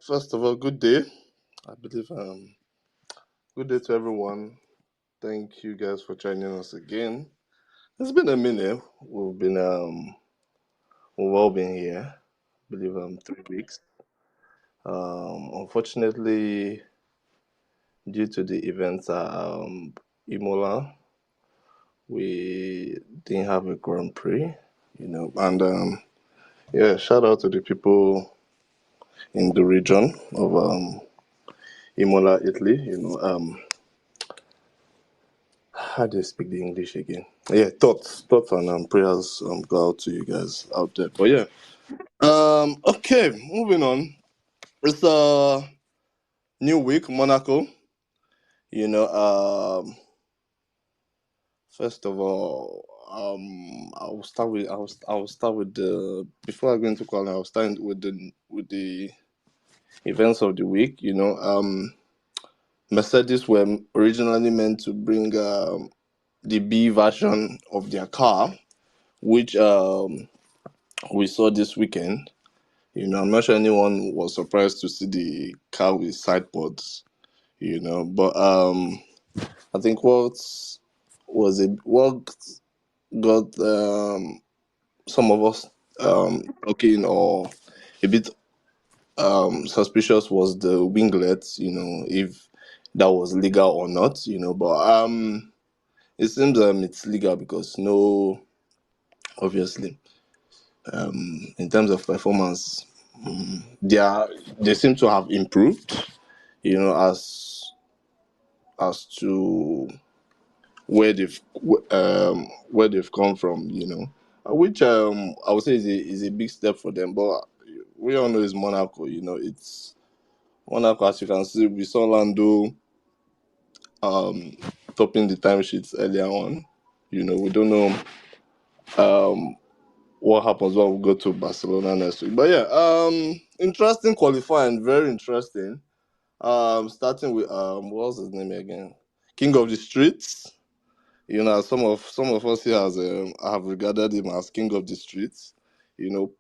First of all, good day. I believe good day to everyone. Thank you guys for joining us again. It's been a minute. We've all been here. I believe 3 weeks. Unfortunately, due to the events at Imola, we didn't have a Grand Prix. And yeah, shout out to the people in the region of Imola, Italy. How do you speak the English again? Yeah, thoughts and prayers go out to you guys out there. But yeah, okay, moving on. It's a new week, Monaco. You know, first of all, I will start with the before I go into calling. I'll start with the events of the week. Mercedes were originally meant to bring the B version of their car, which we saw this weekend. I'm not sure anyone was surprised to see the car with side pods. But I think what got some of us talking or a bit suspicious was the winglets. If that was legal or not. But it seems it's legal because no, obviously, in terms of performance, they are they seem to have improved. As to where they've come from. Which I would say is a big step for them. But we all know it's Monaco. It's Monaco. As you can see, we saw Lando um topping the timesheets earlier on. We don't know what happens when we go to Barcelona next week. But yeah, interesting qualifying, very interesting. Starting with what was his name again? King of the Streets. Some of us here has have regarded him as king of the streets. You know,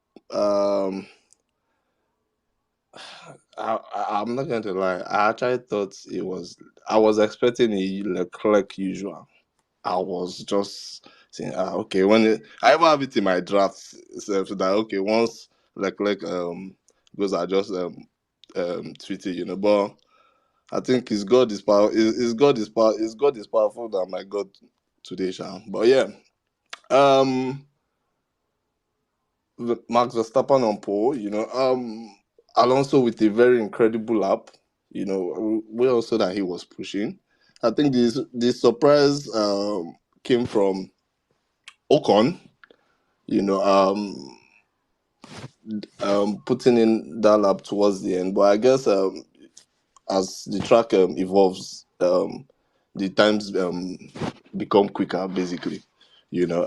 I'm not going to lie. I actually thought it was. I was expecting a Leclerc usual. I was just saying, okay. I even have it in my drafts, so that okay, once Leclerc goes, I just tweet it. But I think his God is power. His God is power. His God is powerful than my God today, Sha. But yeah. Um, Max Verstappen on pole, Alonso with a very incredible lap. We also that he was pushing. I think this surprise came from Ocon. You know, putting in that lap towards the end. But I guess as the track evolves, the times become quicker. Basically, you know.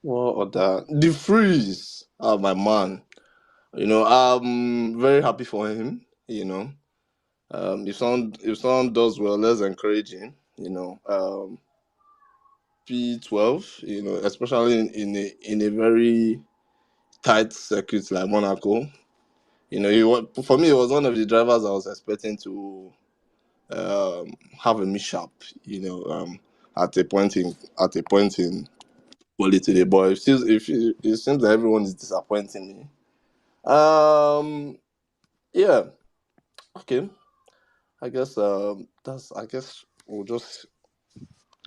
What other the freeze? Oh my man. I'm very happy for him. If someone does well, let's encourage him. P12. Especially in a very tight circuit like Monaco. For me, he was one of the drivers I was expecting to have a mishap. You know, at a point in quality day, but it seems that everyone is disappointing me. Yeah. Okay. I guess we'll just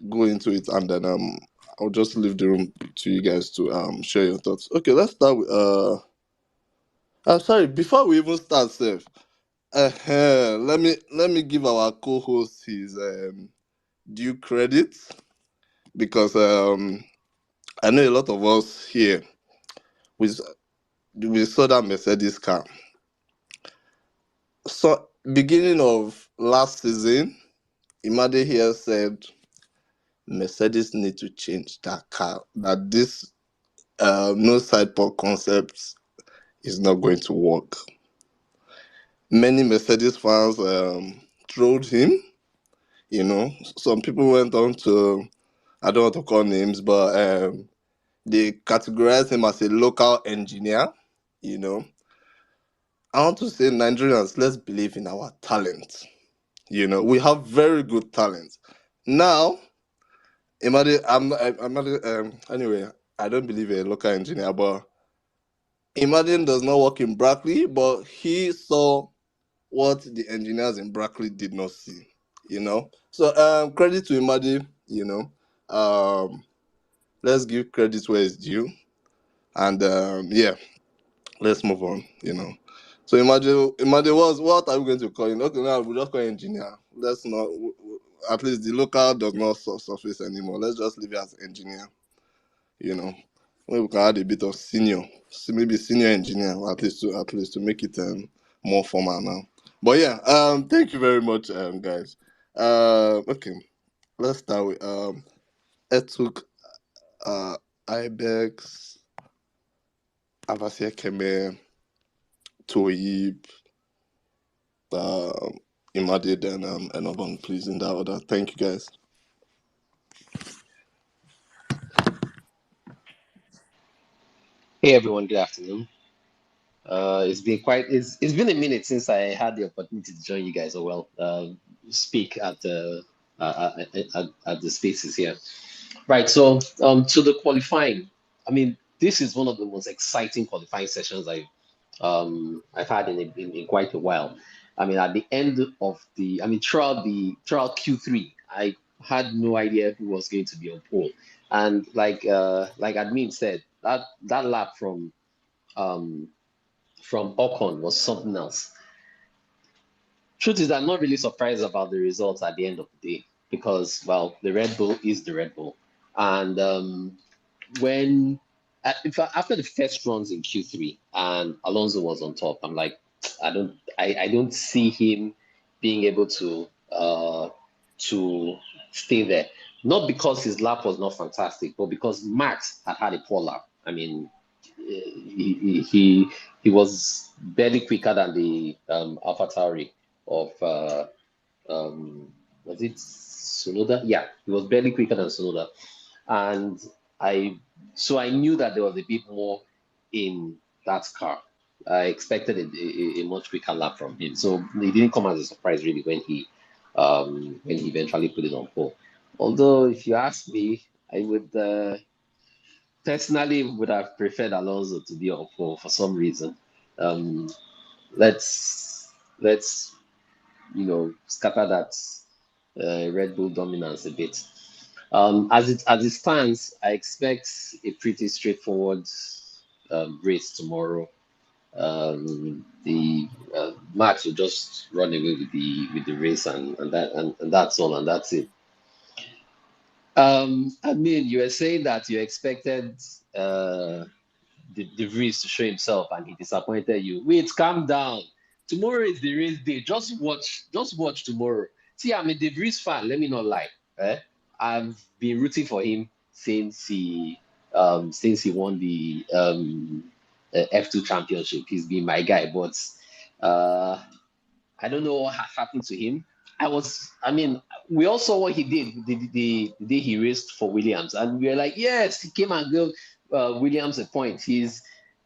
go into it and then I'll just leave the room to you guys to share your thoughts. Okay, let's start with I'm sorry, before we even start, Seth, let me give our co-host his due credit because I know a lot of us here we saw that Mercedes car. So beginning of last season, Imade here said Mercedes need to change that car. That this no side pod concept is not going to work. Many Mercedes fans trolled him. Some people went on to, I don't want to call names, but they categorized him as a local engineer. You know, I want to say, Nigerians, let's believe in our talent. We have very good talent. Now, imagine anyway, I don't believe in a local engineer, but Imagine does not work in Brackley, but he saw what the engineers in Brackley did not see. So credit to Imadi. Um let's give credit where it's due. And yeah, let's move on. So Imadi was what are we going to call him? Okay, now we'll just call him engineer. Let's not at least the local does not surface anymore. Let's just leave it as engineer, you know. Maybe we can add a bit of senior, maybe senior engineer, at least to make it more formal now. But yeah, thank you very much, guys. Okay, let's start with Etuk, Ibex, Avasia Keme, Toyib, um, Imadid, and Enoban, please, in that order. Thank you, guys. Hey everyone, good afternoon. It's been a minute since I had the opportunity to join you guys or speak at the spaces here. Right. So to the qualifying, I mean this is one of the most exciting qualifying sessions I've had in quite a while. I mean at the end of the I mean throughout Q3, I had no idea who was going to be on pole, and like admin said, that lap um from Ocon was something else. Truth is, I'm not really surprised about the results at the end of the day because, well, the Red Bull is the Red Bull. And when, in fact, after the first runs in Q3 and Alonso was on top, I'm like, I don't see him being able to stay there. Not because his lap was not fantastic, but because Max had a poor lap. I mean, he was barely quicker than the AlphaTauri of um, was it Sonoda? Yeah, he was barely quicker than Sonoda, and I I knew that there was a bit more in that car. I expected a much quicker lap from him, so it didn't come as a surprise really when he eventually put it on pole. Although, if you ask me, I would personally would have preferred Alonso to be on pole for some reason. Um, let's scatter that Red Bull dominance a bit. As it stands, I expect a pretty straightforward race tomorrow. The Max will just run away with the race and that's all and that's it. I mean, you were saying that you expected uh, De Vries to show himself and he disappointed you. Wait, calm down. Tomorrow is the race day. Just watch tomorrow. See, I'm a De Vries fan. Let me not lie. Eh? I've been rooting for him since he won the F2 championship. He's been my guy, but uh, I don't know what happened to him. I mean, we all saw what he did the day he raced for Williams, and we were like, yes, he came and gave Williams a point.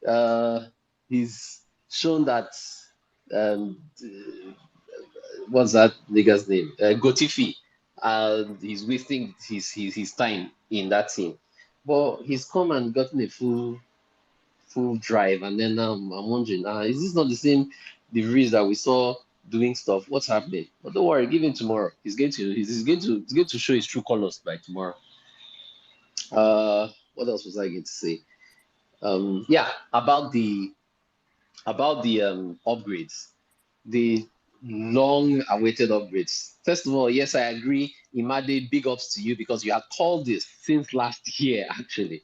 Uh, he's shown that um, what's that nigga's name? Gotifi. He's wasting his time in that team, but he's come and gotten a full drive, and then I'm wondering, is this not the same De Vries that we saw doing stuff? What's happening? But don't worry, give him tomorrow. He's going to show his true colors by tomorrow. What else was I going to say? Yeah, about the upgrades, the long-awaited upgrades. First of all, yes, I agree. Imade, big ups to you because you had called this since last year, actually.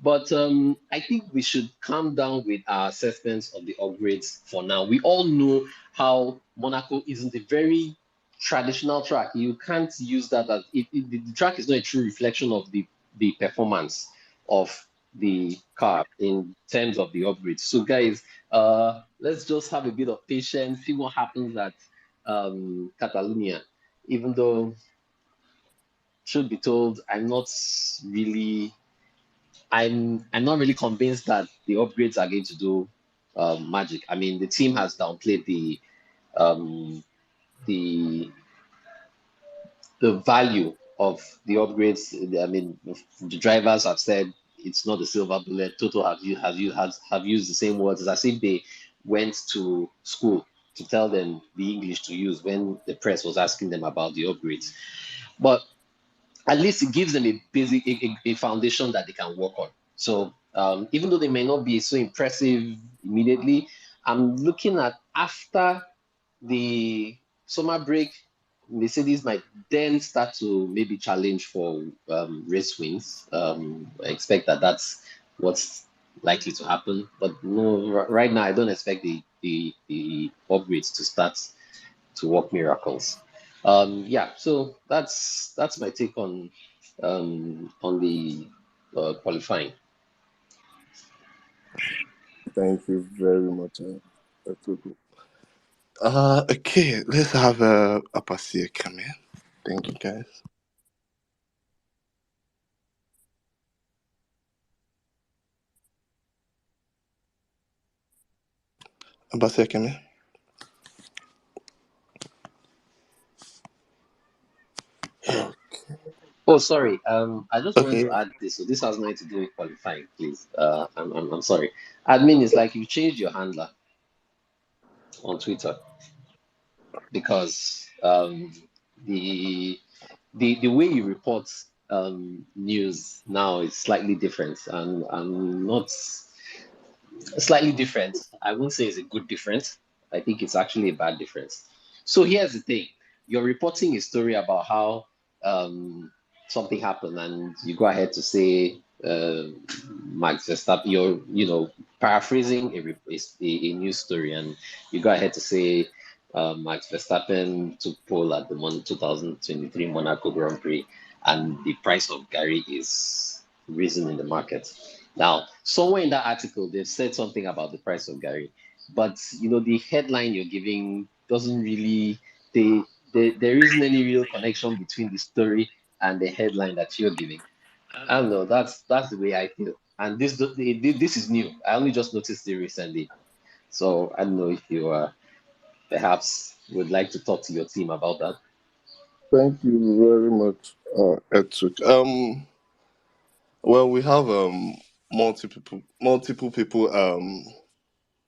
But I think we should calm down with our assessments of the upgrades for now. We all know how Monaco isn't a very traditional track. You can't use that as the track is not a true reflection of the performance of the car in terms of the upgrades. So, guys, let's just have a bit of patience, see what happens at Catalonia. Even though, should be told, I'm not really convinced that the upgrades are going to do magic. I mean, the team has downplayed um, the the value of the upgrades. I mean, the drivers have said it's not a silver bullet. Toto have used the same words as if they went to school to tell them the English to use when the press was asking them about the upgrades. But at least it gives them a basic a foundation that they can work on. So even though they may not be so impressive immediately, I'm looking at after the summer break, Mercedes might then start to maybe challenge for race wins. I expect that that's what's likely to happen. But no, right now I don't expect the upgrades to start to work miracles. Yeah, so that's my take on the qualifying. Thank you very much. Etoku. Okay, let's have Apasia come in. Thank you, guys. Apasia come in. Oh, sorry. I just wanted to Okay. add this. So this has nothing to do with qualifying, please. I'm sorry. Admin is like you changed your handler on Twitter because the the way you report news now is slightly different, and I'm not slightly different. I wouldn't say it's a good difference. I think it's actually a bad difference. So here's the thing: you're reporting a story about how something happened, and you go ahead to say Max Verstappen. You're paraphrasing a news story, and you go ahead to say Max Verstappen took pole at the 2023 Monaco Grand Prix, and the price of Gary is risen in the market. Now, somewhere in that article, they've said something about the price of Gary, but the headline you're giving doesn't really. They, there isn't any real connection between the story and the headline that you're giving. I don't know. That's the way I feel. And this is new. I only just noticed it recently. So I don't know if you perhaps would like to talk to your team about that. Thank you very much, Etuk. Well, we have multiple people.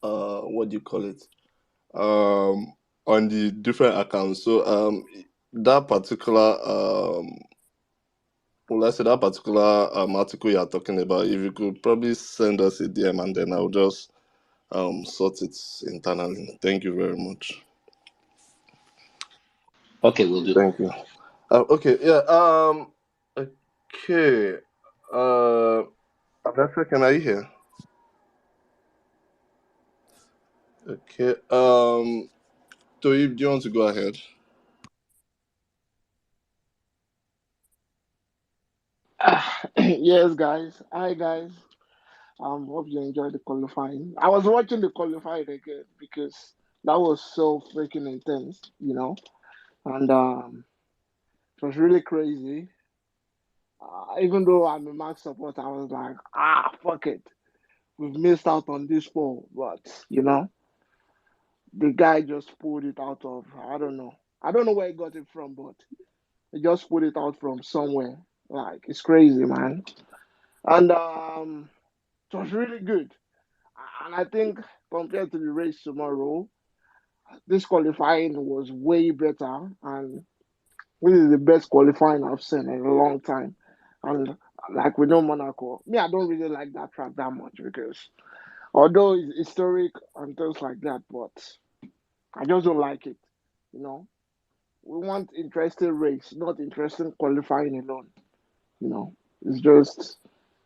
What do you call it? On the different accounts. So that particular well, let's say that particular article you are talking about, if you could probably send us a DM and then I'll just sort it internally. Thank you very much. Okay, we'll do. Thank you. Okay, yeah. Okay. Uh, Alexa, can I hear? Okay. Do you want to go ahead? Yes, guys. Hi, guys. Hope you enjoyed the qualifying. I was watching the qualifying again because that was so freaking intense. And it was really crazy. Even though I'm a Max supporter, I was like, fuck it. We've missed out on this ball. But the guy just pulled it out of, I don't know. I don't know where he got it from, but he just pulled it out from somewhere. Like, it's crazy, man. And it was really good. And I think compared to the race tomorrow, this qualifying was way better. And this is the best qualifying I've seen in a long time. And like we know Monaco, me, I don't really like that track that much because although it's historic and things like that, but I just don't like it. You know, we want interesting race, not interesting qualifying alone. You know, it's just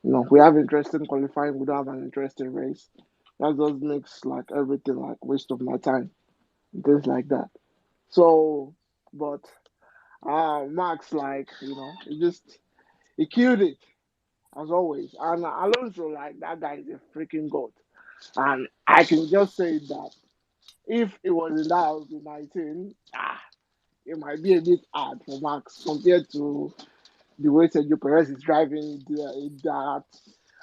we have interesting qualifying, we don't have an interesting race. That just makes like everything like waste of my time, things like that. So, but Max, like he killed it as always, and Alonso, like that guy is a freaking goat, and I can just say that if it was in that 19, it might be a bit hard for Max compared to the way Sergio Perez is driving that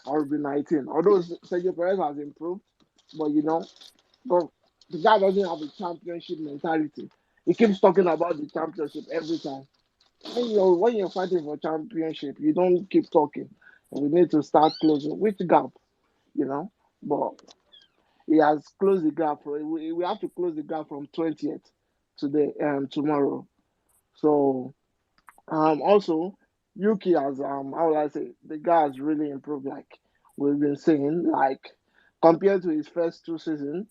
RB19. Although Sergio Perez has improved, But but the guy doesn't have a championship mentality. He keeps talking about the championship every time. When you're fighting for championship, you don't keep talking. And we need to start closing. Which gap, you know? But he has closed the gap. We have to close the gap from 20th today tomorrow. So also Yuki has how will I say, the guy has really improved, like we've been saying, like compared to his first two seasons,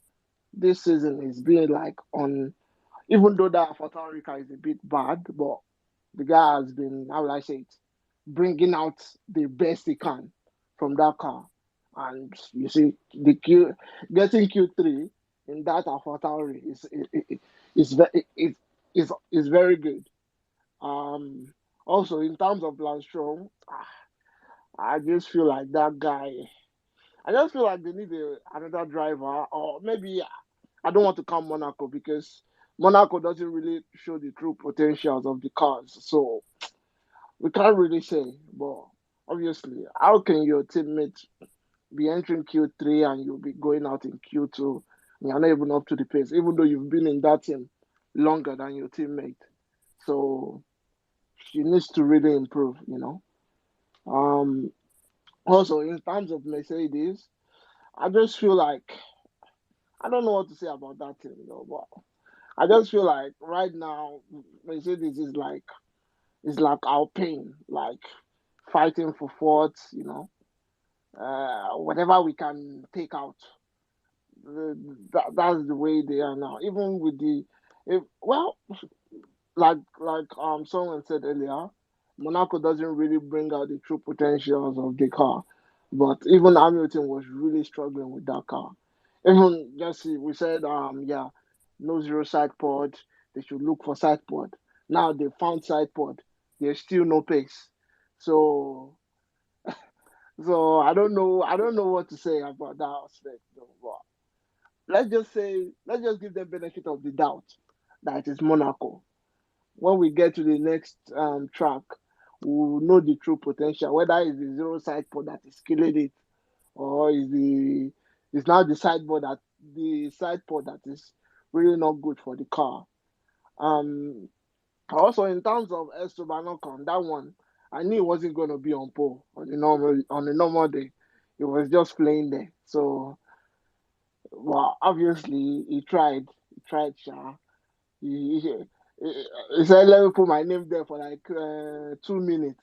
this season is being like on, even though that Fatarika is a bit bad, but the guy has been, how will I say it, bringing out the best he can from that car. And you see, getting Q3 in that AlphaTauri is very good. Um, Also, in terms of Lance Stroll, I just feel like that guy. I just feel like they need another driver, or maybe I don't want to count Monaco because Monaco doesn't really show the true potentials of the cars. So we can't really say. But obviously, how can your teammate be entering Q3 and you'll be going out in Q2 and you're not even up to the pace, even though you've been in that team longer than your teammate? So she needs to really improve. Um, Also, in terms of Mercedes, I just feel like I don't know what to say about that team, but I just feel like right now Mercedes is like Alpine, like fighting for fourth. Whatever we can take out, that's the way they are now. Even with well, like someone said earlier, Monaco doesn't really bring out the true potentials of the car. But even Hamilton was really struggling with that car. Even just we said yeah, no zero side pod. They should look for side pod. Now they found side pod. There's still no pace. So I don't know what to say about that aspect though. But let's just give them benefit of the doubt that it's Monaco. When we get to the next track, we will know the true potential, whether it's the zero side pod that is killing it, or is now the side pod that is really not good for the car. Um, Also in terms of Esteban Ocon, that one I knew it wasn't going to be on pole on a normal day. It was just playing there. So, well, obviously he tried, Sha. He said, "Let me put my name there for like 2 minutes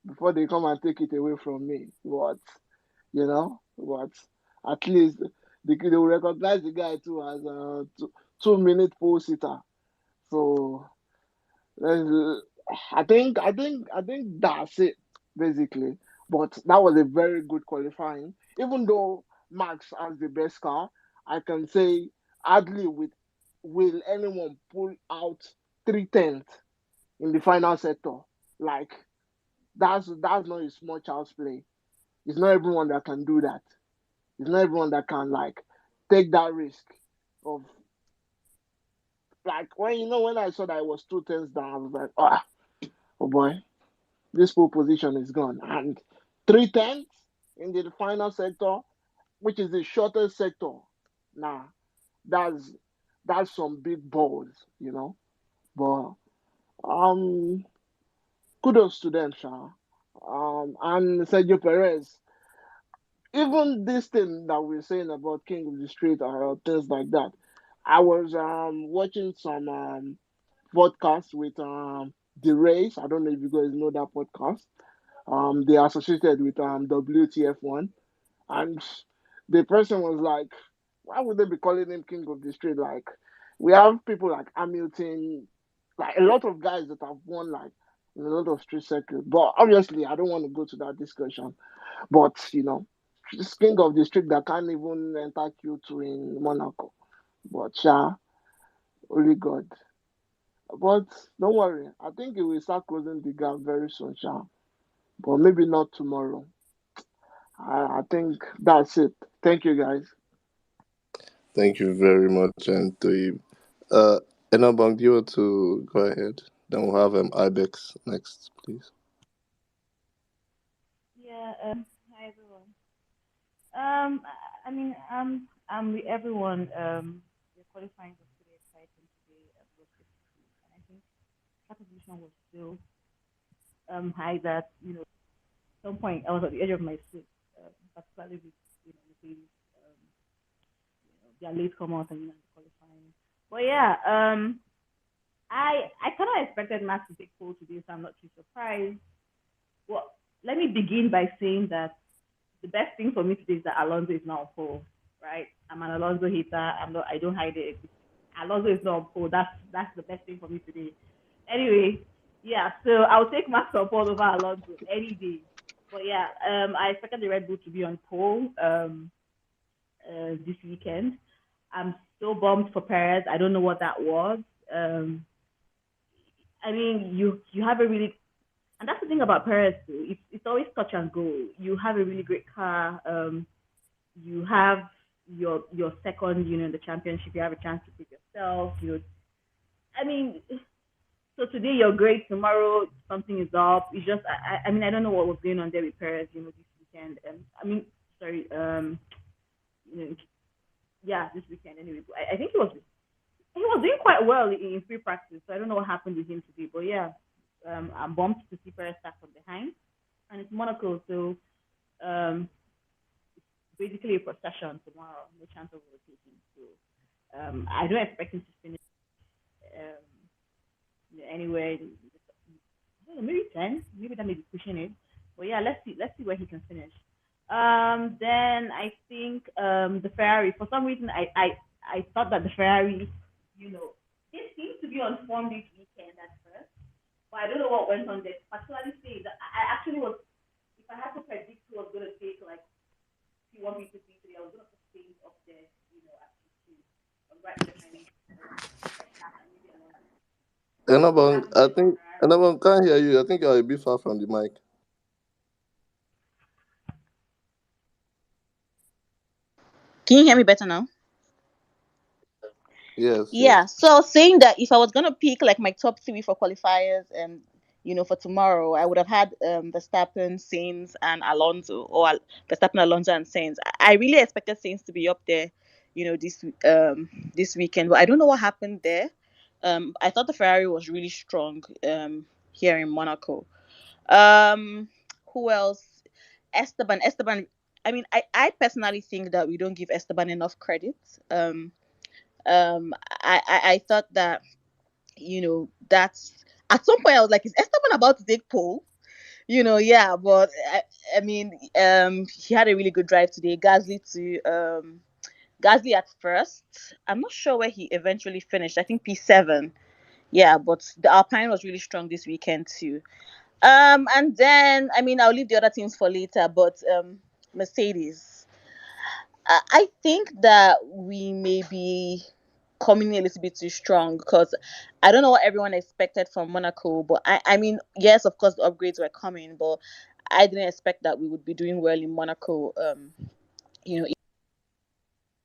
before they come and take it away from me." But at least they will recognize the guy too as a 2 minute pole sitter. So let's, I think that's it basically. But that was a very good qualifying. Even though Max has the best car, I can say hardly will anyone pull out 3/10 in the final sector. Like that's not a small child's play. It's not everyone that can do that. It's not everyone that can like take that risk of like when I saw that it was 2/10 down, I was like, oh boy, this pole position is gone. And 3/10 in the final sector, which is the shortest sector. Nah, that's that's some big balls. But um kudos to them, Sha. And Sergio Perez, even this thing that we're saying about King of the Street or things like that. I was watching some podcast with the Race. I don't know if you guys know that podcast. They are associated with WTF1, and the person was like, "Why would they be calling him King of the Street? Like, we have people like Hamilton, like a lot of guys that have won like in a lot of street circuits." But obviously, I don't want to go to that discussion. But this King of the Street that can't even enter Q2 in Monaco. But only God. But don't worry, I think it will start closing the gap very soon, But maybe not tomorrow. I think that's it. Thank you, guys. Thank you very much, and to uh, Enabang, you want to go ahead? Then we'll have Ibex next, please. Yeah, hi everyone. I mean, I'm with everyone. The qualifying was pretty exciting today. It was good, and I think track position was still high. That at some point I was at the edge of my seat, particularly with Mercedes. Their late come out and the qualifying. But yeah, I kind of expected Max to take pole today, so I'm not too surprised. Well, let me begin by saying that the best thing for me today is that Alonso is not on pole, right? I'm an Alonso hater. I'm not. I don't hide it. Alonso is not on pole. That's the best thing for me today. Anyway, yeah. So I'll take Max on pole over Alonso any day. But yeah, I expected the Red Bull to be on pole this weekend. I'm so bummed for Perez. I don't know what that was. Um, I mean, you have a really, and that's the thing about Perez too. It's always touch and go. You have a really great car. You have your second, in the championship. You have a chance to pick yourself. I mean, so today you're great. Tomorrow something is up. It's just, I mean, I don't know what was going on there with Perez. This weekend. I mean, sorry. You know, yeah, this weekend anyway. But I think he was doing quite well in free practice. So I don't know what happened with him today. But yeah, I'm bummed to see Perez start from behind, and it's Monaco, so um, basically a procession tomorrow. No chance of overtaking. So I don't expect him to finish um, anywhere. I don't know, maybe 10. Maybe that may be pushing it. But yeah, let's see. Let's see where he can finish. Then I think the Ferrari. For some reason, I thought that the Ferrari, you know, they seem to be on form this weekend at first. But I don't know what went on there. Particularly say that I actually was. If I had to predict who was going to take like P1, P2, P3, I was going to put things up there. At P2, right behind Verstappen, maybe Alonso. Enabong, Verstappen I then think Ferrari. Enabong can't hear you. I think you're a bit far from the mic. Can you hear me better now? Yes, Yeah. yes. So saying that if I was gonna pick like my top three for qualifiers, for tomorrow, I would have had Verstappen, Sainz, and Alonso, or Verstappen, Alonso, and Sainz. I really expected Sainz to be up there, this weekend, but I don't know what happened there. I thought the Ferrari was really strong here in Monaco. Um, who else? Esteban. Esteban. I mean, I personally think that we don't give Esteban enough credit. I thought that that's at some point I was like, is Esteban about to take pole? Yeah, but I mean, he had a really good drive today. Gasly at first. I'm not sure where he eventually finished. I think P7. Yeah, but the Alpine was really strong this weekend too. And then I mean, I'll leave the other teams for later, but Mercedes. I think that we may be coming in a little bit too strong because I don't know what everyone expected from Monaco, but I mean, yes, of course, the upgrades were coming, but I didn't expect that we would be doing well in Monaco. You know,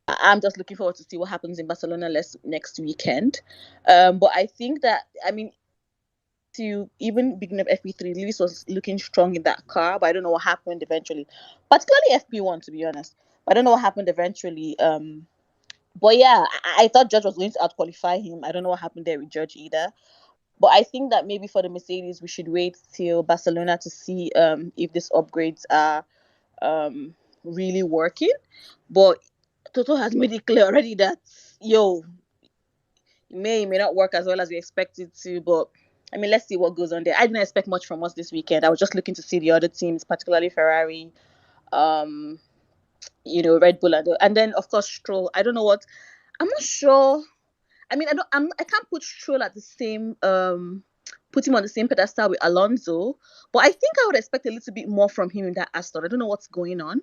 I'm just looking forward to see what happens in Barcelona next weekend. But I think that, I mean, to even beginning of FP3, Lewis was looking strong in that car, but I don't know what happened eventually, particularly FP1, to be honest. But I don't know what happened eventually. But yeah, I thought Judge was going to outqualify him. I don't know what happened there with Judge either. But I think that maybe for the Mercedes, we should wait till Barcelona to see if these upgrades are really working. But Toto has made it clear already that yo, it may not work as well as we expected to. But I mean, let's see what goes on there. I didn't expect much from us this weekend. I was just looking to see the other teams, particularly Ferrari, um, Red Bull, and then of course Stroll. I don't know what. I'm not sure. I mean, I can't put Stroll at the same put him on the same pedestal with Alonso, but I think I would expect a little bit more from him in that Aston. I don't know what's going on.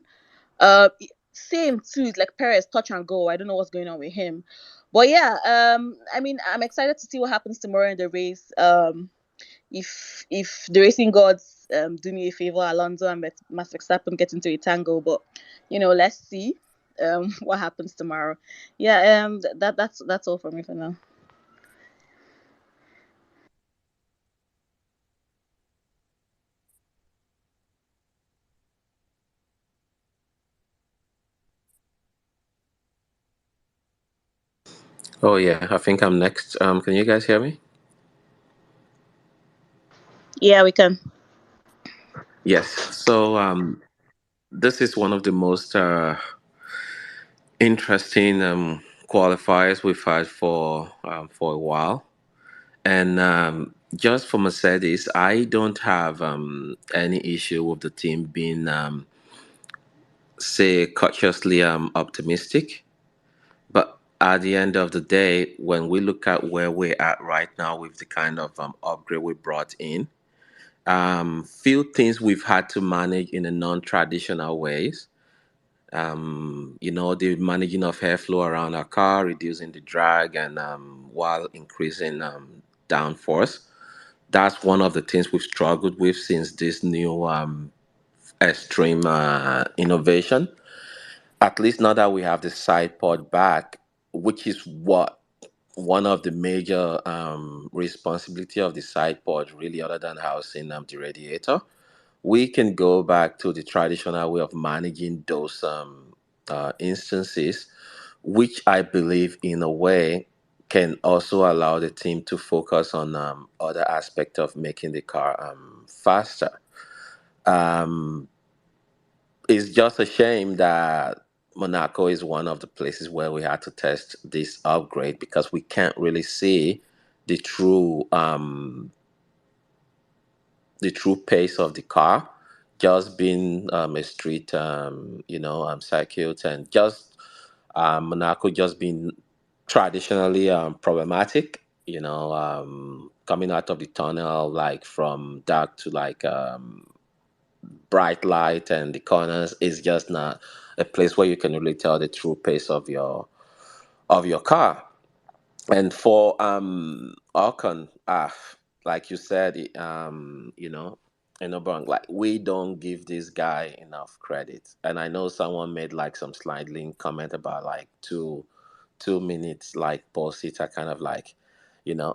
Uh, Same too. It's like Perez touch and go. I don't know what's going on with him, but yeah. I mean, I'm excited to see what happens tomorrow in the race. If the racing gods do me a favor, Alonso and Max Verstappen get into a tango, but let's see what happens tomorrow. Yeah, that's all for me for now. Oh yeah, I think I'm next. Can you guys hear me? Yeah, we can. Yes. So this is one of the most interesting qualifiers we've had for a while, and just for Mercedes, I don't have any issue with the team being say cautiously optimistic. But at the end of the day, when we look at where we're at right now with the kind of upgrade we brought in, few things we've had to manage in a non-traditional ways. The managing of airflow around our car, reducing the drag, and while increasing downforce. That's one of the things we've struggled with since this new extreme innovation. At least now that we have the side pod back, which is what one of the major responsibility of the side pod really, other than housing the radiator, we can go back to the traditional way of managing those instances, which I believe in a way can also allow the team to focus on other aspects of making the car faster. Um, it's just a shame that Monaco is one of the places where we had to test this upgrade because we can't really see the true pace of the car, just being a street circuit, and just Monaco just being traditionally problematic. Coming out of the tunnel, like from dark to like bright light, and the corners is just not a place where you can really tell the true pace of your car. And for Ocon, like you said, Bang, like we don't give this guy enough credit. And I know someone made like some sliding comment about like 2 minutes like pause it. I kind of like,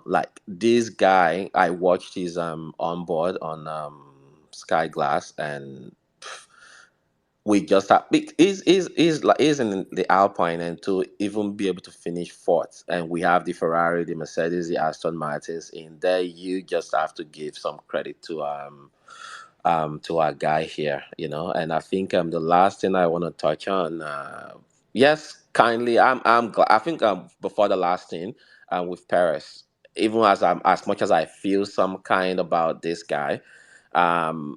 like this guy. I watched his onboard on Sky Glass, and we just have is in the Alpine, and to even be able to finish fourth, and we have the Ferrari, the Mercedes, the Aston Martins in there. You just have to give some credit to our guy here, And I think the last thing I want to touch on, yes, kindly, I'm glad. I think before the last thing, with Paris, even as much as I feel some kind about this guy,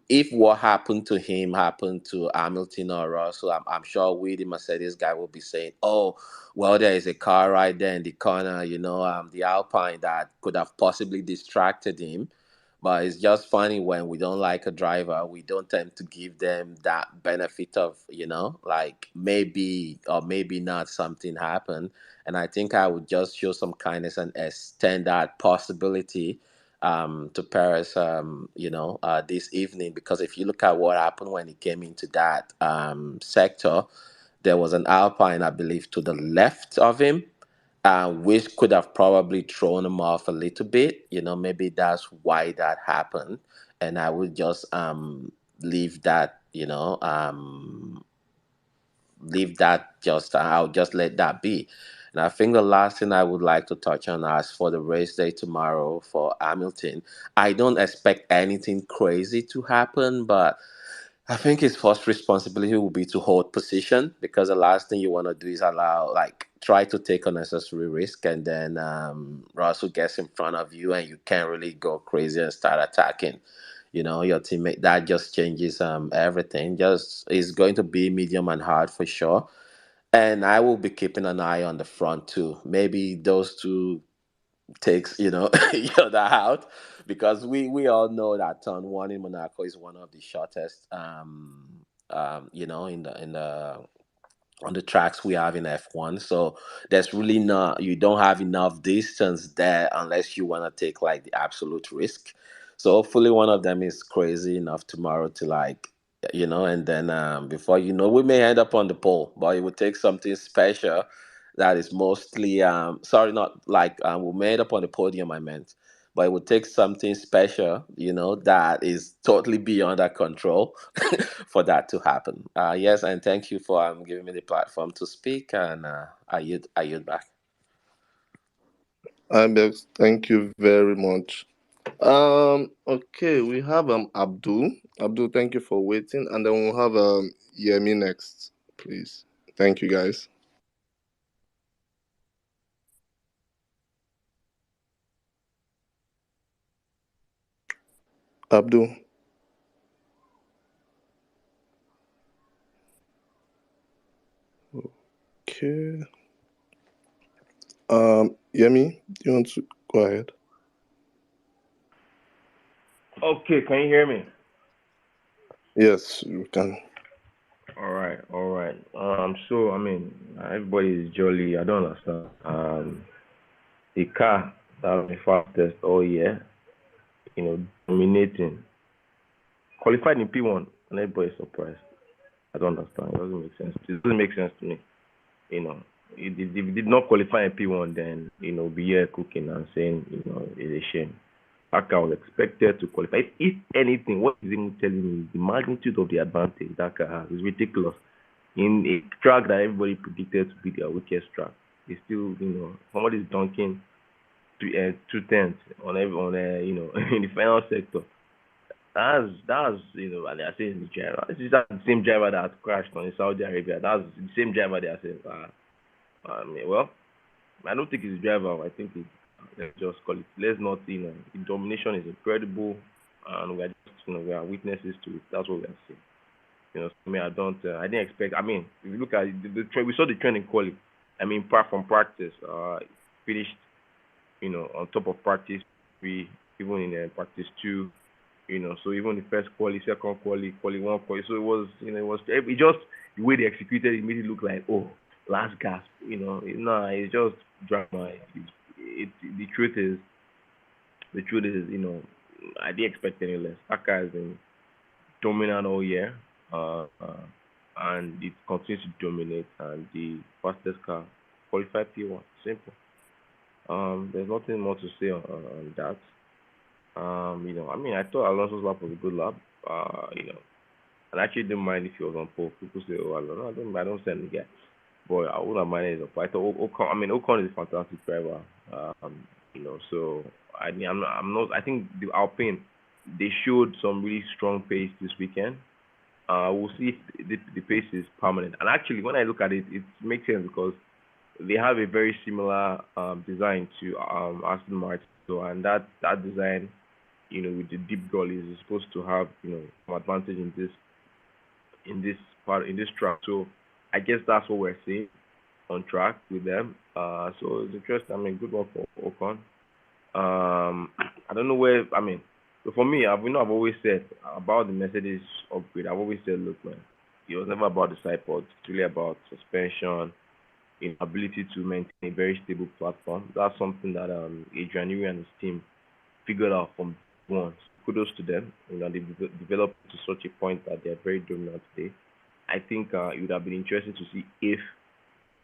if what happened to him happened to Hamilton or Russell, I'm sure we, the Mercedes guy, will be saying, "Oh, well, there is a car right there in the corner, the Alpine that could have possibly distracted him." But it's just funny when we don't like a driver, we don't tend to give them that benefit of, like maybe or maybe not something happened. And I think I would just show some kindness and extend that possibility to Paris, this evening, because if you look at what happened when he came into that sector, there was an Alpine, I believe, to the left of him, which could have probably thrown him off a little bit. Maybe that's why that happened. And I would just leave that, I'll just let that be. And I think the last thing I would like to touch on, as for the race day tomorrow for Hamilton, I don't expect anything crazy to happen, but I think his first responsibility will be to hold position, because the last thing you want to do is try to take unnecessary risk, and then Russell gets in front of you and you can't really go crazy and start attacking. Your teammate, that just changes everything. Just is going to be medium and hard for sure. And I will be keeping an eye on the front too. Maybe those two takes each other out, because we all know that turn one in Monaco is one of the shortest in the on the tracks we have in F1. So there's really not, you don't have enough distance there unless you want to take like the absolute risk. So hopefully one of them is crazy enough tomorrow to like, and then before you know, we may end up on the pole, but it would take something special that is mostly sorry, not like we may end up on the podium, I meant. But it would take something special, that is totally beyond our control for that to happen. Yes, and thank you for giving me the platform to speak. And I yield back. Ibex, thank you very much. Okay, we have Abdul. Abdul, thank you for waiting, and then we'll have Yemi next, please. Thank you, guys. Abdul. Okay. Yemi, do you want to go ahead? Okay, can you hear me? Yes, you can. All right. So I mean, everybody is jolly. I don't understand. The car that was the fastest all year, dominating, qualified in P1, and everybody is surprised. I don't understand. It doesn't make sense. It doesn't make sense to me. You know, if it did not qualify in P1, then be here cooking and saying it's a shame. Aka was expected to qualify. If anything, what is even telling me the magnitude of the advantage that car has is ridiculous. In a track that everybody predicted to be their weakest track, they still, somebody's dunking 2 tenths on in the final sector. That's and they are saying the driver. This is the same driver that crashed on in Saudi Arabia. That's the same driver they are saying. Well, I don't think it's the driver. I think it's let's just call it. Let's not, the domination is incredible, and we are just, we are witnesses to it. That's what we are seeing. I mean, I didn't expect. I mean, if you look at the trend, we saw the trend in quality. I mean, apart from practice, finished, on top of practice three, even in practice two, so even the first quality, second quality, quality one quality. So it was, it just the way they executed it made it look like, oh, last gasp, no, it's just drama. The truth is, I didn't expect any less. Aka has been dominant all year, and it continues to dominate. And the fastest car qualified P1. Simple. There's nothing more to say on that. I mean, I thought Alonso's lap was a good lap. And I actually didn't mind if he was on pole. People say, "Oh, I don't send the guy," but I wouldn't mind it. I thought Ocon. I mean, Ocon is a fantastic driver. So I mean, I'm not. I think the Alpine they showed some really strong pace this weekend. We'll see if the pace is permanent. And actually, when I look at it, it makes sense because they have a very similar design to Aston Martin. So, and that design, with the deep gullies, is supposed to have some advantage in this track. So, I guess that's what we're seeing on track with them. So it's interesting. I mean, good one for Ocon. I don't know where. I mean, so for me, I've always said about the Mercedes upgrade. I've always said, look, man, it was never about the side pods. It's really about suspension, ability to maintain a very stable platform. That's something that Adrian Newey and his team figured out from once. Kudos to them. They've developed to such a point that they're very dominant today. I think it would have been interesting to see if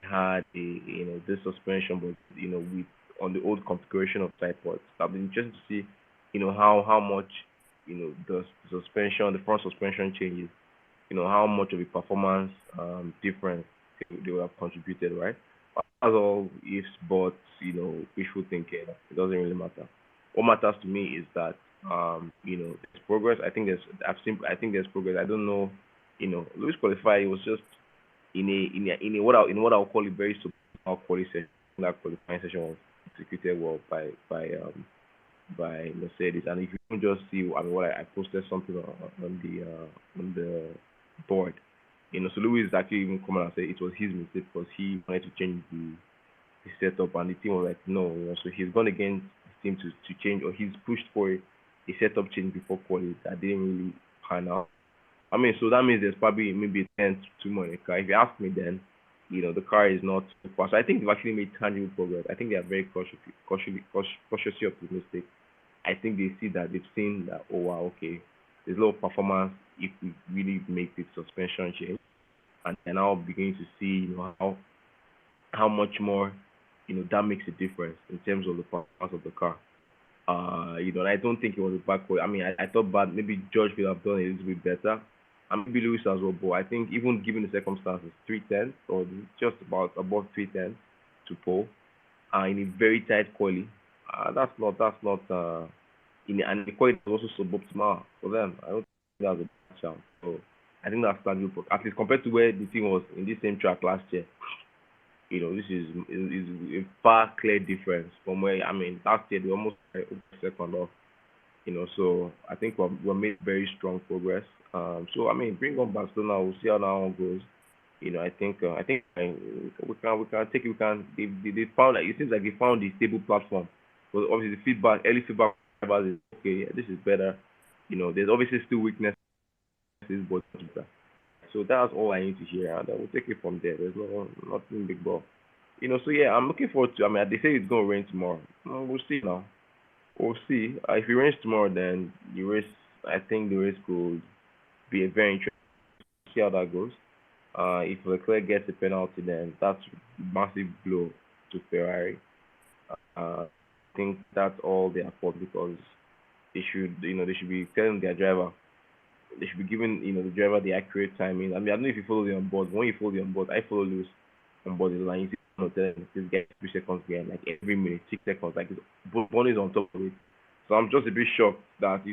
had a this suspension, but with on the old configuration of side pods. I've been interested to see how much the suspension, the front suspension changes. How much of a performance difference they would have contributed, right? That's all ifs, buts, wishful thinking. It doesn't really matter. What matters to me is that there's progress. I think there's progress. I don't know, Lewis qualified. It was just in what I'll call a very super quality session. That qualifying session was executed well by Mercedes. And if you don't just see, I mean, what I posted something on the board. So Lewis actually even come out and say it was his mistake because he wanted to change the setup, and the team was like, no. So he's gone against the team to change, or he's pushed for a setup change before quality that didn't really pan out. I mean, so that means there's probably maybe 10 to 2 more in the car. If you ask me, then the car is not so fast. So I think they've actually made tangible progress. I think they are very cautiously optimistic. I think they see that they've seen that, oh wow, okay, there's a lot of performance if we really make this suspension change, and they're now beginning to see how much more that makes a difference in terms of the performance of the car. And I don't think it was a bad call. I mean, I thought bad. Maybe George could have done it a little bit better, and maybe Lewis as well. But I think even given the circumstances, 310 or just about above 310 to pole. in a very tight quali. That's not and the quality was also suboptimal for them. I don't think that's a bad chance. So I think that's slightly at least compared to where the team was in this same track last year. This is a far clear difference from where I mean last year they almost second off. So I think we're made very strong progress. So I mean, bring on Barcelona. We'll see how that one goes. I think we can take it. They found like it seems like they found the stable platform. But obviously the early feedback about is okay. Yeah, this is better. There's obviously still weaknesses, but so that's all I need to hear, and we'll take it from there. There's nothing big ball. So yeah, I'm looking forward to. I mean, they say it's gonna rain tomorrow. We'll see now. We'll see. If it rains tomorrow, then the race. I think the race could be a very interesting. See how that goes. If Leclerc gets a penalty, then that's massive blow to Ferrari. I think that's all their fault because they should be telling their driver, they should be giving, the driver the accurate timing. I mean, I don't know if you follow the onboard. But when you follow the onboard, I follow Lewis onboard the line. You see, this guy 3 seconds behind, like every minute, 6 seconds, like one is on top of it. So I'm just a bit shocked that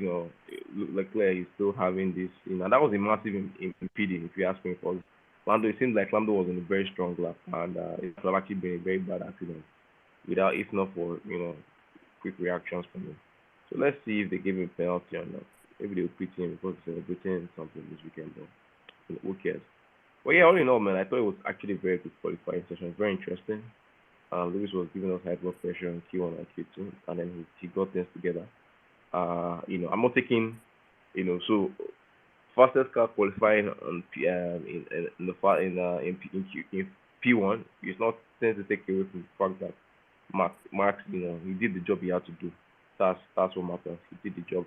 Leclerc is still having this. And that was a massive impeding, if you ask me. For Lando, it seems like Lando was in a very strong lap, and it could have actually been a very bad accident without, if not for quick reactions from him. So let's see if they give him a penalty or not. Maybe they'll put him because he's celebrating something this weekend, but who cares? But yeah, all in all, man, I thought it was actually a very good qualifying session. Very interesting. Lewis was giving us high blood pressure in Q1 and Q2, and then he got things together. I'm not taking, so fastest car qualifying on in the in P1 is not things to take away from the fact that Max, he did the job he had to do. That's what matters. He did the job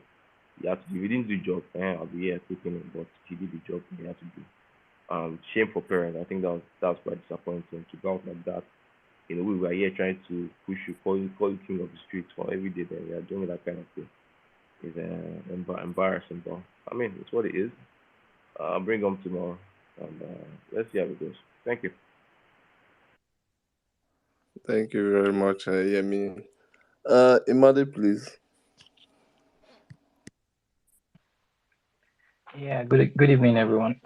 he had to do. If he didn't do the job, I'll be here taking it, but he did the job he had to do. Shame for parents. I think that was quite disappointing to go out like that. We were here trying to push you, call you king of the streets for every day that we are doing that kind of thing. It's embarrassing, but I mean, it's what it is. I'll bring them tomorrow, and let's see how it goes. Thank you. Thank you very much, Yemi. Imade, please. Yeah, good evening, everyone.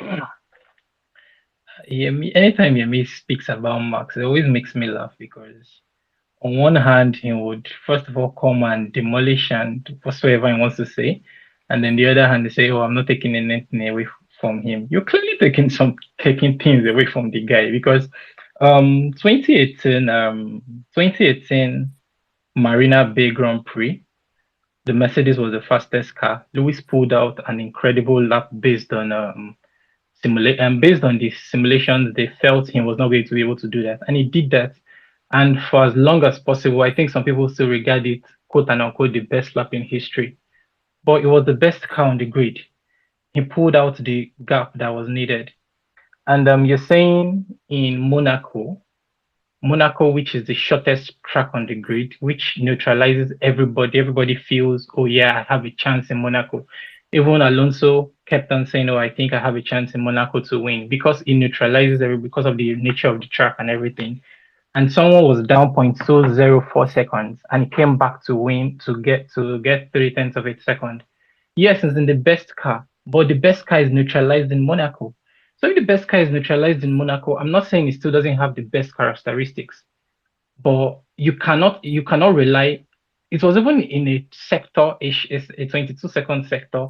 Anytime Yemi speaks about Max, it always makes me laugh because on one hand, he would first of all come and demolish and whatsoever he wants to say, and then the other hand, they say, "Oh, I'm not taking anything away from him." You're clearly taking things away from the guy because 2018 Marina Bay Grand Prix, the Mercedes was the fastest car. Lewis pulled out an incredible lap based on the simulations, they felt he was not going to be able to do that, and he did that. And for as long as possible, I think some people still regard it, quote and unquote, the best lap in history. But it was the best car on the grid. He pulled out the gap that was needed. And you're saying in Monaco, which is the shortest track on the grid, which neutralizes everybody. Everybody feels, oh yeah, I have a chance in Monaco. Even Alonso kept on saying, oh, I think I have a chance in Monaco to win because it neutralizes because of the nature of the track and everything. And someone was down 0.204 seconds and he came back to win to get 3/10 of a second. Yes, it's in the best car, but the best car is neutralized in Monaco. So if the best car is neutralized in Monaco, I'm not saying it still doesn't have the best characteristics, but you cannot rely. It was even in a sector, a 22-second sector,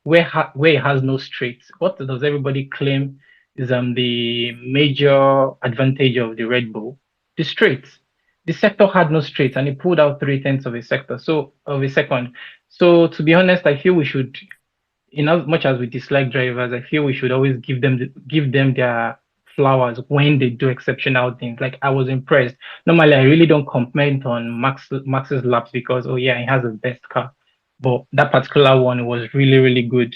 where it has no straights. What does everybody claim is the major advantage of the Red Bull? The straights. The sector had no straights, and it pulled out 3/10 of a sector, so of a second. So to be honest, I feel we should, in as much as we dislike drivers, I feel we should always give them their flowers when they do exceptional things. Like I was impressed. Normally, I really don't comment on Max's laps because oh yeah, he has the best car, but that particular one was really really good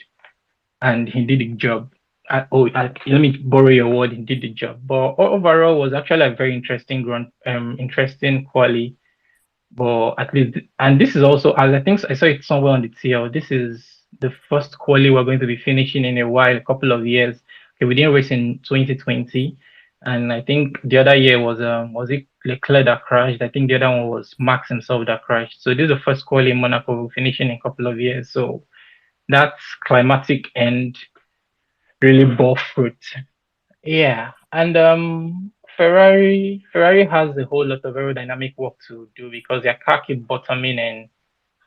and he did the job. Let me borrow your word. He did the job, but overall was actually a very interesting quali, but at least, and this is also, as I think I saw it somewhere on the TL, this is the first quali we're going to be finishing in a while, a couple of years. Okay, we didn't race in 2020. And I think the other year was it Leclerc that crashed? I think the other one was Max himself that crashed. So this is the first quali in Monaco finishing in a couple of years. So that's climatic and really bore fruit. Yeah, and Ferrari has a whole lot of aerodynamic work to do because their car keep bottoming in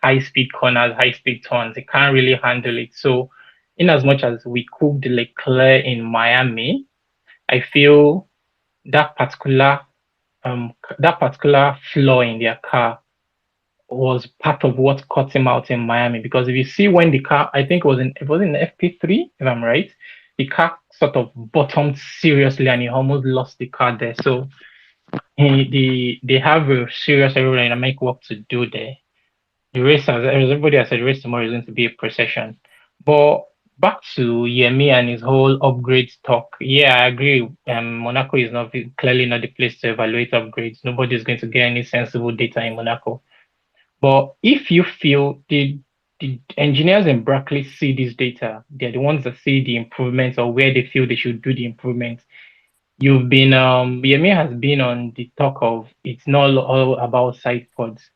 high speed corners, high speed turns. They can't really handle it. So, in as much as we cooked Leclerc in Miami, I feel that particular that particular flaw in their car was part of what caught him out in Miami. Because if you see when the car, I think it was in FP3, if I'm right, the car sort of bottomed seriously and he almost lost the car there. So they have a serious aerodynamic work to do there. The race, as everybody has said, the race tomorrow is going to be a procession. But back to Yemi and his whole upgrade talk. Yeah, I agree. Monaco is not clearly not the place to evaluate upgrades. Nobody's going to get any sensible data in Monaco. But if you feel the engineers in Berkeley see this data, they're the ones that see the improvements or where they feel they should do the improvements. You've been Yemi has been on the talk of it's not all about side pods.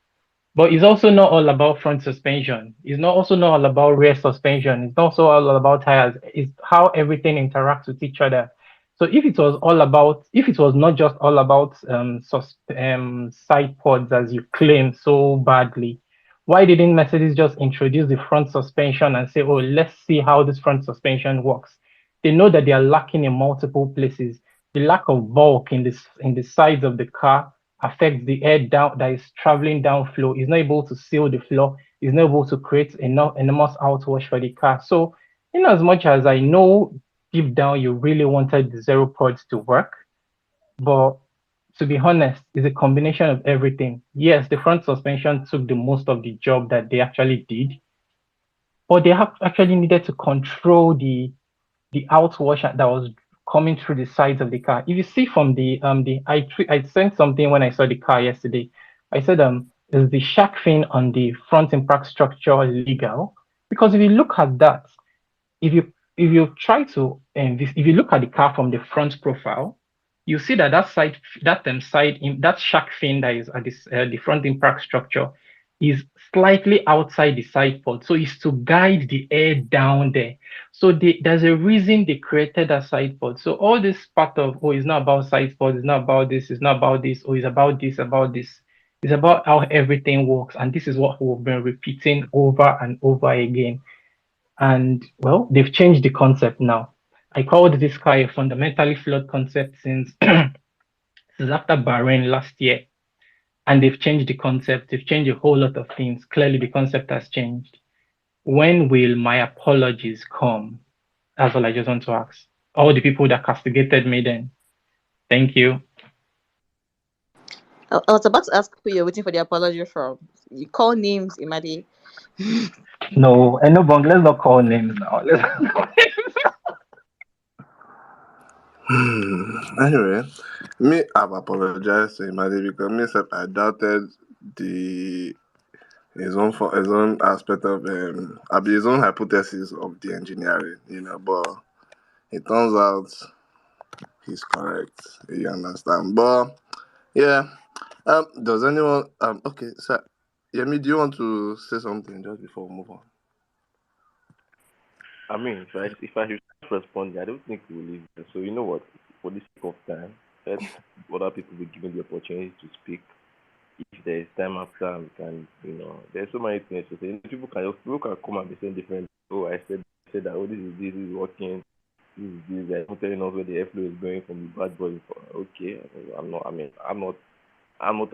But it's also not all about front suspension. It's not also not all about rear suspension. It's not also all about tires. It's how everything interacts with each other. So if it was not just all about side pods as you claim so badly, why didn't Mercedes just introduce the front suspension and say, oh, let's see how this front suspension works? They know that they are lacking in multiple places. The lack of bulk in the sides of the car affects the air down that is traveling down flow. It's not able to seal the floor. It's not able to create enormous outwash for the car. So, in as much as I know deep down you really wanted the zero pods to work, but to be honest, it's a combination of everything. Yes, the front suspension took the most of the job that they actually did, but they have actually needed to control the outwash that was coming through the sides of the car. If you see from I sent something when I saw the car yesterday. I said is the shark fin on the front impact structure legal? Because if you look at that, if you try to if you look at the car from the front profile, you see that that shark fin that is at the front impact structure is slightly outside the side pod, so it's to guide the air down there. So there's a reason they created a side pod. So all this part of it's not about side pod, it's not about this, it's not about this, or it's about this, about this. It's about how everything works, and this is what we've been repeating over and over again. And well, they've changed the concept now. I called this car a fundamentally flawed concept since after Bahrain last year. And they've changed the concept. They've changed a whole lot of things. Clearly, the concept has changed. When will my apologies come? That's all I just want to ask. All the people that castigated me then. Thank you. I was about to ask who you're waiting for the apology from. You call names, Imadi. No, and no, but let's not call names now. Anyway, me I've apologized to Imadi because me said I doubted the his own aspect of his own hypothesis of the engineering, but it turns out he's correct. You understand? But yeah. Does anyone okay, so Yemi, do you want to say something just before we move on? I mean, if I should respond, I don't think we will leave it. So you know what? For the sake of time, let other people be given the opportunity to speak. If there is time after, we can, there's so many things to say. People can come and be saying different. Oh, I said that. Oh, this is working. This is this. They're telling us where the airflow is going from the bad boy. Okay, I'm not. I mean, I'm not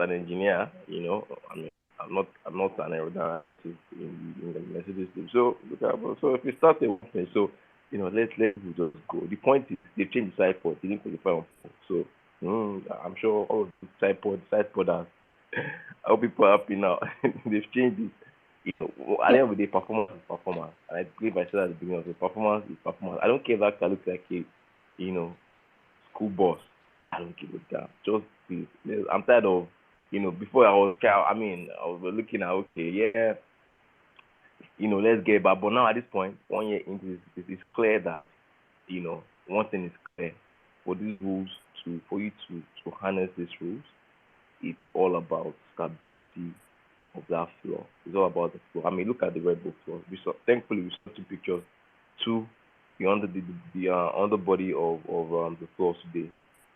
an engineer. I mean, I'm not an aerodynamicist in the Mercedes team. So so if we start a workplace, so let we just go. The point is they changed the side pod. They didn't qualify on four. So I'm sure all of the side podders, I hope people are happy now. They've changed it. At the end of the day, performance is performance. And I believe I said at the beginning of the performance is performance. I don't care if that car looks like a, you know, school bus. I don't give a damn. Just please. I'm tired of, before I was looking at, okay, yeah, let's get back. But now at this point, 1 year into this, it is clear that, one thing is clear for these rules to harness these rules, it's all about stability of that floor. It's all about the floor. I mean, look at the Red Bull floor. Thankfully, we saw two pictures, two the under the underbody of the floor today.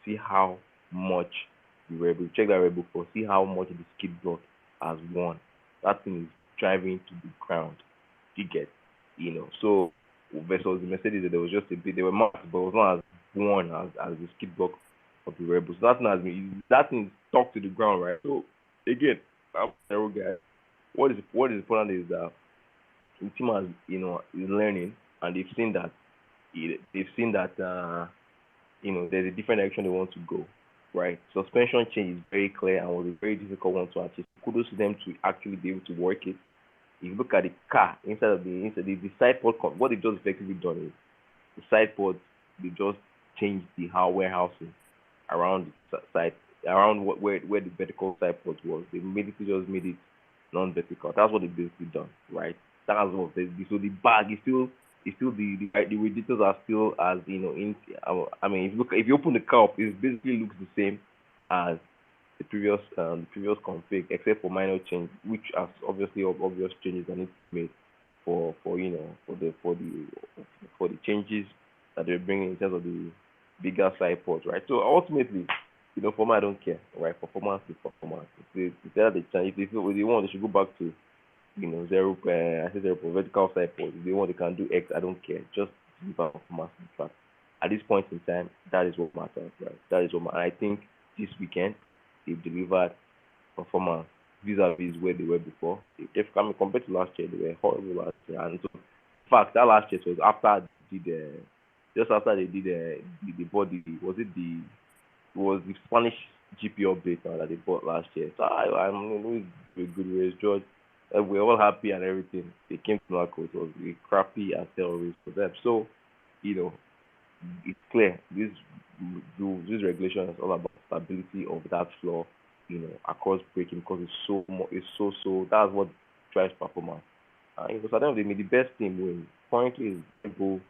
See how much the Red Bull. Check that Red Bull floor. See how much the skid block has won. That thing is driving to the ground. You get, So versus the Mercedes, there was just a bit. They were marked, but it was not as worn as the skid block of the Red Bull. So that thing is stuck to the ground, right? So again, I'm a narrow guy. What is important is that the team has is learning, and they've seen that there's a different direction they want to go, right? Suspension change is very clear and was a very difficult one to achieve. Kudos to them to actually be able to work it. If you look at the car inside the side pod, what they just effectively done is the side pods, they just changed the warehousing around the side, around where the vertical side pod was. They basically just made it non-vertical. That's what they basically done, right? That's what they so the bag is still the radiators are still as I mean if you open the car up, it basically looks the same as the previous config, except for minor change, which are obviously obvious changes that need to be made for the changes that they're bringing in terms of the bigger side ports, right? So ultimately, for me, I don't care, right? Performance is performance. If they change, if they want, they should go back to zero. I say zero vertical side ports. If they want, they can do X. I don't care. Just give our performance in fact. At this point in time, that is what matters, right? That is what matters. I think this weekend they delivered performance vis-a-vis where they were before. If compared to last year, they were horrible last year. And so, in fact, that last year was after just after they did the body. Was the Spanish GP update that they bought last year. So I'm a good race, George. We're all happy and everything. They came to Monaco. It was a crappy and tail race for them. So, it's clear this regulation is all about stability of that floor, across braking because it's so that's what drives performance. Because at the end of the day, the best team win. Currently is Red Bull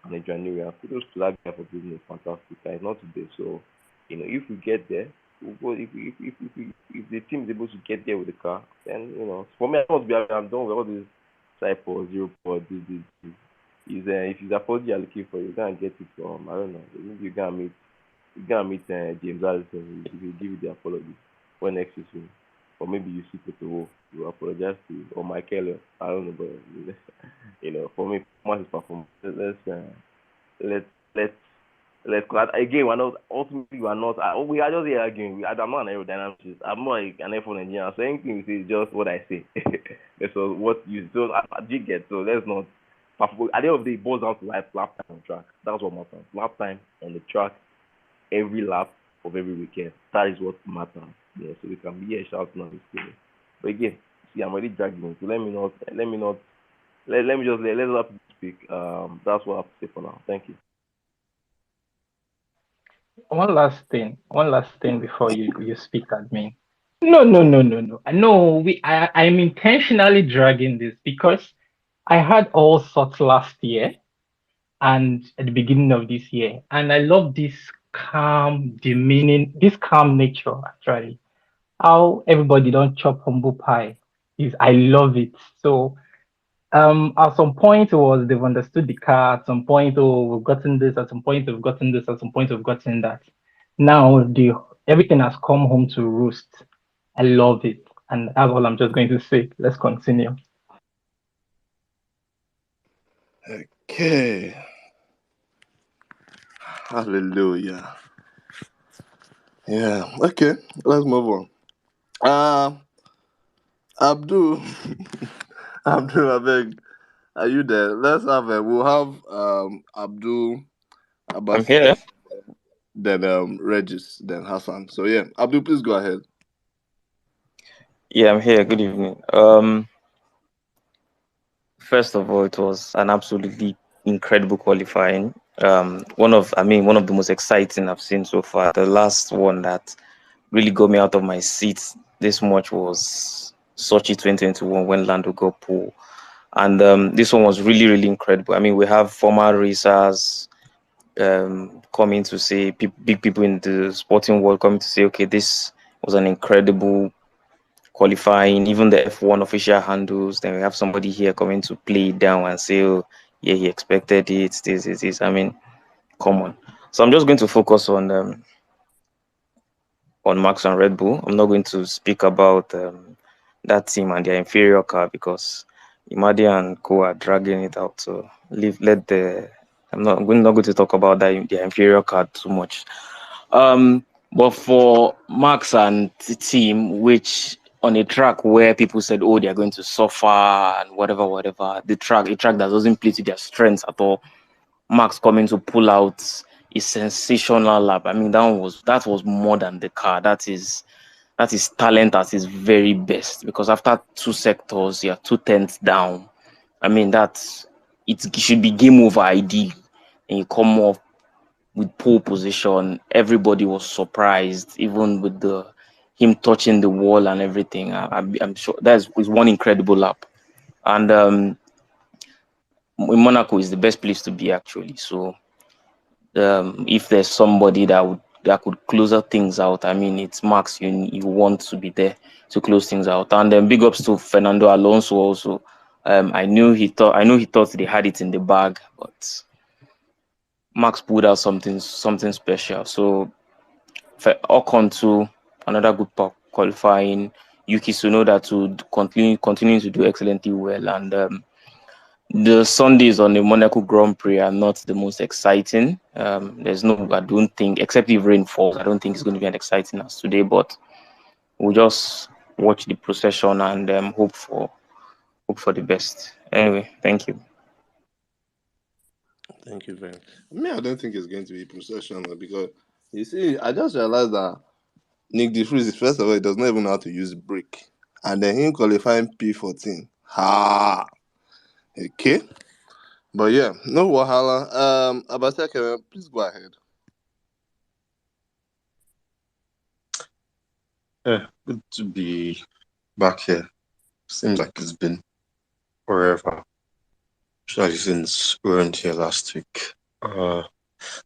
and the January. Kudos to that guy for doing a fantastic guy. Not today. So, if we get there, if the team is able to get there with the car, then for me, I'm done with all this side for zero for this. If it's a apology you're looking for, you can get it from I don't know. You can meet James Allison. He will give you the apology when next you see him. Or maybe you see TOTO, you apologize to him. Or Michael, I don't know, but for me, performance is performance. Let's again. We're not ultimately. We are not. We are just here arguing. I'm not an aerodynamicist. I'm not like an F1 engineer. So anything you say is just what I say. So what you so I did get. So let's not. At the end of the day, it boils down to lap time on track. That's what matters. Lap time on the track, every lap of every weekend. That is what matters. Yeah. So we can be here shouting on this thing. But again, see, I'm already dragging. So let me just let other people speak. That's what I have to say for now. Thank you. One last thing before you speak at me. No. No, I'm intentionally dragging this because I had all sorts last year and at the beginning of this year, and I love this this calm nature actually. How everybody don't chop humble pie is I love it. So at some point it was they've understood the car, at some point we've gotten this, at some point we've gotten this, at some point we've gotten that. Now the everything has come home to roost. I love it. And that's all I'm just going to say. Let's continue. Okay. Hallelujah. Yeah. Okay. Let's move on. Abdul. Abdul, I beg. Are you there? Let's have a. We'll have Abdul, I'm here. Abbas, then Regis, then Hassan. So yeah, Abdul, please go ahead. Yeah, I'm here. Good evening. First of all, it was an absolutely incredible qualifying. One of the most exciting I've seen so far. The last one that really got me out of my seat this much was Sochi 2021 when Lando got pole. And this one was really, really incredible. I mean, we have former racers coming to say, big people in the sporting world coming to say, okay, this was an incredible qualifying. Even the F1 official handles. Then we have somebody here coming to play it down and say, oh, yeah, he expected it. This. I mean, come on. So I'm just going to focus on Max and Red Bull. I'm not going to speak about that team and their inferior car because Imadi and Co are dragging it out. So let the not going to talk about that their inferior car too much. But for Max and the team, which on a track where people said, "Oh, they are going to suffer and whatever," a track that doesn't play to their strengths at all. Max coming to pull out a sensational lap. I mean, that was more than the car. That is talent at its very best. Because after two sectors, you're 2/10 down. I mean, it should be game over ID, and you come off with pole position. Everybody was surprised, even with the him touching the wall and everything. I'm sure that is one incredible lap. And Monaco is the best place to be actually. So if there's somebody that could close things out, I mean, it's Max. You want to be there to close things out. And then big ups to Fernando Alonso also. I know he thought they had it in the bag, but Max pulled out something special. So for Ocon too, another good qualifying. Yuki Tsunoda to continue to do excellently well. And the Sundays on the Monaco Grand Prix are not the most exciting. I don't think, except if rain falls, I don't think it's going to be as exciting as today. But we'll just watch the procession and hope for the best. Anyway, thank you. Thank you very much. I don't think it's going to be processional because you see, I just realized that Nick De Vries, first of all, he does not even know how to use brake, and then him qualifying P14. Ha, okay. But yeah, no wahala. Abasaka, please go ahead. Yeah, good to be back here. Seems like it's been forever, especially since we weren't here last week. I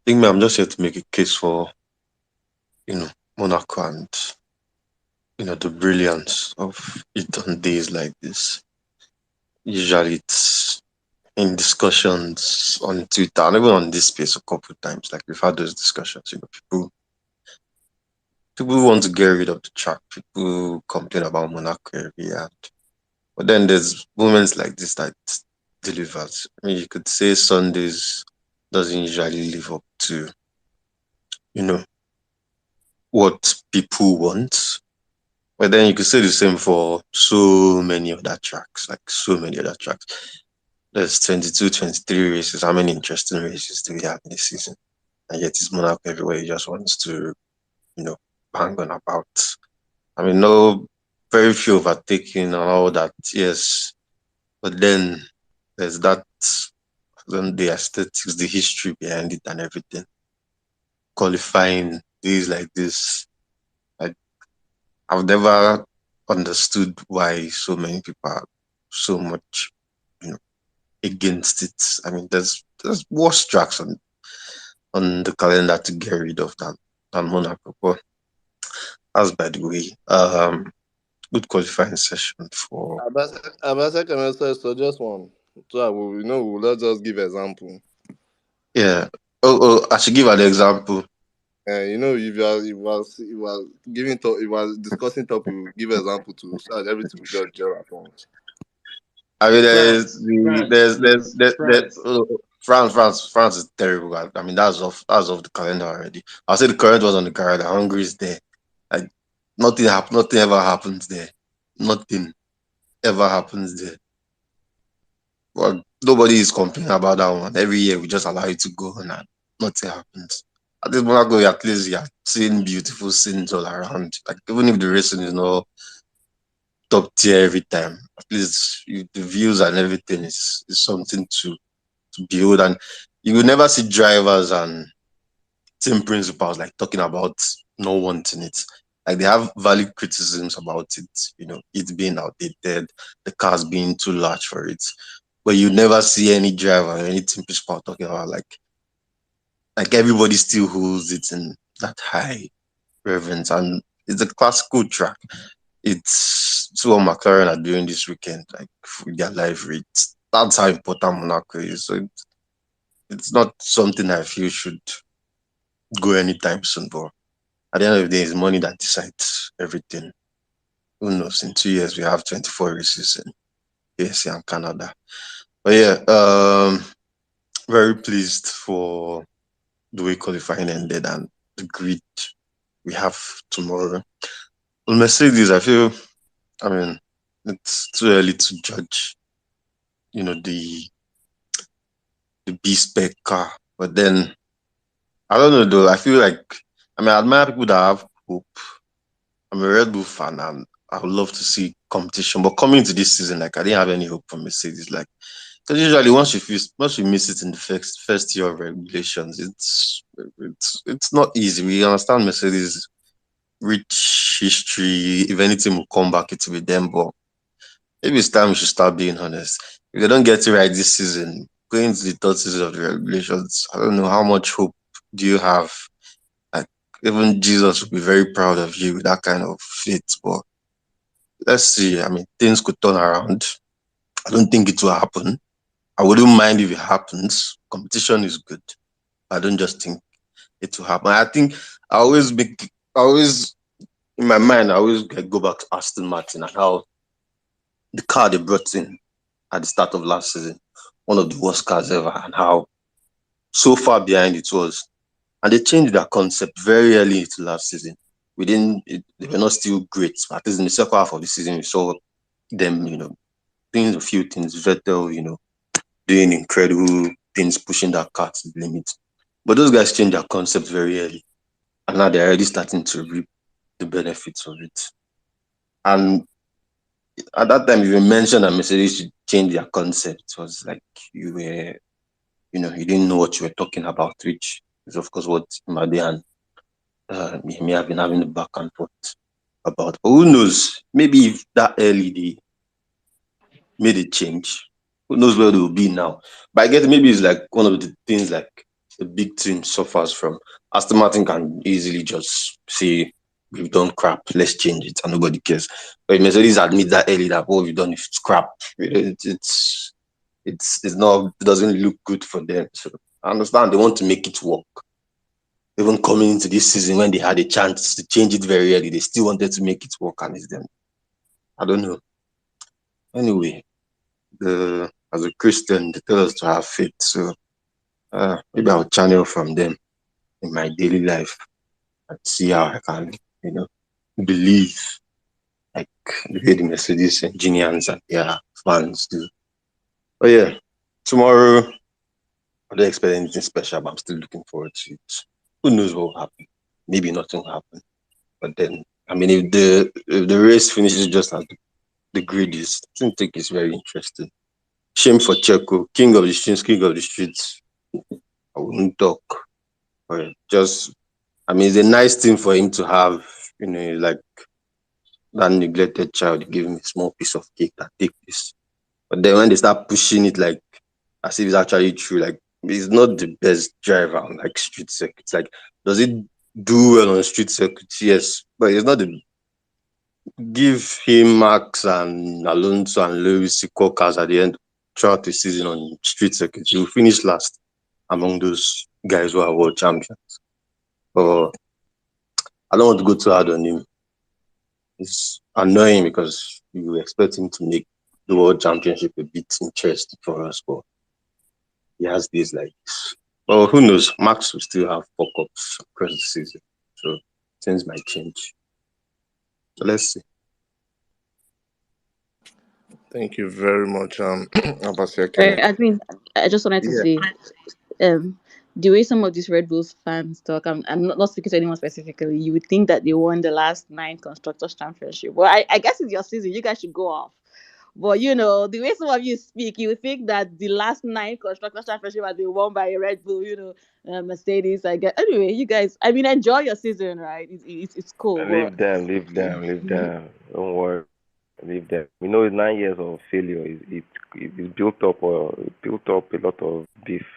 think I'm just here to make a case for, Monaco and, the brilliance of it on days like this. Usually it's in discussions on Twitter and even on this space a couple of times. Like we've had those discussions, people want to get rid of the track. People complain about Monaco every year. But then there's moments like this that delivers. I mean, you could say Sundays doesn't usually live up to, you know, what people want. But then you could say the same for so many other tracks, like so many other tracks. There's 22, 23 races. How many interesting races do we have in this season? And yet it's Monaco everywhere. He just wants to, bang on about. I mean, no, very few overtaking and all that, yes. But then there's that, then the aesthetics, the history behind it and everything. Qualifying days like this, I've never understood why so many people are so much, against it. I mean, there's worse tracks on the calendar to get rid of than Monaco. But as by the way, good qualifying session for Abasaka, so just one. So let's just give example. yeah. Oh, I should give an example. If you are giving talk, you are discussing topic, you give example to so that everything will just gel at once. I mean, France. France is terrible. I mean, that's off the calendar already. I'll say the current was on the calendar. Hungary is there. Like nothing ever happens there. Nothing ever happens there. Well, nobody is complaining about that one. Every year we just allow it to go on and nothing happens. At this Monaco, at least you're seeing beautiful scenes all around. Like even if the racing is not top tier every time, at least the views and everything is something to behold. And you will never see drivers and team principals like talking about no wanting it. Like they have valid criticisms about it, it being outdated, the cars being too large for it. But you never see any driver or any team principal talking about like like everybody still holds it in that high reverence, and it's a classical track. It's what McLaren are doing this weekend, like with their live rates. That's how important Monaco is. So it's not something I feel should go anytime soon. But at the end of the day, it's money that decides everything. Who knows? In 2 years, we have 24 races in USA and Canada. But yeah, very pleased for the way qualifying ended and the grid we have tomorrow. On Mercedes, I feel, I mean, it's too early to judge, the B spec car. But then I don't know though. I feel like, I admire people that have hope. I'm a Red Bull fan and I would love to see competition. But coming into this season, like I didn't have any hope for Mercedes. Like, because usually once you miss it in the first year of regulations, it's not easy. We understand Mercedes rich history. If anything will come back, it will be them. But maybe it's time we should start being honest. If they don't get it right this season, going into the third season of the regulations, I don't know how much hope do you have. Like even Jesus would be very proud of you with that kind of faith. But let's see. Things could turn around. I don't think it will happen. I wouldn't mind if it happens. Competition is good. I don't just think it will happen. I think I always in my mind, I always go back to Aston Martin and how the car they brought in at the start of last season, one of the worst cars ever, and how so far behind it was. And they changed their concept very early into last season. They were not still great, but at least in the second half of the season, we saw them, doing a few things. Vettel, doing incredible things, pushing that car to the limit. But those guys changed their concept very early, and now they're already starting to reap the benefits of it. And at that time, you mentioned that Mercedes should change their concept. It was like you didn't know what you were talking about, which is of course what Made and me have been having a back and forth about. But who knows? Maybe if that early they made a change, who knows where they will be now? But I guess maybe it's like one of the things like the big team suffers from. Aston Martin can easily just say, we've done crap, let's change it, and nobody cares. But if Mercedes admit that early that what we've done is crap, it's not, it doesn't look good for them. So I understand they want to make it work. Even coming into this season when they had a chance to change it very early, they still wanted to make it work, and it's them. I don't know. Anyway, as a Christian, they tell us to have faith. So maybe I'll channel from them in my daily life and see how I can, believe like the way the Mercedes engineers and their fans do. But yeah, tomorrow I don't expect anything special, but I'm still looking forward to it. Who knows what will happen? Maybe nothing will happen. But then, if the race finishes just as the grid is, I think it's very interesting. Shame for Checo, king of the streets, king of the streets. I wouldn't talk. But it's a nice thing for him to have, like that neglected child, give him a small piece of cake that take this. But then when they start pushing it like as if it's actually true, like he's not the best driver on like street circuits. Like, does it do well on street circuits? Yes, but it's not the give him Max and Alonso and Lewis equal cars at the end throughout the season on street circuits. He will finish last among those guys who are world champions. But I don't want to go too hard on him. It's annoying because you expect him to make the world championship a bit interesting for us, but he has this like, well, who knows? Max will still have fuck ups across the season, so things might change. So let's see. Thank you very much, Abasia Sorry, Kene. admin. I just wanted to Yeah. say, the way some of these Red Bulls fans talk, I'm not speaking to anyone specifically. You would think that they won the last 9 constructors championship. Well, I guess it's your season. You guys should go off. But the way some of you speak, you would think that the last 9 constructors championship has been won by a Red Bull. Mercedes. I guess. Anyway, you guys. Enjoy your season, right? It's cool. But Leave them, leave them, leave them. Don't worry, leave them. It's 9 years of failure. It's built up a lot of beef,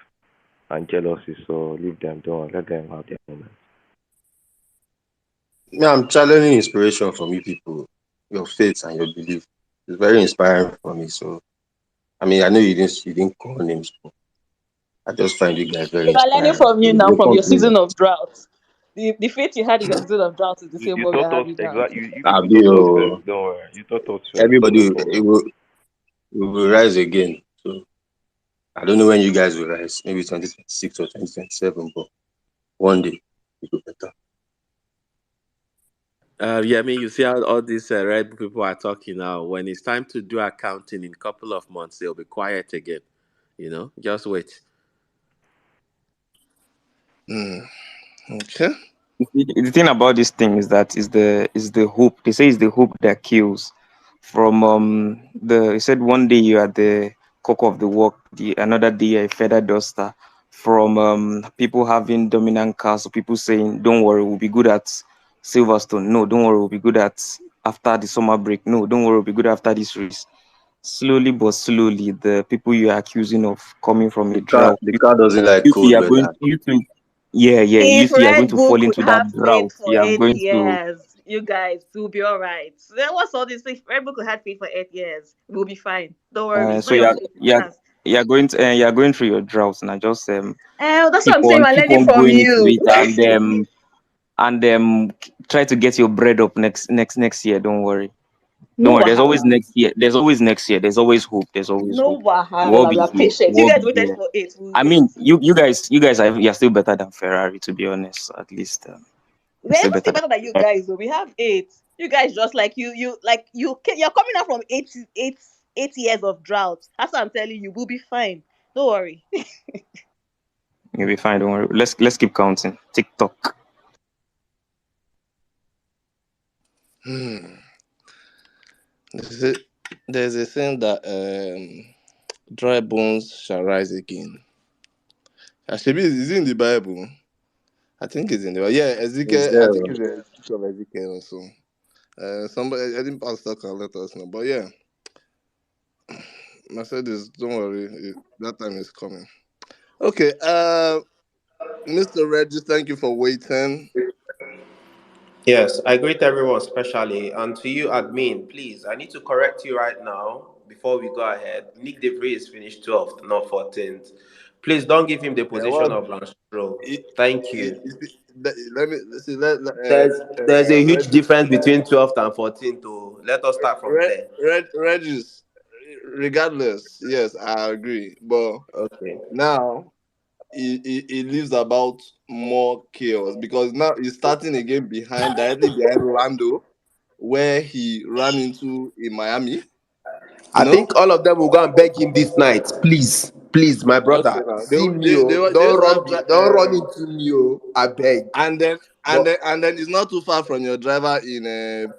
and jealousy. So leave them. Don't let them have their moments. Yeah, I'm channeling inspiration from you people, your faith and your belief. It's very inspiring for me. So I mean, I know you didn't call names, but I just find you guys very We are learning inspiring. from So you now we'll from your continue. season of drought. The faith you had in your season of drought is the same You one we are taught us having now. exactly. You I'll people be taught us first. Don't worry. You taught us first, so everybody no it problem. will rise again. So I don't know when you guys will rise, maybe 2026 or 2027, but one day it will be better. Yeah, I mean, you see how all these Red Bull people are talking now. When it's time to do accounting in a couple of months, they'll be quiet again. Just wait. Hmm. Okay. The thing about this thing is that is the hope. They say it's the hope that kills. From the he said one day you are the cock of the walk, the another day you're a feather duster. From people having dominant cars, or people saying, "Don't worry, we'll be good at Silverstone." No, don't worry, we'll be good at after the summer break. No, don't worry, we'll be good after this race. Slowly but slowly, the people you are accusing of coming from a drought, The car doesn't like you cold three are going, weather. you three, yeah, yeah, you If three are going Red to Bull fall could into that have drought. faith for You are eight going to, years, you guys will be all right. Then what's all this? If Red Bull could have faith for 8 years, we'll be fine. Don't worry, it's so not your faith, it's ours. you are going through your drought now. Just That's what I'm saying. We're keep learning on from going into you. it, and try to get your bread up next year. Don't worry, don't No worry. There's always wahala. next year. There's always next year. There's always hope. There's always No hope. We'll all wahala. We be are here. patient. We'll You all guys be waited here. for eight. We'll I wait. mean, you guys you're still better than Ferrari, to be honest. At least you're We're still even better still than better than you Ferrari. guys, though. We have eight. You guys just like you're coming out from 8 years of drought. That's what I'm telling you. We'll be fine. Don't worry. You'll be fine. Don't worry. Let's keep counting. TikTok. Hmm. There's a, there's a saying that dry bones shall rise again. Actually, is it in the Bible? I think it's in the Bible. Yeah, It's Ezekiel. I there. think it's the book of Ezekiel also. Somebody, I think Pastor can let us know. But yeah, Mercedes, don't worry, that time is coming. Okay, Mr. Regis, thank you for waiting. Yes, I greet everyone specially. And to you, admin, please, I need to correct you right now before we go ahead. Nick DeVries finished 12th, not 14th. Please don't give him the Yeah, position well, of Lance Stroll. it, Thank you. let me see. There's a huge Regis, difference between 12th and 14th, so let us start from there. Regis. Regardless, yes, I agree. But Okay. now it leaves about more chaos because now he's starting again directly behind Lando, where he ran into in Miami. You I know, think all of them will go and beg him this night. Please, please, my okay, brother, now see me, oh. they Don't used to run, have don't run into me, oh. I beg. and then But it's not too far from your driver in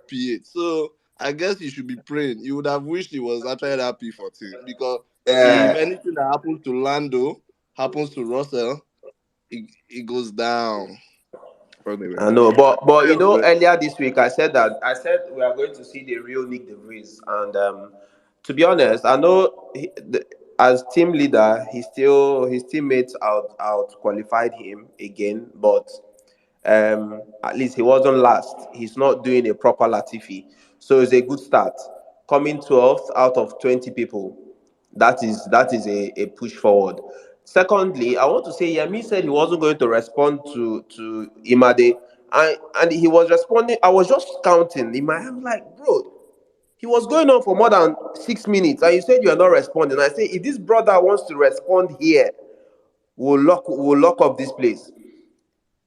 P8. So I guess you should be praying. You would have wished he was actually that P14 because if uh, anything that happens to Lando happens to Russell, it goes down. Anyway, I know, but carry on, bro. earlier this week I said we are going to see the real Nick De Vries, and to be honest, I know as team leader, his teammates out qualified him again, but at least he wasn't last. He's not doing a proper Latifi, so it's a good start. Coming 12th out of 20 people, that is a push forward. Secondly, I want to say Yemi said he wasn't going to respond to Imade, and he was responding. I was just counting in my head, like, bro, he was going on for more than 6 minutes, and you said you are not responding. I say, if this brother wants to respond here, we'll lock up this place.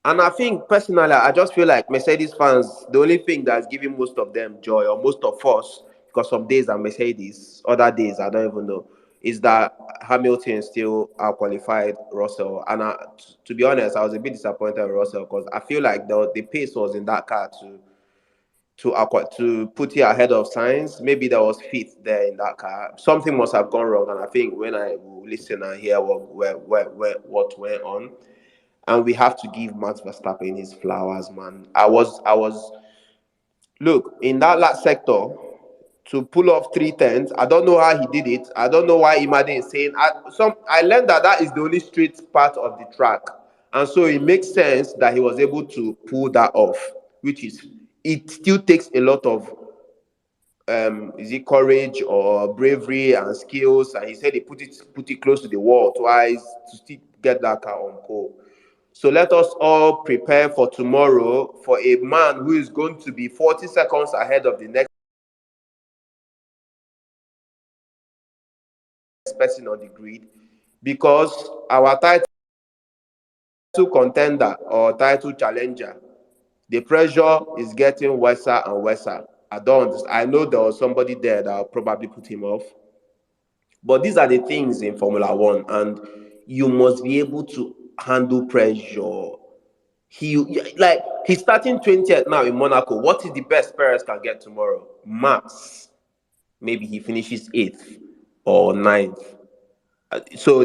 And I think personally, I just feel like Mercedes fans, the only thing that's giving most of them joy, or most of us, because some days are Mercedes, other days I don't even know, is that Hamilton still out qualified Russell. And to be honest, I was a bit disappointed with Russell because I feel like the pace was in that car to put it ahead of Sainz. Maybe there was fit there in that car. Something must have gone wrong. And I think when I listen and hear what went on, and we have to give Max Verstappen his flowers, man. I was look in that last sector to pull off 3 tenths. I don't know how he did it. I don't know why Imade is saying. I learned that that is the only straight part of the track, and so it makes sense that he was able to pull that off. Which is, it still takes a lot of is it courage or bravery and skills. And he said he put it close to the wall twice to still get that car on pole. So let us all prepare for tomorrow for a man who is going to be 40 seconds ahead of the next person on the grid, because our title contender or title challenger, the pressure is getting worse and worse. I don't. I know there was somebody there that will probably put him off, but these are the things in Formula One, and you must be able to handle pressure. He like he's starting 20th now in Monaco. What is the best Perez can get tomorrow? Max. Maybe he finishes 8th or 9th. So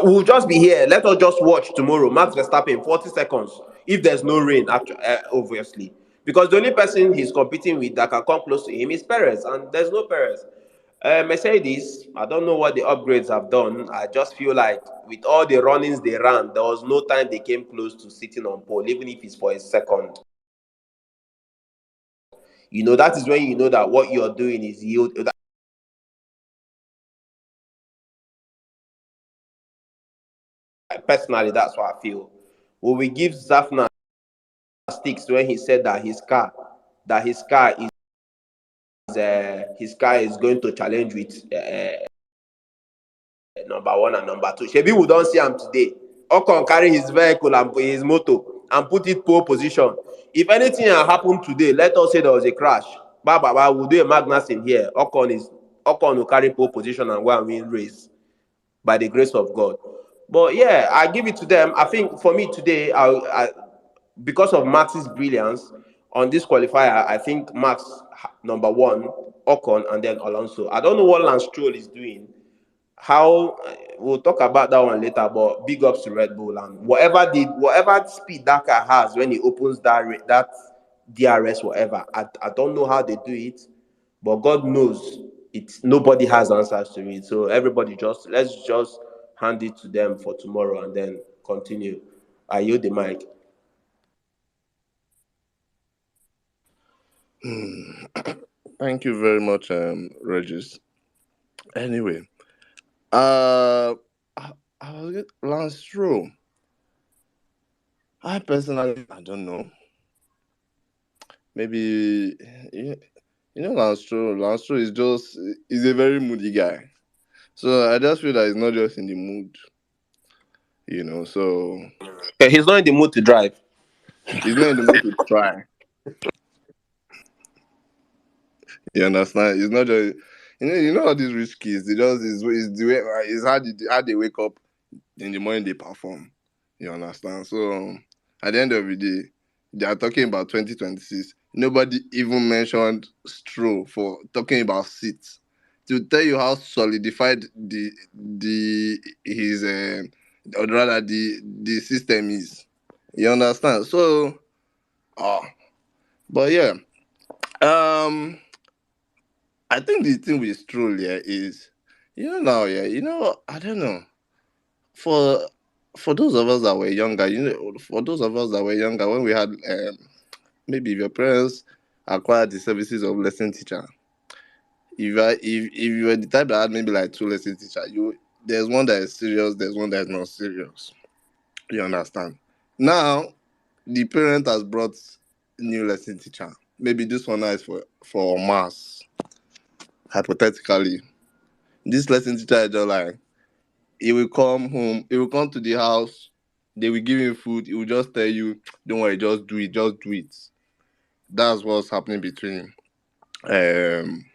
we'll just be here. Let us just watch tomorrow. Max Verstappen, 40 seconds. If there's no rain, obviously. Because the only person he's competing with that can come close to him is Perez, and there's no Perez. Mercedes, I don't know what the upgrades have done. I just feel like with all the runnings they ran, there was no time they came close to sitting on pole, even if it's for a second. That is when you know that what you're doing is yield. Personally, that's what I feel. Will we give Zafna sticks when he said that his car is going to challenge with number one and number two. Shebi we don't see him today. Ocon carry his vehicle and his motor and put it pole position. If anything had happened today, let us say there was a crash. We'll do a Magnus in here. Ocon will carry pole position and go and win race by the grace of God. But yeah, I give it to them. I think for me today, because of Max's brilliance on this qualifier, I think Max number one, Ocon, and then Alonso. I don't know what Lance Stroll is doing. How we'll talk about that one later, but big ups to Red Bull, and whatever speed that car has when he opens that DRS, whatever. I don't know how they do it, but God knows it's nobody has answers to it. So everybody let's just hand it to them for tomorrow and then continue. I yield the mic. Thank you very much, Regis. Anyway, uh, I was Lance Stroll. I personally, I don't know. Maybe Lance Stroll. Lance Stroll is a very moody guy. So I just feel that he's not just in the mood. So Okay, he's not in the mood to drive. he's not in the mood to try. You understand? It's not just all these rich kids. They just is the way it's how they wake up in the morning they perform. You understand? So at the end of the day, they are talking about 2026. Nobody even mentioned Stroll for talking about seats. To tell you how solidified the his or rather the system is. You understand? So but yeah. I think the thing with Stroll here is, I don't know. For for those of us that were younger, when we had maybe if your parents acquired the services of lesson teacher, if you were the type that had maybe like two lesson teacher, there's one that is serious, there's one that is not serious. You understand? Now the parent has brought new lesson teacher. Maybe this one now is for maths, hypothetically. This lesson teacher is just like, he will come home, he will come to the house, they will give him food, he will just tell you, don't worry, just do it, just do it. That's what's happening between um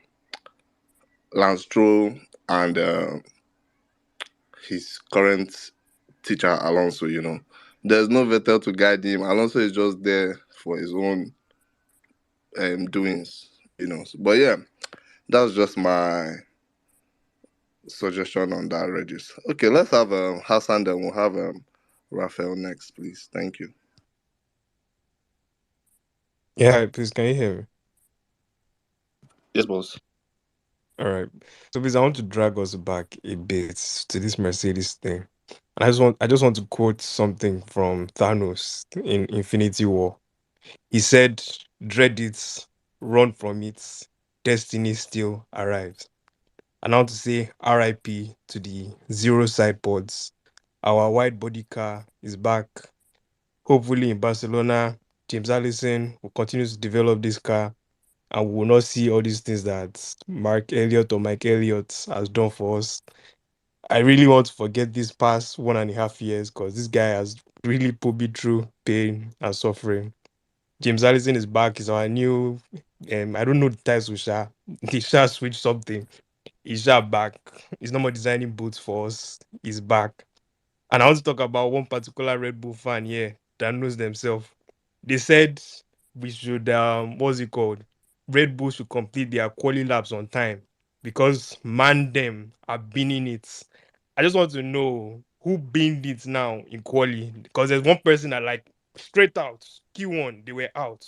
Lance Stroll and his current teacher Alonso. There's no Vettel to guide him. Alonso is just there for his own doings. But yeah, that's just my suggestion on that, Regis. Okay, let's have Hassan, then we'll have Raphael next, please. Thank you. Yeah, please, can you hear me? Yes, boss. All right. So please, I want to drag us back a bit to this Mercedes thing. And I just want to quote something from Thanos in Infinity War. He said, "Dread it, run from it. Destiny still arrives." And I want to say RIP to the zero side pods. Our wide body car is back. Hopefully in Barcelona, James Allison will continue to develop this car and we will not see all these things that Mark Elliott or Mike Elliott has done for us. I really want to forget these past 1.5 years because this guy has really put me through pain and suffering. James Allison is back. He's our new, I don't know the title, Sha. He shall switch something. He's Sha back. He's no more designing boots for us. He's back. And I want to talk about one particular Red Bull fan here that knows themselves. They said we should what's it called? Red Bull should complete their quali laps on time because man them are binning it. I just want to know who binned it now in quali because there's one person that like straight out Q1 they were out.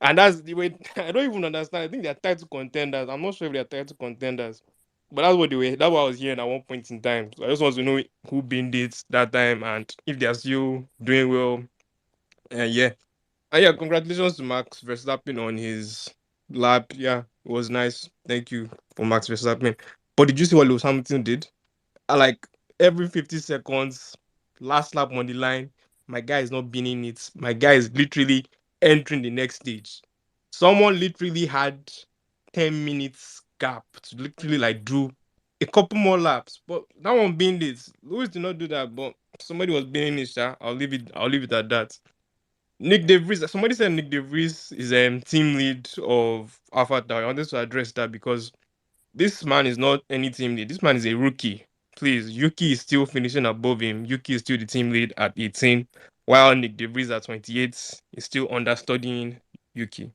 And that's the way I don't even understand. I think they're title contenders. I'm not sure if they're title contenders. But that's what they were. That's what I was hearing at one point in time. So I just want to know who binned it that time and if they're still doing well. And yeah. And yeah, congratulations to Max Verstappen on his lap. Yeah, it was nice. Thank you for Max Verstappen. But did you see what Lewis Hamilton did? Like every 50 seconds, last lap on the line, my guy is not binning it. My guy is literally entering the next stage. Someone literally had 10 minutes gap to literally like do a couple more laps. But that one binned it. Lewis did not do that, but somebody was binning it, sha. I'll leave it at that. Nick DeVries, somebody said Nick DeVries is team lead of Alpha Tower. I wanted to address that because this man is not any team lead. This man is a rookie. Please, Yuki is still finishing above him. Yuki is still the team lead at 18, while Nick DeVries at 28 is still understudying Yuki.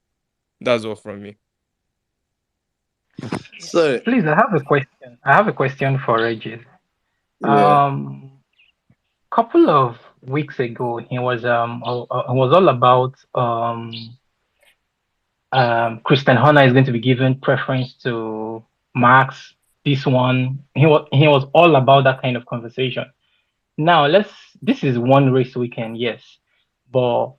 That's all from me. So Please, I have a question. I have a question for Regis. yeah. Couple of weeks ago, he was all about Christian Horner is going to be given preference to Max. This one, he was all about that kind of conversation. Now this is one race weekend, yes, but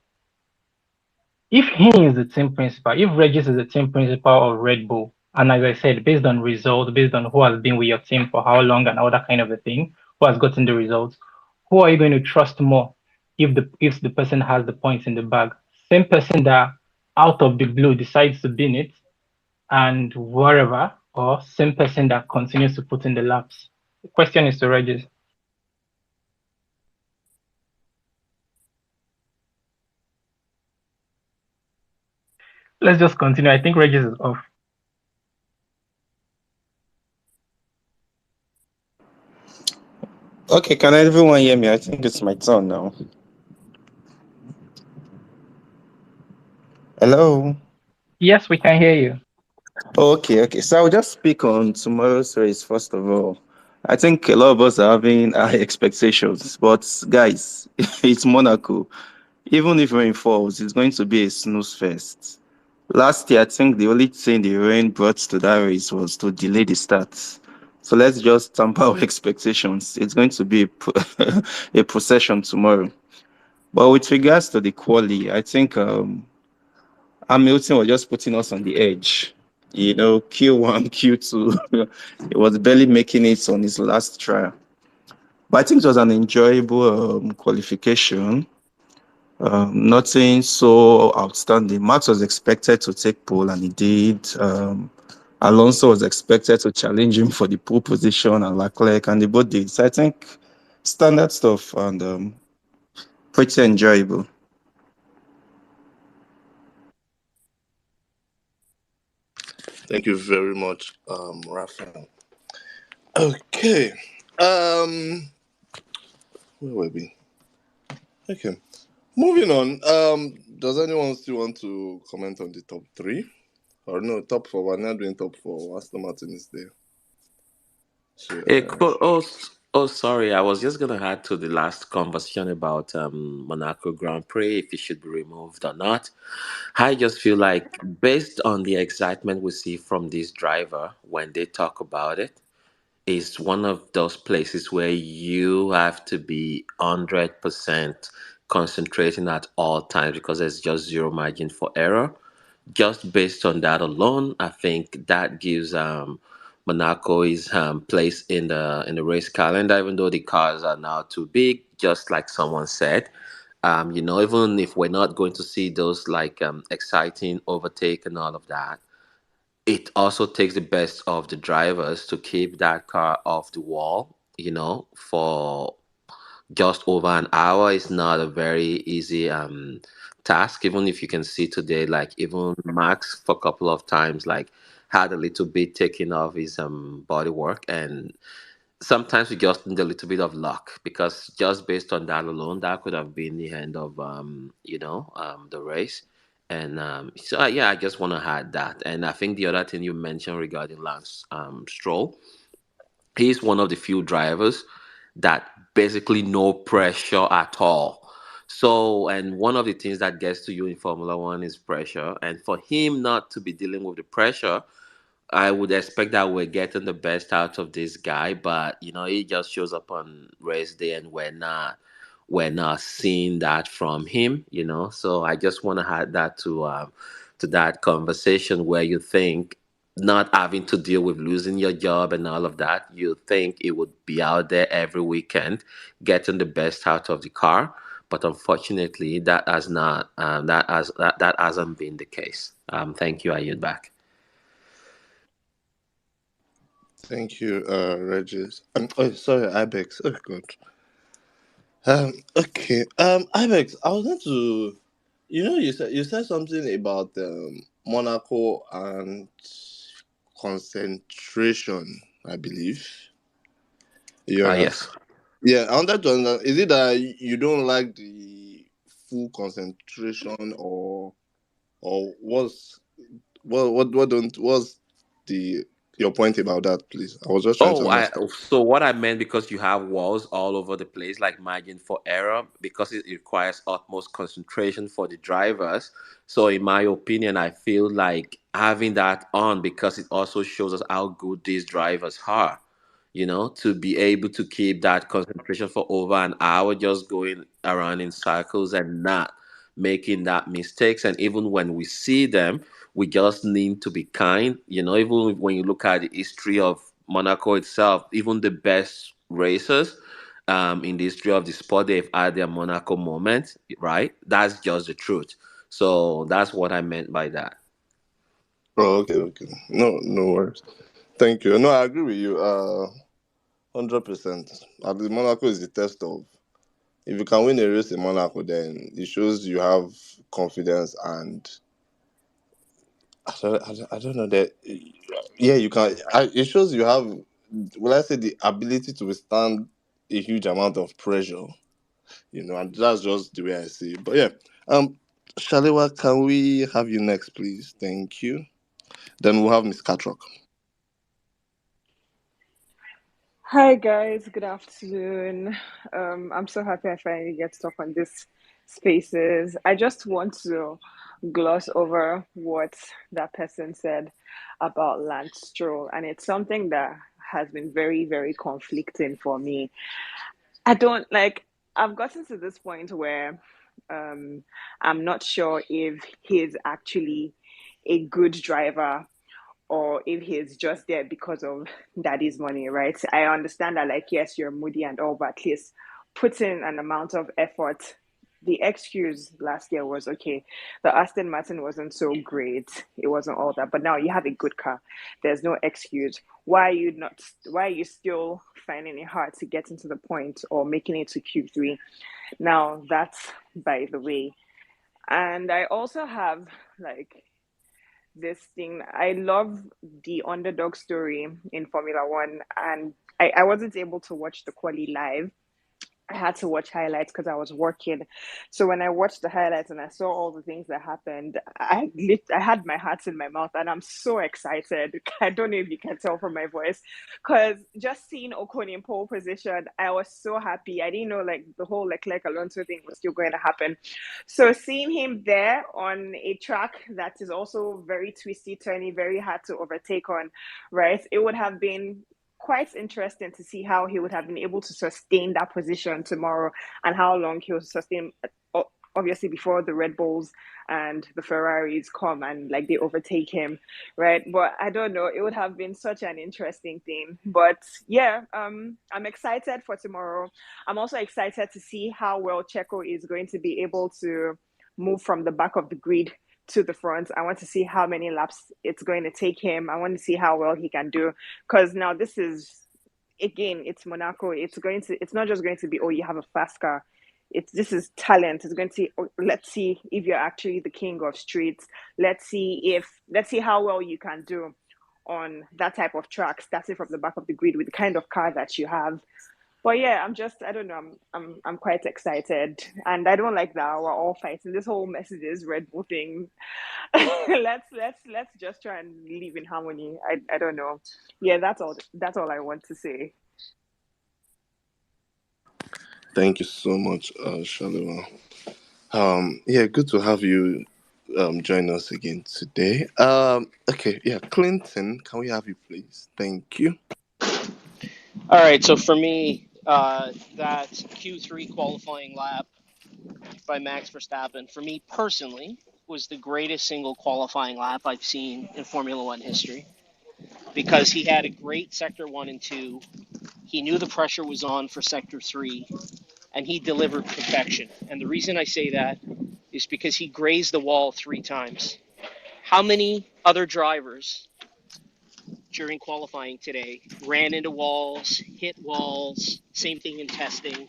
if he is the team principal, if Regis is the team principal of Red Bull, and as I said, based on results, based on who has been with your team for how long and all that kind of a thing, who has gotten the results, who are you going to trust more if the person has the points in the bag? Same person that out of the blue decides to bin it and wherever, or same person that continues to put in the laps? The question is to Regis. Let's just continue. I think Regis is off. Okay, can everyone hear me? I think it's my turn now. Hello. Yes, we can hear you. Okay. So I'll just speak on tomorrow's race first of all. I think a lot of us are having high expectations, but guys, it's Monaco. Even if rain falls, it's going to be a snooze fest. Last year, I think the only thing the rain brought to that race was to delay the start. So let's just tamper our expectations. It's going to be a procession tomorrow. But with regards to the quali, I think Hamilton was just putting us on the edge. You know, Q1, Q2, he was barely making it on his last trial. But I think it was an enjoyable qualification. Nothing so outstanding. Max was expected to take pole, and he did. Alonso was expected to challenge him for the pole position, and Leclerc, and they both did. So I think standard stuff and pretty enjoyable. Thank you very much, Raphael. Okay. Um where were we? Okay. Moving on. Does anyone still want to comment on the top three? Or no, top four. We're not doing top four. Aston Martin is there. So Hey, host. Oh, sorry. I was just gonna add to the last conversation about Monaco Grand Prix if it should be removed or not. I just feel like based on the excitement we see from this driver when they talk about it, is one of those places where you have to be 100% concentrating at all times because there's just zero margin for error. Just based on that alone, I think that gives Monaco his place in the race calendar, even though the cars are now too big, just like someone said. Even if we're not going to see those like exciting overtake and all of that, it also takes the best of the drivers to keep that car off the wall, for just over an hour is not a very easy task. Even if you can see today, like even Max for a couple of times, like had a little bit taken off his body work, and sometimes we just need a little bit of luck because just based on that alone, that could have been the end of the race. And yeah, I just want to add that. And I think the other thing you mentioned regarding Lance Stroll, he's one of the few drivers that basically no pressure at all. So, and one of the things that gets to you in Formula One is pressure. And for him not to be dealing with the pressure, I would expect that we're getting the best out of this guy, but he just shows up on race day and we're not seeing that from him. So I just want to add that to that conversation where you think not having to deal with losing your job and all of that, you think it would be out there every weekend getting the best out of the car. But unfortunately, that hasn't been the case. Thank you. I yield back. Thank you, Regis. Oh, sorry, Ibex. Oh God. Okay. Ibex, I was going to, you said something about Monaco and concentration. I believe you Yes. understand. Yeah, I wanted to understand. Is it that you don't like the full concentration, or what's the your point about that, please? I was just trying to Oh, I understand. so what I meant because you have walls all over the place, like margin for error, because it requires utmost concentration for the drivers. So, in my opinion, I feel like having that on because it also shows us how good these drivers are. To be able to keep that concentration for over an hour, just going around in circles and not making that mistakes. And even when we see them, we just need to be kind. Even when you look at the history of Monaco itself, even the best racers in the history of the sport, they've had their Monaco moment, right? That's just the truth. So that's what I meant by that. Oh, okay, okay. No, no worries. Thank you. No, I agree with you. 100%. At least Monaco is the test of, if you can win a race in Monaco, then it shows you have confidence, and I don't know that. Yeah, you can. It shows you have, will I say, the ability to withstand a huge amount of pressure. And that's just the way I see it. But yeah, Shalewa, can we have you next, please? Thank you. Then we'll have Miss Catrock. Hi guys, good afternoon. I'm so happy I finally get stuck on this spaces. I just want to gloss over what that person said about Lance Stroll, and it's something that has been very, very conflicting for me. I don't like, I've gotten to this point where um, I'm not sure if he's actually a good driver or if he's just there because of daddy's money, right? I understand that, like, yes, you're moody and all, but at least put in an amount of effort. The excuse last year was okay. The Aston Martin wasn't so great. It wasn't all that. But now you have a good car. There's no excuse. Why are you not? Why are you still finding it hard to get into the point or making it to Q3? Now that's by the way. And I also have like this thing. I love the underdog story in Formula One, and I wasn't able to watch the quali live, I had to watch highlights because I was working. So when I watched the highlights and I saw all the things that happened, I had my heart in my mouth and I'm so excited. I don't know if you can tell from my voice, because just seeing Ocon in pole position, I was so happy. I didn't know like the whole Leclerc Alonso thing was still going to happen. So seeing him there on a track that is also very twisty, turny, very hard to overtake on, right? It would have been quite interesting to see how he would have been able to sustain that position tomorrow and how long he will sustain, obviously before the Red Bulls and the Ferraris come and like they overtake him, right? But I don't know, it would have been such an interesting thing. But yeah, I'm excited for tomorrow. I'm also excited to see how well Checo is going to be able to move from the back of the grid to the front. I want to see how many laps it's going to take him. I want to see how well he can do, because now this is, again, it's Monaco. It's not just going to be, oh, you have a fast car. This is talent. It's going to, oh, let's see if you're actually the king of streets. Let's see how well you can do on that type of track, starting from the back of the grid with the kind of car that you have. But yeah, I don't know. I'm quite excited, and I don't like that we're all fighting. This whole Mercedes Red Bull thing. Let's just try and live in harmony. I don't know. Yeah, that's all I want to say. Thank you so much, Shalima. Yeah, good to have you join us again today. Okay, yeah, Clinton, can we have you, please? Thank you. All right, so for me, that Q3 qualifying lap by Max Verstappen, for me personally, was the greatest single qualifying lap I've seen in Formula One history because he had a great sector one and two. He knew the pressure was on for sector three, and he delivered perfection. And the reason I say that is because he grazed the wall three times. How many other drivers during qualifying today ran into walls, hit walls, same thing in testing,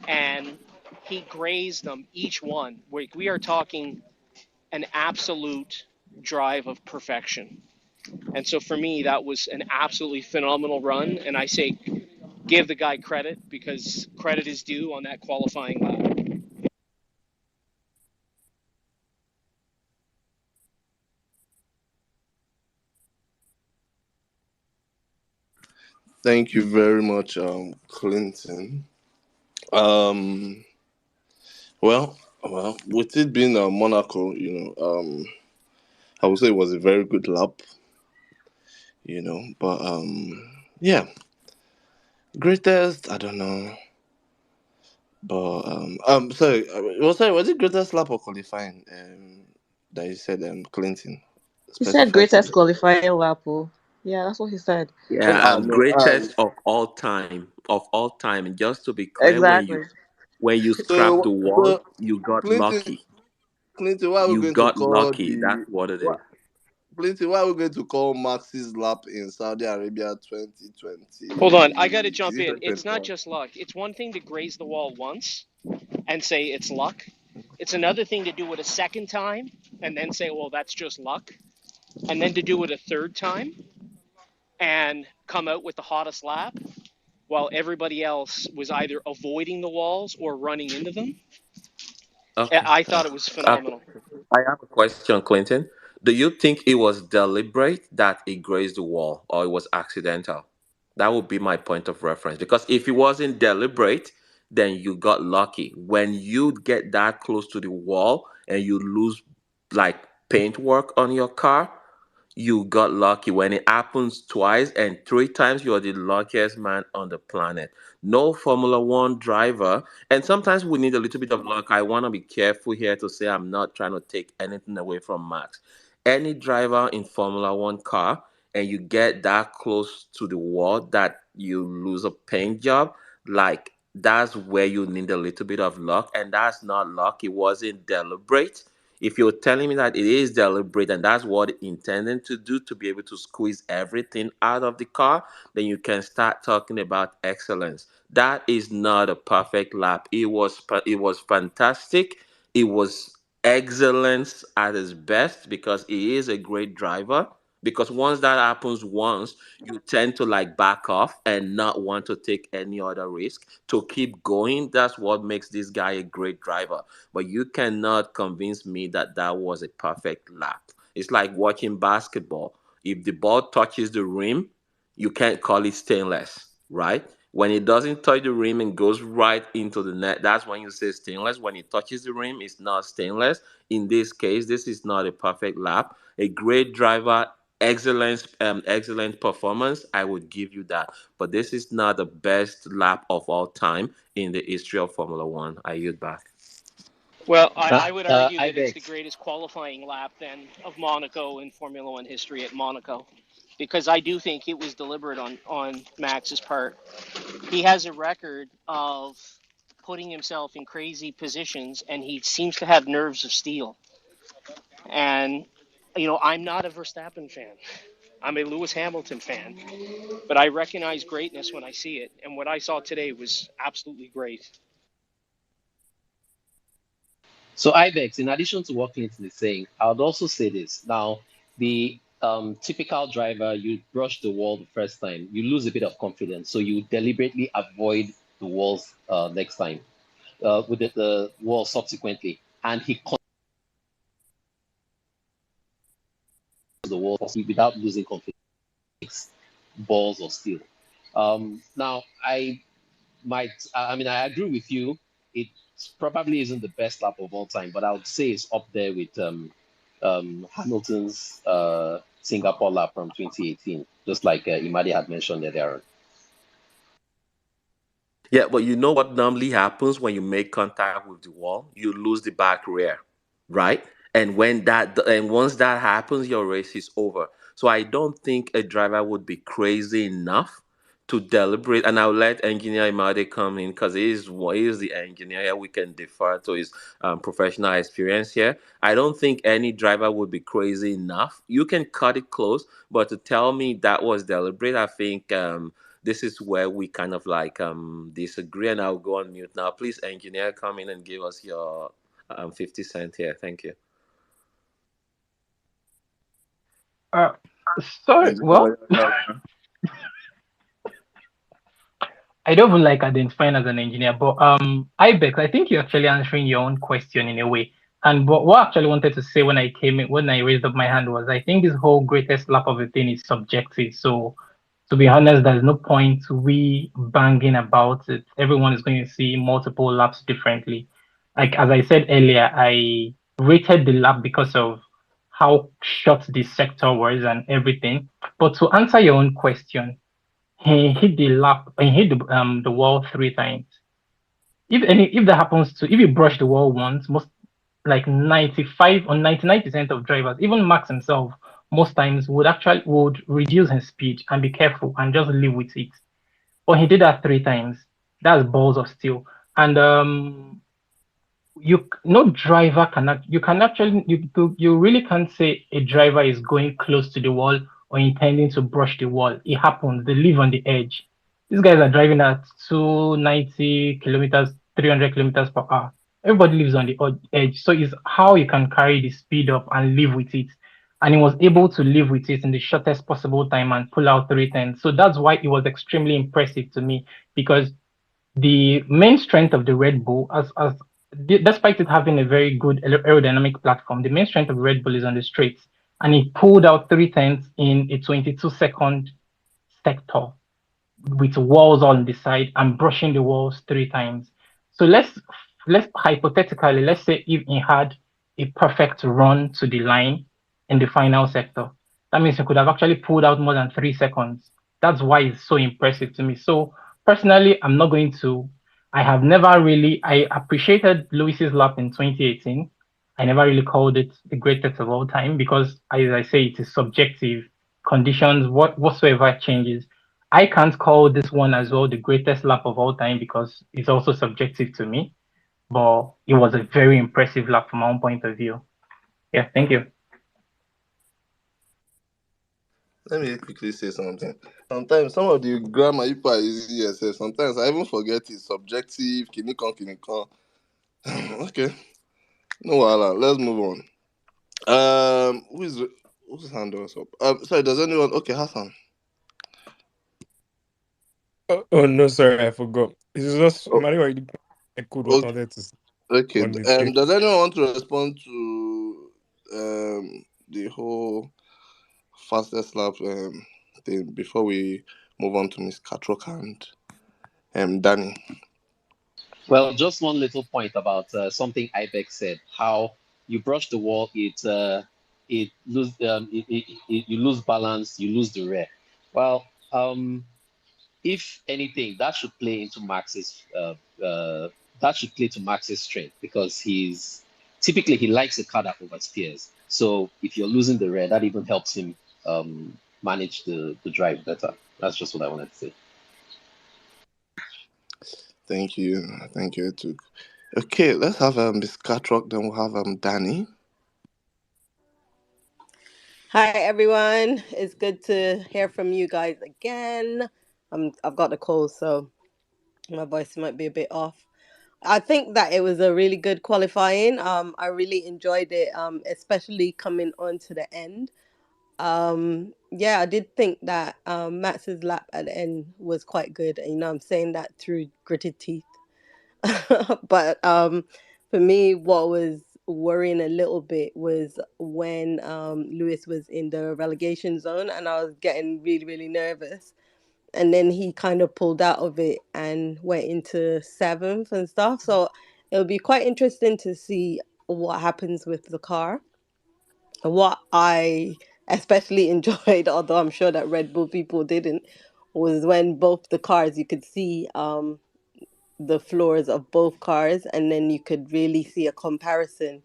and he grazed them each one. We are talking an absolute drive of perfection. And so for me, that was an absolutely phenomenal run. And I say, give the guy credit because credit is due on that qualifying lap. Thank you very much, Clinton. Um, well, with it being Monaco, I would say it was a very good lap, but yeah, greatest, I don't know, but sorry, was it greatest lap or qualifying? That you said, Clinton, He said specify for greatest me. qualifying lap. Oh. Yeah, that's what he said. Oh, Yeah, no, greatest of all time. And just to be clear, Exactly. when you scrap so the wall, so you got Clinton, lucky. Clinton, why are we You going to got call lucky. the That's what it is. what? Clinton, why are we going to call Max's lap in Saudi Arabia Hold 2020? on, I got to Is jump it in. It's not 2021? just luck. It's one thing to graze the wall once and say it's luck. It's another thing to do it a second time and then say, well, that's just luck. And then to do it a third time and come out with the hottest lap while everybody else was either avoiding the walls or running into them. Okay. I thought it was Uh, phenomenal. I have a question, Clinton. Do you think it was deliberate that it grazed the wall or it was accidental? That would be my point of reference. Because if it wasn't deliberate, then you got lucky. When you get that close to the wall and you lose like paintwork on your car, you got lucky. When it happens twice and three times, you're the luckiest man on the planet. No Formula One driver, and sometimes we need a little bit of luck. I want to be careful here to say I'm not trying to take anything away from Max. Any driver in Formula One car, and you get that close to the wall that you lose a paint job, like that's where you need a little bit of luck, and that's not luck. It wasn't deliberate. If you're telling me that it is deliberate and that's what it intended to do to be able to squeeze everything out of the car, then you can start talking about excellence. That is not a perfect lap. It was fantastic. It was excellence at its best because he is a great driver. because once that happens once, you tend to like back off and not want to take any other risk to keep going. That's what makes this guy a great driver. But you cannot convince me that that was a perfect lap. It's like watching basketball. If the ball touches the rim, you can't call it stainless, right? When it doesn't touch the rim and goes right into the net, that's when you say stainless. When it touches the rim, it's not stainless. In this case, this is not a perfect lap. A great driver, excellent performance, I would give you that. But this is not the best lap of all time in the history of Formula One. I yield back. Well, I would argue I that it's the bet. greatest qualifying lap then of Monaco in Formula One history at Monaco, because I do think it was deliberate on Max's part. He has a record of putting himself in crazy positions, and he seems to have nerves of steel. And I'm not a Verstappen fan. I'm a Lewis Hamilton fan, but I recognize greatness when I see it, and what I saw today was absolutely great. So Ibex, in addition to what Clinton is saying, I would also say this. Now, the typical driver, you brush the wall the first time, you lose a bit of confidence, so you deliberately avoid the walls next time, with the wall subsequently, and he comes to the wall without losing confidence, balls or steel. Now, I mean, I agree with you. It probably isn't the best lap of all time, but I would say it's up there with Hamilton's Singapore lap from 2018, just like Imadi had mentioned earlier. Yeah, but you know what normally happens when you make contact with the wall? You lose the back rear, right? And once that happens, your race is over. So I don't think a driver would be crazy enough to deliberate. And I'll let engineer Imade come in because he is the engineer here. We can defer to his professional experience here. I don't think any driver would be crazy enough. You can cut it close, but to tell me that was deliberate, I think this is where we kind of like disagree, and I'll go on mute now. Please, engineer, come in and give us your 50 cent here. Thank you. Uh, sorry. Well, I don't even like identifying as an engineer, but Ibex, I think you're actually answering your own question in a way. And what I actually wanted to say when I came in, when I raised up my hand was, I think this whole greatest lap of the thing is subjective. So to be honest, there's no point we banging about it. Everyone is going to see multiple laps differently. Like as I said earlier, I rated the lap because of how short the sector was and everything. But to answer your own question, he hit the wall 3 times. If that happens to if you brush the wall once, most like 95 or 99% of drivers, even Max himself, most times would reduce his speed and be careful and just live with it. But he did that 3 times. That's balls of steel. And you no driver cannot you can actually you really can't say a driver is going close to the wall or intending to brush the wall. It happens. They live on the edge. These guys are driving at 290 kilometers, 300 kilometers per hour. Everybody lives on the edge. So it's how you can carry the speed up and live with it. And he was able to live with it in the shortest possible time and pull out 3 10. So that's why it was extremely impressive to me, because the main strength of the Red Bull, despite it having a very good aerodynamic platform, the main strength of Red Bull is on the straights, and he pulled out 3 tenths in a 22-second sector with walls on the side and brushing the walls 3 times. So let's hypothetically, let's say if he had a perfect run to the line in the final sector, that means he could have actually pulled out more than 3 seconds. That's why it's so impressive to me. So personally, I'm not going to. I have never really. I appreciated Lewis's lap in 2018. I never really called it the greatest of all time because, as I say, it is subjective. Conditions, whatsoever changes. I can't call this one as well the greatest lap of all time because it's also subjective to me, but it was a very impressive lap from my own point of view. Yeah, thank you. Let me quickly say something. Sometimes some of the grammar you are easy yourself. Sometimes I even forget it's subjective. Kinikon, kinikon. Okay. No, let's move on. Who is whose hand was up? Sorry, does anyone? Okay, Hassan. Oh, no, sorry, I forgot. It's just Oh, Mario already echoed what I okay. wanted to say Okay. on the thing. Does anyone want to respond to the whole fastest lap thing before we move on to Miss Katrok and Danny? Well, just one little point about something Ibex said. How you brush the wall, you lose balance, you lose the rear. Well, if anything, that should play to Max's strength because he likes a car that oversteers. So if you're losing the rear, that even helps him manage the drive better. That's just what I wanted to say. Thank you. Thank you, Etuk. Okay, let's have Miss Katrok, then we'll have Danny. Hi everyone. It's good to hear from you guys again. I've got a cold, so my voice might be a bit off. I think that it was a really good qualifying. I really enjoyed it, especially coming on to the end. Yeah, I did think that Max's lap at the end was quite good. And, I'm saying that through gritted teeth. But for me, what was worrying a little bit was when Lewis was in the relegation zone, and I was getting really, really nervous. And then he kind of pulled out of it and went into seventh and stuff. So it'll be quite interesting to see what happens with the car. What I especially enjoyed, although I'm sure that Red Bull people didn't, was when both the cars you could see the floors of both cars, and then you could really see a comparison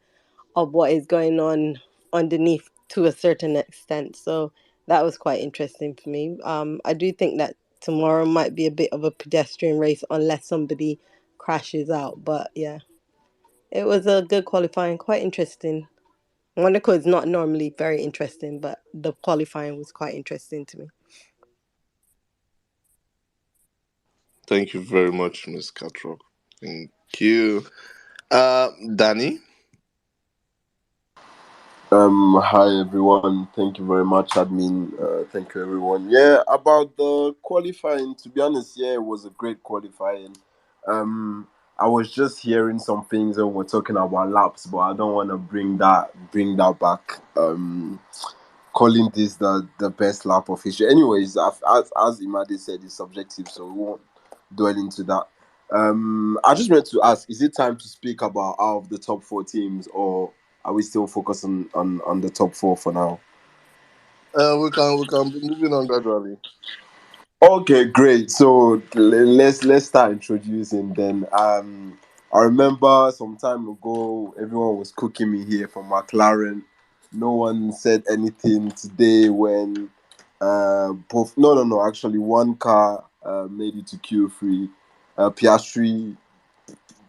of what is going on underneath to a certain extent. So that was quite interesting for me. I do think that tomorrow might be a bit of a pedestrian race unless somebody crashes out. But yeah, it was a good qualifying, quite interesting. Monaco is not normally very interesting, but the qualifying was quite interesting to me. Thank you very much, Miss Katrok. Thank you. Danny. Hi everyone. Thank you very much, admin. Thank you everyone. Yeah, about the qualifying. To be honest, yeah, it was a great qualifying. I was just hearing some things and we're talking about laps, but I don't want to bring that back. Calling this the best lap of history. Anyways, as Imade said, it's subjective, so we won't dwell into that. I just wanted to ask: is it time to speak about out of the top four teams, or are we still focused on the top four for now? We can be moving on gradually. Okay, great. So let's start introducing then. I remember some time ago, everyone was cooking me here from McLaren. No one said anything today when both. No. Actually, one car made it to Q3. Piastri.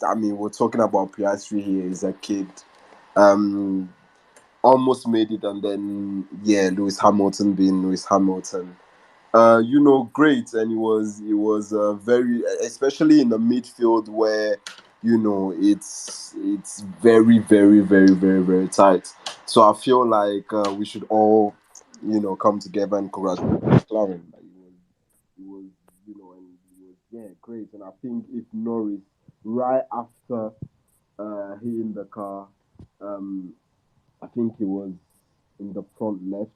I mean, we're talking about Piastri here. He's a kid. Um, Almost made it, and then yeah, Lewis Hamilton being Lewis Hamilton. Great, and it was very, especially in the midfield where it's very, very, very, very, very tight. So I feel like we should all come together and congratulate McLaren. Like, it was and it was, yeah, great. And I think if Norris right after hitting the car, um, I think it was in the front left,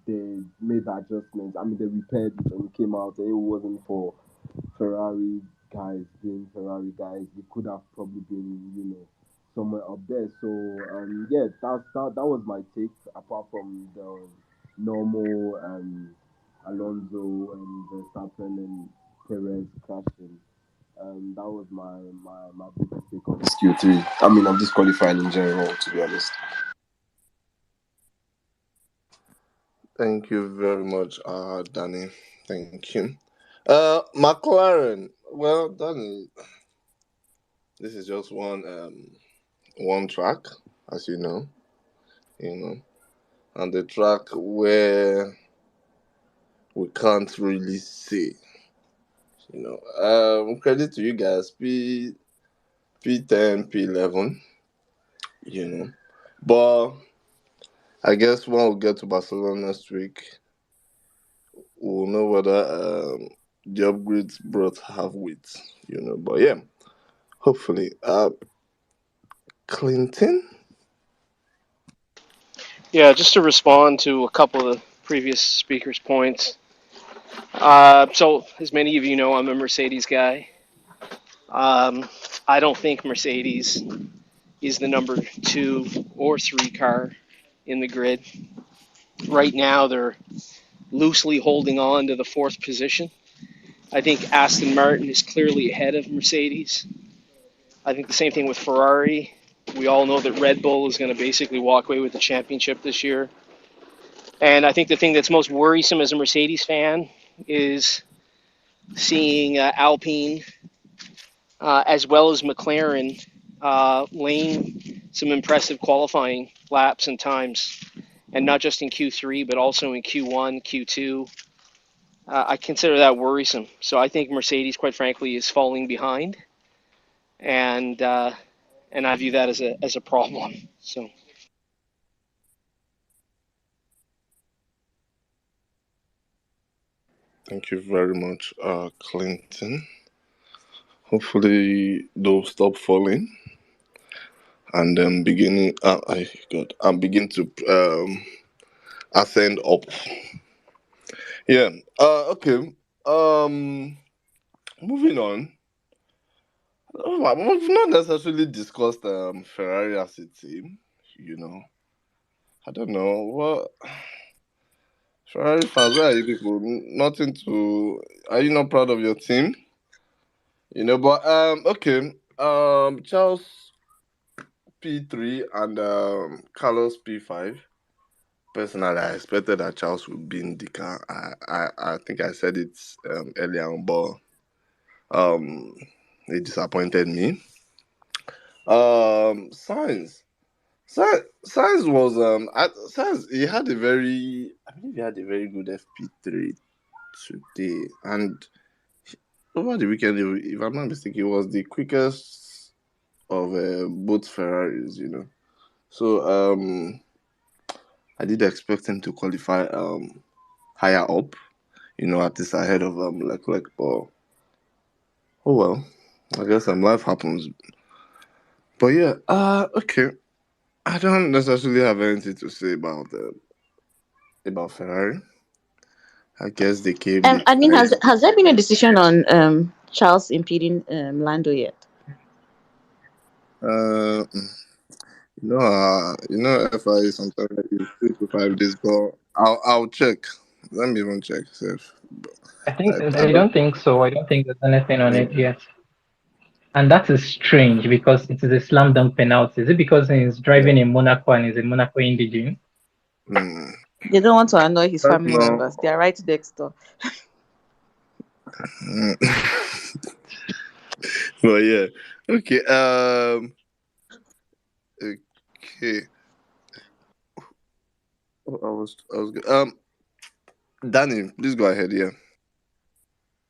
they made the adjustments. I mean, they repaired it and came out. It wasn't for Ferrari guys being Ferrari guys. He could have probably been, somewhere up there. So, yeah, that was my take. Apart from the normal Alonso and Verstappen and Perez crashing. That was my biggest take on this Q3. I mean, I'm just qualifying in general, to be honest. Thank you very much, Danny. Thank you. McLaren. Well, Danny, this is just one track, as you know, and the track where we can't really see. Credit to you guys, P10, P11. You know, but I guess when we get to Barcelona next week, we'll know whether the upgrades brought have weight. But yeah, hopefully. Clinton. Yeah, just to respond to a couple of the previous speakers' points. So, as many of you know, I'm a Mercedes guy. I don't think Mercedes is the number 2 or 3 car in the grid. Right now, they're loosely holding on to the 4th position. I think Aston Martin is clearly ahead of Mercedes. I think the same thing with Ferrari. We all know that Red Bull is going to basically walk away with the championship this year. And I think the thing that's most worrisome as a Mercedes fan is seeing Alpine as well as McLaren laying some impressive qualifying laps and times, and not just in Q3, but also in Q1, Q2. I consider that worrisome. So I think Mercedes, quite frankly, is falling behind, and I view that as a problem. So. Thank you very much, Clinton. Hopefully they'll stop falling and then begin to ascend up. Yeah. Okay. Um. Moving on. We've not necessarily discussed Ferrari as a team. You know. I don't know what Ferrari fans. Where are you people? Nothing to. Are you not proud of your team? But okay. Charles P3 and Carlos P5. Personally, I expected that Charles would be in the car. I think I said it earlier on, but um, it disappointed me. Science. Science was Science. He had a very, I believe he had a very good FP3 today, and over the weekend, if I'm not mistaken, it was the quickest of both Ferraris. So I did expect him to qualify higher up, at least ahead of Leclerc. But oh well, I guess life happens. But yeah, okay. I don't necessarily have anything to say about Ferrari. I guess they came, they I mean, tried. has there been a decision on Charles impeding Lando yet? Uh, FI sometimes like it's 3 to 5 days, but I'll check. Let me even check. Safe. I I don't. don't think so. I don't think there's anything on Yeah. it yet. And that is strange because it is a slam dunk penalty. Is it because he's driving in Monaco and is a Monaco indigene? Hmm. They don't want to annoy his That's family not. members. They are right next door. Hmm. But yeah. Okay. Okay. I was good. Danny, please go ahead. Yeah.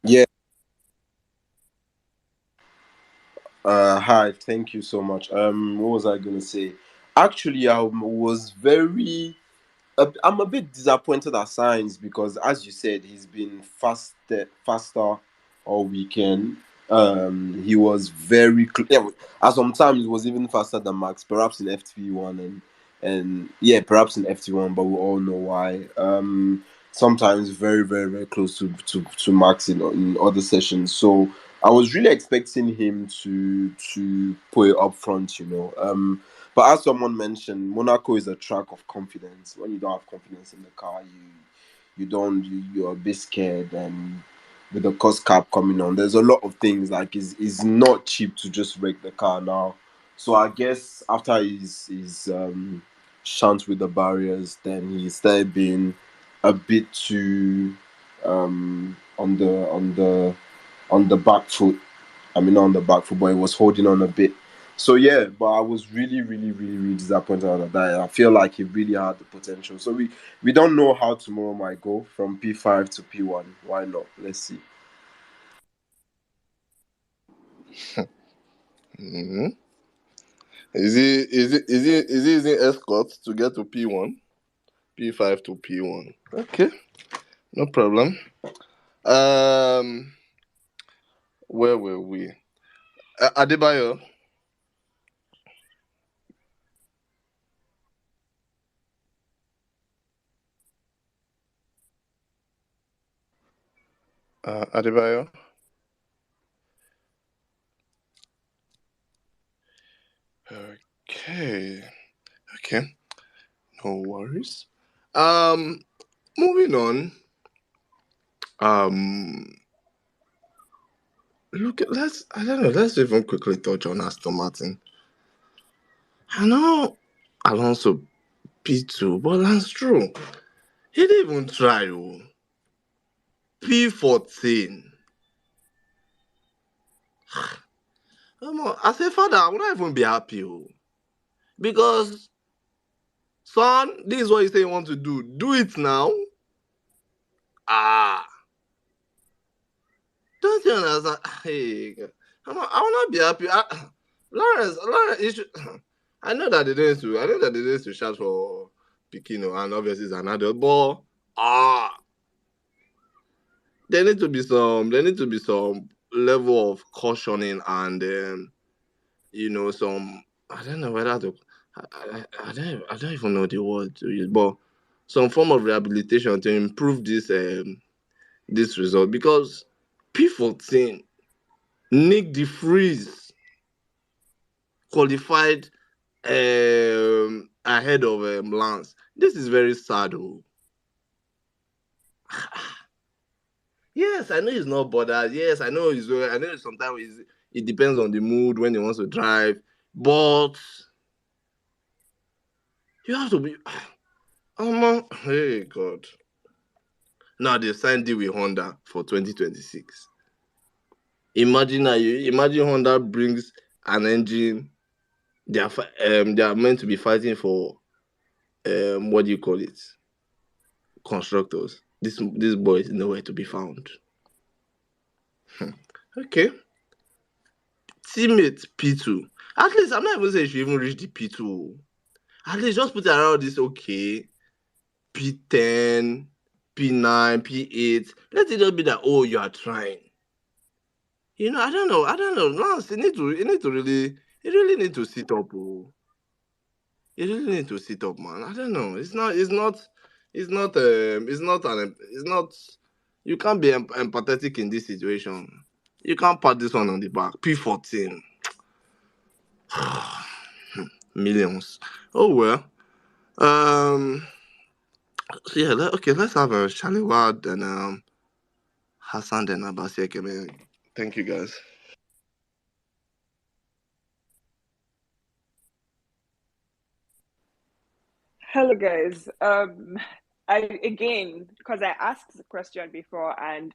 Yeah. Hi. Thank you so much. What was I gonna say? Actually, I was very I'm a bit disappointed at Sainz because, as you said, he's been faster all weekend. He was very yeah, at some times he was even faster than Max, perhaps in FT1 and yeah, perhaps in FT1, but we all know why. Sometimes very very very close to Max in other sessions. So I was really expecting him to put it up front, but as someone mentioned, Monaco is a track of confidence. When you don't have confidence in the car, you're a bit scared. And with the cost cap coming on, there's a lot of things like it's not cheap to just wreck the car now. So I guess after his shunt with the barriers, then he started being a bit too on the back foot. I mean, not on the back foot, but he was holding on a bit. So yeah, but I was really, really, really, really disappointed at that. I feel like he really had the potential. So we don't know how tomorrow might go from P5 to P1. Why not? Let's see. Hmm. Is he using escort to get to P1? P5 to P1. Okay, no problem. Um, where were we? Adebayo. Adebayo. Okay. Okay. No worries. Um, moving on. Um, let's. I don't know. Let's even quickly touch on Aston Martin. I know Alonso P2, but that's true. He didn't even try. Oh. P14. As a father, I would not even be happy. Oh. Because, son, this is what you say you want to do. Do it now. Ah. Don't you understand? Hey, I will not be happy. Lawrence, you should, I know that they didn't to. I know that they didn't to shout for Pikino, and obviously it's an adult, but there need to be some. There need to be some level of cautioning and some. I don't know whether to. I don't even know the word to use, but some form of rehabilitation to improve this result because P14 Nick de Vries qualified ahead of Lance. This is very sad. Oh. Yes, I know he's not bothered. Yes, I know he's. I know sometimes it depends on the mood when he wants to drive, but you have to be. Hey God. Now they signed deal with Honda for 2026. Imagine Honda brings an engine. They are meant to be fighting for what do you call it? Constructors. This boy is nowhere to be found. Okay. Teammate P2. At least I'm not even saying you should even reach the P2. At least just put it around this okay. P10, P9, P8. Let it just be that you are trying. I don't know. Lance, you really need to sit up. Oh. You really need to sit up, man. I don't know. It's not, you can't be empathetic in this situation. You can't pat this one on the back. P14. Millions. Oh, well. Um, so yeah, let's have a Shaliwa, then Hassan, then Abasi, man. Thank you, guys. Hello, guys. I again because I asked the question before, and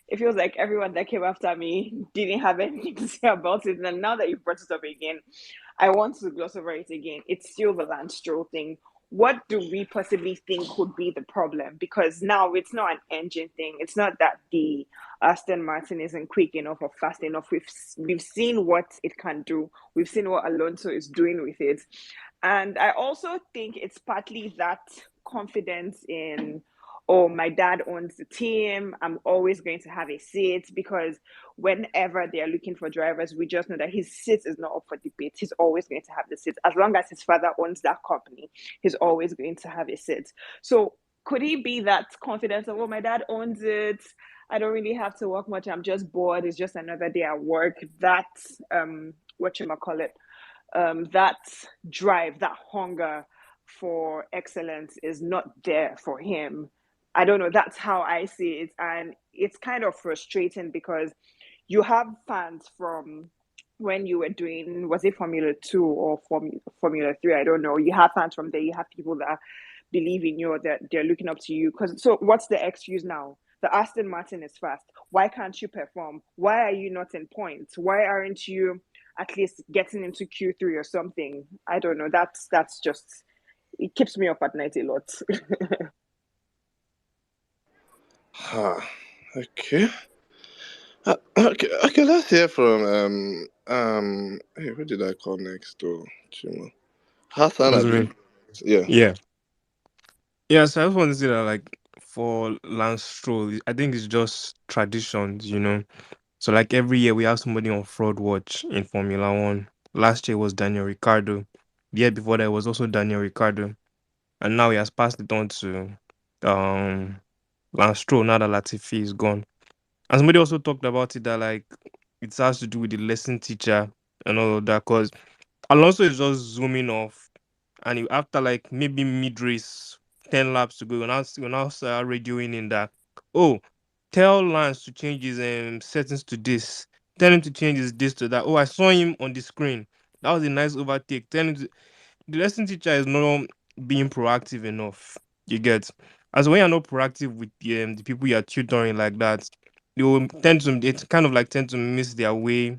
it feels like everyone that came after me didn't have anything to say about it. And now that you brought it up again, I want to gloss over it again. It's still the Lance Stroll thing. What do we possibly think could be the problem? Because now it's not an engine thing. It's not that the Aston Martin isn't quick enough or fast enough. We've seen what it can do. We've seen what Alonso is doing with it, and I also think it's partly that confidence in, oh, my dad owns the team. I'm always going to have a seat because whenever they are looking for drivers, we just know that his seat is not up for debate. He's always going to have the seat. As long as his father owns that company, he's always going to have a seat. So could he be that confident of, oh, my dad owns it? I don't really have to work much. I'm just bored. It's just another day at work. That whatchamacallit, that drive, that hunger for excellence is not there for him. I don't know. That's how I see it. And it's kind of frustrating because you have fans from when you were doing, was it Formula 2 or Formula 3? I don't know. You have fans from there. You have people that believe in you or that they're looking up to you. So what's the excuse now? The Aston Martin is fast. Why can't you perform? Why are you not in points? Why aren't you at least getting into Q3 or something? I don't know. That's just, it keeps me up at night a lot. Okay. Okay. Let's hear from Hey, who did I call next to Chimo? Hassan, That's Abi. right. Yeah. Yeah. Yeah, so I just want to say that, like, for Lance Stroll, I think it's just traditions, you know. So, like, every year we have somebody on fraud watch in Formula One. Last year was Daniel Ricciardo. The year before that was also Daniel Ricciardo. And now he has passed it on to um Lance Stroll now that Latifi is gone. And somebody also talked about it that, like, it has to do with the lesson teacher and all of that. Because Alonso is just zooming off, and after like maybe mid race, 10 laps to go, you now start radioing in that, oh, tell Lance to change his settings to this, tell him to change his this to that. Oh, I saw him on the screen. That was a nice overtake. Tell him the lesson teacher is not being proactive enough. You get, as when you're not proactive with the people you're tutoring like that, they will tend to it kind of like tend to miss their way.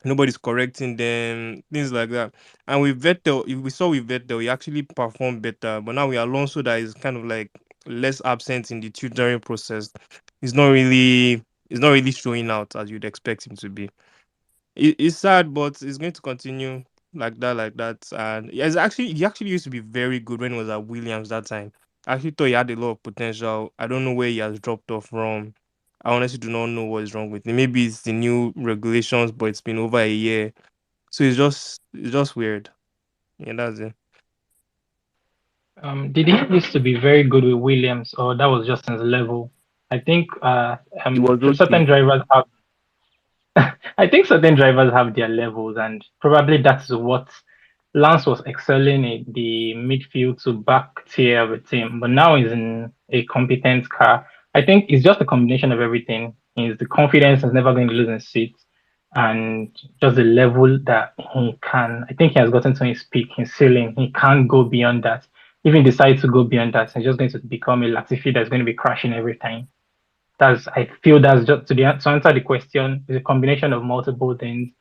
Nobody's correcting them, things like that. And with Vettel, if we saw with Vettel, he actually performed better. But now with Alonso, that is kind of like less absent in the tutoring process. He's not really, he's not really showing out as you'd expect him to be. It's sad, but it's going to continue like that, like that. And he actually used to be very good when he was at Williams that time. I actually thought he had a lot of potential. I don't know where he has dropped off from. I honestly do not know what is wrong with him. Maybe it's the new regulations, but it's been over a year, so it's just weird. Yeah, that's it. Did he used to be very good with Williams, or that was just his level? I think It was certain okay. drivers have I think certain drivers have their levels, and probably that's what Lance was excelling in the midfield to back tier of a team, but now he's in a competent car. I think it's just a combination of everything. He's the confidence is never going to lose his seat, and just the level that he can. I think he has gotten to his peak, his ceiling. He can't go beyond that. If he decides to go beyond that, he's just going to become a Latifi that's going to be crashing every time. That's I feel that's just to answer the question is a combination of multiple things.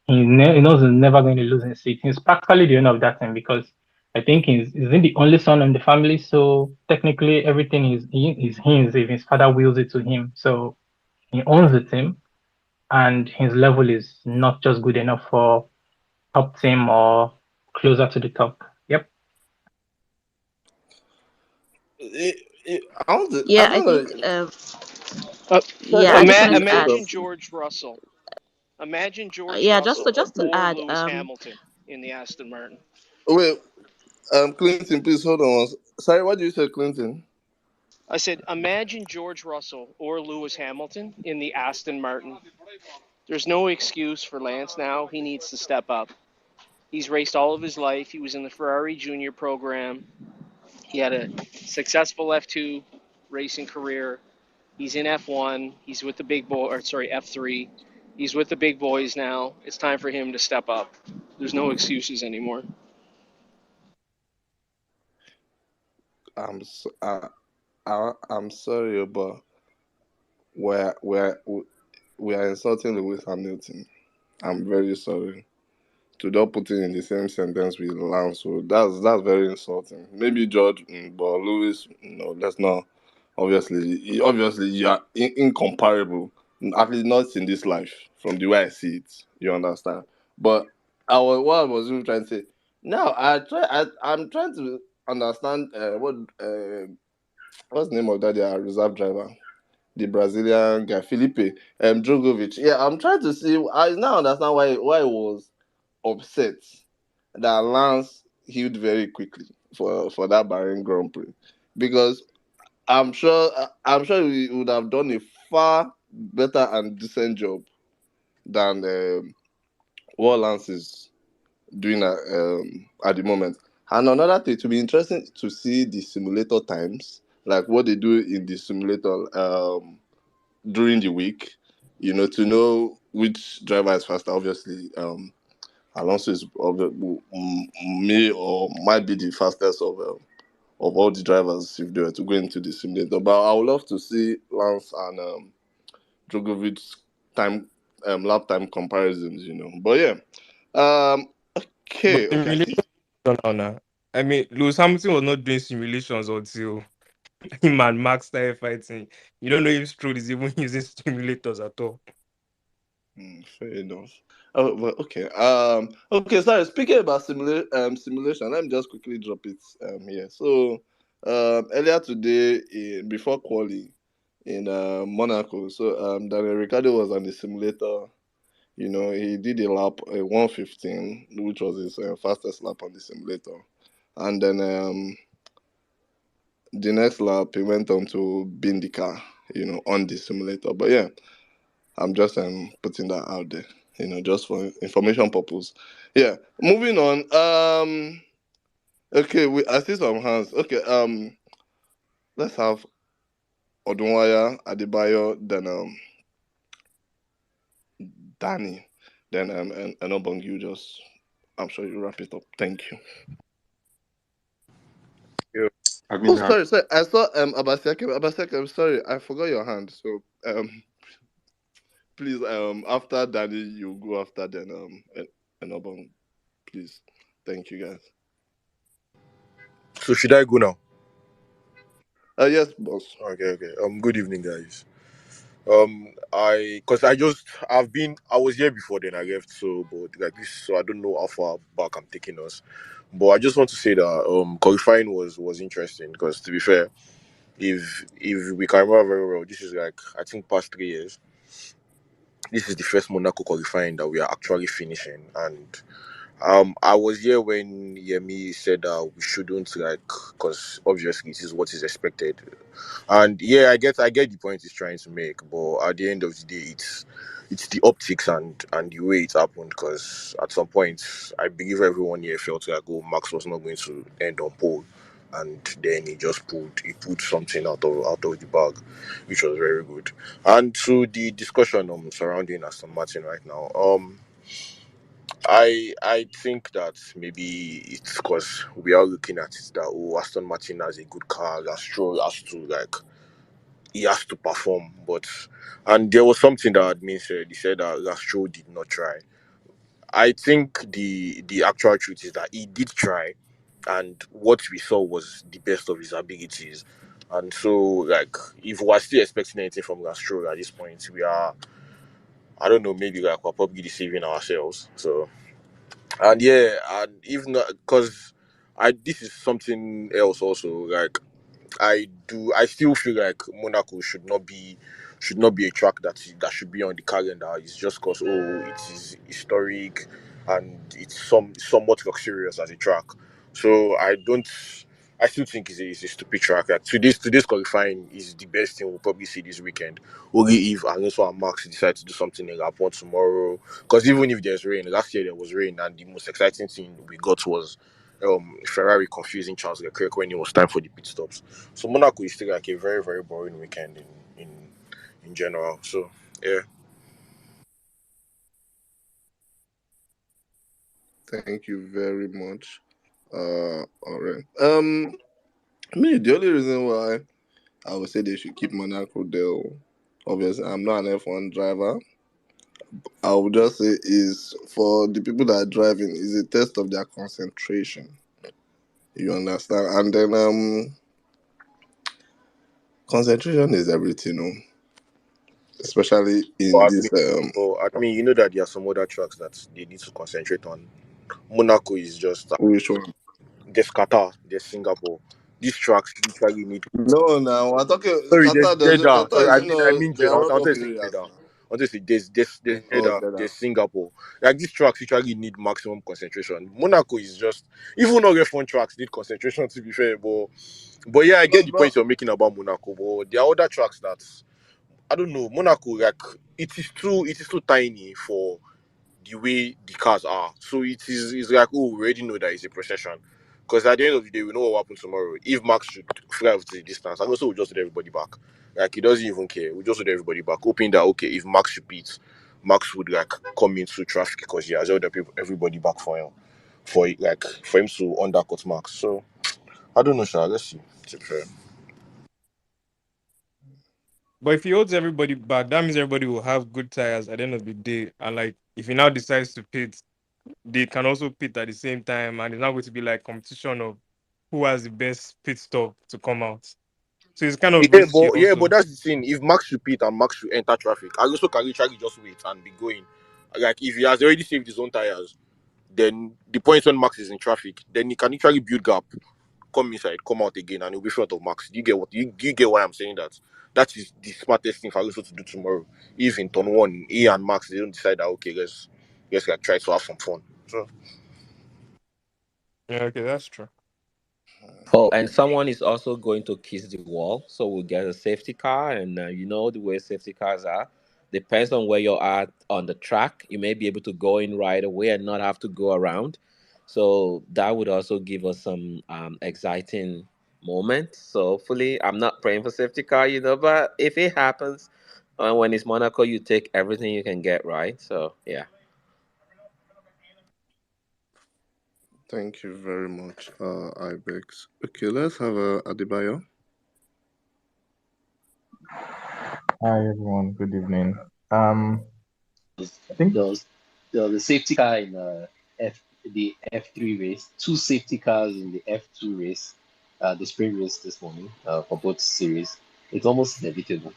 He knows he's never going to lose his seat. He's practically the owner of that thing because I think he's the only son in the family, so technically everything is his if his father wills it to him. So he owns the team, and his level is not just good enough for top team or closer to the top. Yep. I Yeah, I don't think. know. Sorry, Yeah, I just wanted to add. Imagine George Russell. Imagine George Yeah, just Russell to or add. Lewis Hamilton in the Aston Martin. Wait, Clinton, please hold on. Sorry, what did you say, Clinton? I said, imagine George Russell or Lewis Hamilton in the Aston Martin. There's no excuse for Lance now. He needs to step up. He's raced all of his life. He was in the Ferrari Junior program. He had a successful F2 racing career. He's in F1. He's with the big boy, or sorry, F3. He's with the big boys now. It's time for him to step up. There's no excuses anymore. I'm so, I'm sorry, but we're we're we are insulting Lewis Hamilton. I'm very sorry. To not put it in the same sentence with Lance, so that's very insulting. Maybe George, but Lewis, no, that's not. Obviously, you are incomparable. At least not in this life, from the way I see it. You understand? But what I was even trying to say. Now I'm trying to understand what's the name of that their reserve driver, the Brazilian guy, Felipe Drogovic. Yeah, I'm trying to see. I now understand why he was upset that Lance healed very quickly for that Bahrain Grand Prix, because I'm sure he would have done a far better and decent job than what Lance is doing at the moment. And another thing, to be interesting to see the simulator times, like what they do in the simulator during the week, to know which driver is faster. Obviously, Alonso is may or might be the fastest of all the drivers if they were to go into the simulator. But I would love to see Lance and Drogovic's time lap time comparisons. But yeah, But okay. I simulation see. now, now. I mean, Lewis Hamilton was not doing simulations until him and Max started fighting. You don't know if Stroll is even using simulators at all. Fair enough. Oh, well, okay. Okay. Sorry. Speaking about simulation, let me just quickly drop it here. So, Earlier today, before quali in Monaco, so Daniel Ricciardo was on the simulator. You know, he did a lap, a 1:15, which was his fastest lap on the simulator. And then the next lap, he went on to bin the car, you know, on the simulator. But yeah, I'm just putting that out there, you know, just for information purpose. Yeah, moving on. Okay, I see some hands. Okay, let's have Odunwaya, Adebayo, then Danny, then and Obong, you just, I'm sure you wrap it up. Thank you. Yeah. I Oh, mean, sorry. I saw Abaseke. Abaseke, I'm sorry, I forgot your hand. So please after Danny, you go after then and Obong, please. Thank you guys. So should I go now? Yes, boss. Okay. Good evening, guys. I was here before then I left, so but like this, so I don't know how far back I'm taking us. But I just want to say that qualifying was interesting because to be fair, if we can remember very well, this is like I think past 3 years. This is the first Monaco qualifying that we are actually finishing, and I was here when Yemi said we shouldn't like, because obviously it is what is expected. And yeah, I get the point he's trying to make, but at the end of the day, it's the optics and the way it happened. Because at some point, I believe everyone here felt like, oh, Max was not going to end on pole, and then he pulled something out of the bag, which was very good. And to the discussion surrounding Aston Martin right now, I think that maybe it's because we are looking at it that, oh, Aston Martin has a good car, that Stroll has to like, he has to perform. But and there was something that admin said. He said that Lastro did not try. I think the actual truth is that he did try, and what we saw was the best of his abilities. And so, like, if we're still expecting anything from Lastro at this point, we are. I don't know. Maybe like we're probably deceiving ourselves. So, and yeah, and even because I this is something else also. Like, I still feel like Monaco should not be a track that should be on the calendar. It's just because, oh, it is historic and it's somewhat luxurious as a track. So I still think it's a stupid track. Like, today's qualifying is the best thing we'll probably see this weekend. Only if Alonso and Max decide to do something in Gabon tomorrow. Because even if there's rain, last year there was rain, and the most exciting thing we got was Ferrari confusing Charles Leclerc when it was time for the pit stops. So Monaco is still like a very, very boring weekend in general. So yeah. Thank you very much. All right. Me, the only reason why I would say they should keep Monaco there, obviously, I'm not an F1 driver. I would just say is for the people that are driving is a test of their concentration. You understand? And then concentration is everything, especially in But this admin, you know that there are some other tracks that they need to concentrate on. Monaco is just which one? there's Qatar, there's Singapore. These tracks literally need. No, now we're talking Sorry, there's Qatar. Jeddah. Qatar Sorry, is I mean they Jeddah. are I world wanted cup to say areas Jeddah. now. I wanted to say there's Oh, Jeddah, Jeddah. there's Singapore. Like, these tracks literally need maximum concentration. Monaco is just, even all F1 tracks need concentration, to be fair. But yeah, I get the But point you're making about Monaco. But there are other tracks that I don't know. Monaco, like, it is too tiny for the way the cars are. So it's like, oh, we already know that it's a procession. Because at the end of the day, we know what will happen tomorrow. If Max should fly off the distance, and also we'll just let everybody back. Like, he doesn't even care. We just let everybody back, hoping that, okay, if Max should beat, Max would like come into traffic because he has held everybody back for him, for him to undercut Max. So I don't know, Sha. Let's see. To be fair. But if he holds everybody back, that means everybody will have good tires at the end of the day. And like, if he now decides to pit, they can also pit at the same time, and it's not going to be like competition of who has the best pit stop to come out. So it's kind of risky Yeah, but also. that's the thing. If Max should pit and Max should enter traffic, I also can literally just wait and be going. Like, if he has already saved his own tires, then the point when Max is in traffic, then he can literally build gap come inside, come out again, and he'll be short of Max. You get why I'm saying that? That is the smartest thing for Alonso to do tomorrow. If in turn one, he and Max they don't decide that okay, let's like, try to have some fun. So Yeah, okay, that's true. Oh, and someone is also going to kiss the wall, so we'll get a safety car, and you know the way safety cars are. Depends on where you're at on the track. You may be able to go in right away and not have to go around. So that would also give us some exciting moments. So hopefully, I'm not praying for safety car, but if it happens, when it's Monaco, you take everything you can get, right? So yeah. Thank you very much, Ibex. Okay, let's have Adebayo. Hi everyone, good evening. I think There was there was a safety car in the F3 race, two safety cars in the F2 race, the sprint race this morning for both series. It's almost inevitable.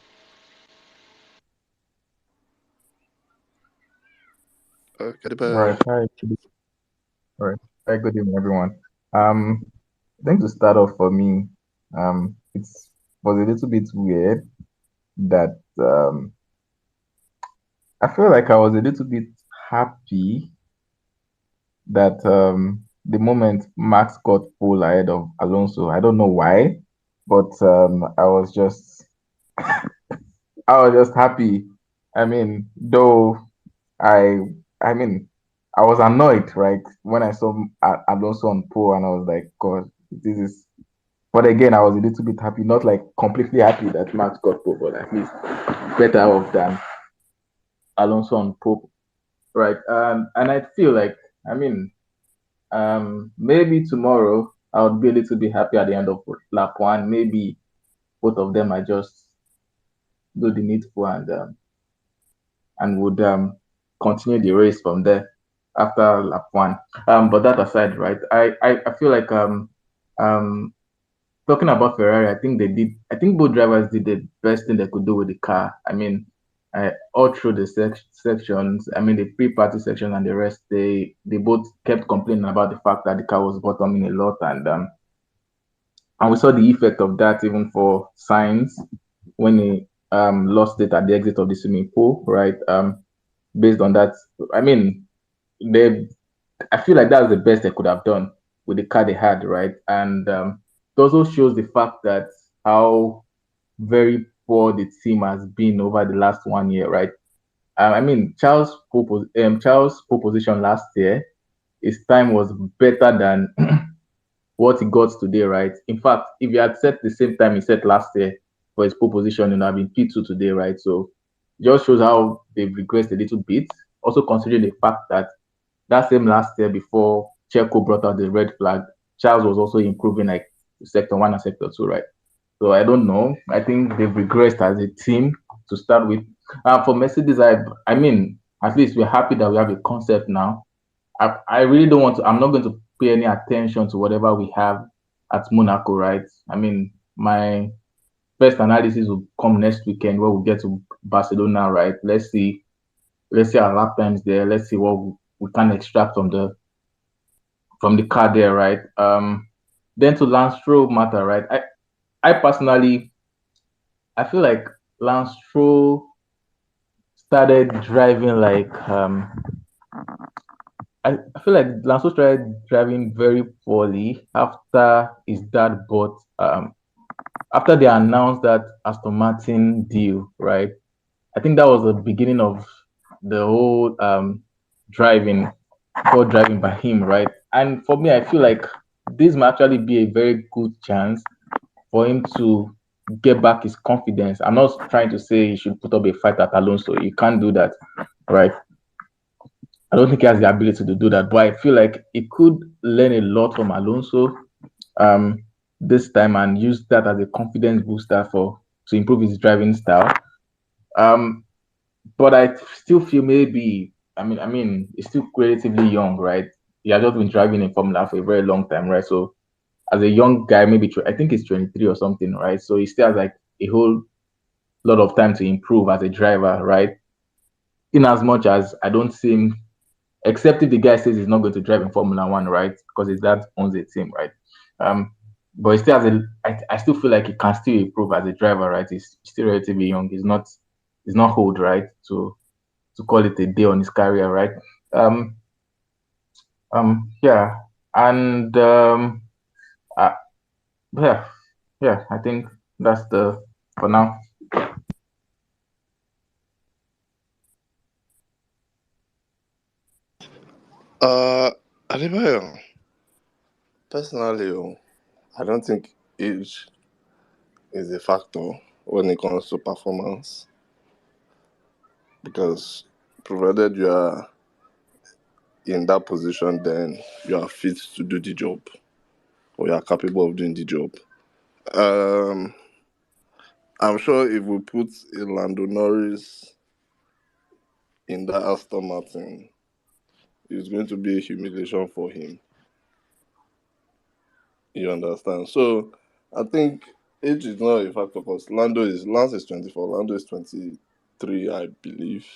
right. Adebayo. Right. Hi, good evening everyone. Um, I think to start off for me, it's was a little bit weird that I feel like I was a little bit happy that the moment Max got pulled ahead of Alonso. I don't know why, but I was just happy. I mean, though I I mean I was annoyed, right, when I saw Alonso on pole, and I was like, God, this is. But again, I was a little bit happy, not like completely happy that Max got pole, but at least better off than Alonso on pole, right? And I feel like, I mean, maybe tomorrow I would be a little bit happy at the end of lap one. Maybe both of them are just do the needful, and would continue the race from there after lap one. But that aside, right, I feel like um talking about Ferrari, I think both drivers did the best thing they could do with the car. I mean, all through the sections, I mean the pre-party section and the rest, they both kept complaining about the fact that the car was bottoming a lot, and we saw the effect of that even for Sainz when he lost it at the exit of the swimming pool, right? Based on that, I mean, they I feel like that's the best they could have done with the car they had, right? And it also shows the fact that how very poor the team has been over the last 1 year, right? I mean, Charles' pole position last year, his time was better than what he got today, right? In fact, if he had set the same time he set last year for his pole position, I've been P2 today, right? So it just shows how they've regressed a little bit. Also considering the fact that that same last year before Checo brought out the red flag, Charles was also improving like sector one and sector two, right? So I don't know. I think they've regressed as a team to start with. For Mercedes, I mean, at least we're happy that we have a concept now. I really don't want to. I'm not going to pay any attention to whatever we have at Monaco, right? I mean, my first analysis will come next weekend where we get to Barcelona, right? Let's see our lap times there. Let's see what we can extract from the car there, right? Then to Lance Stroll matter, right? I personally I feel like Lance Stroll started driving like I feel like Lance Stroll started driving very poorly after his dad bought after they announced that Aston Martin deal, right? I think that was the beginning of the whole driving, poor driving by him, right? And for me, I feel like this might actually be a very good chance for him to get back his confidence. I'm not trying to say he should put up a fight at Alonso. You can't do that, right? I don't think he has the ability to do that, but I feel like he could learn a lot from Alonso um, this time and use that as a confidence booster for to improve his driving style. Um, but I still feel maybe I mean he's still relatively young, right? He has just been driving in Formula for a very long time, right? So as a young guy, maybe I think he's 23 or something, right? So he still has like a whole lot of time to improve as a driver, right? In as much as I don't see him, except if the guy says he's not going to drive in Formula One, right? Because his dad owns a team, right? Um, but he still has I still feel like he can still improve as a driver, right? He's still relatively young. He's not old, right? To call it a day on his career, right? Um, yeah, and uh, yeah, yeah. I think that's the for now. Adebayo, personally, I don't think age is a factor when it comes to performance because provided you are in that position, then you are fit to do the job or you are capable of doing the job. Um, I'm sure if we put a Lando Norris in that Aston Martin, it's going to be a humiliation for him. You understand? So I think age is not a factor because Lance is 24, Lando is 23, I believe,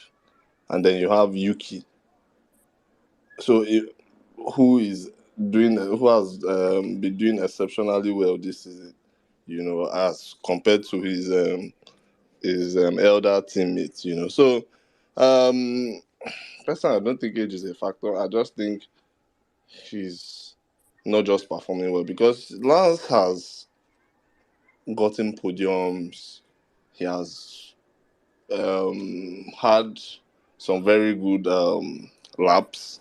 and then you have Yuki. So who is who has been doing exceptionally well this season? You know, as compared to his elder teammates. You know, so um, personally, I don't think age is a factor. I just think he's not just performing well because Lance has gotten podiums. He has had some very good laps,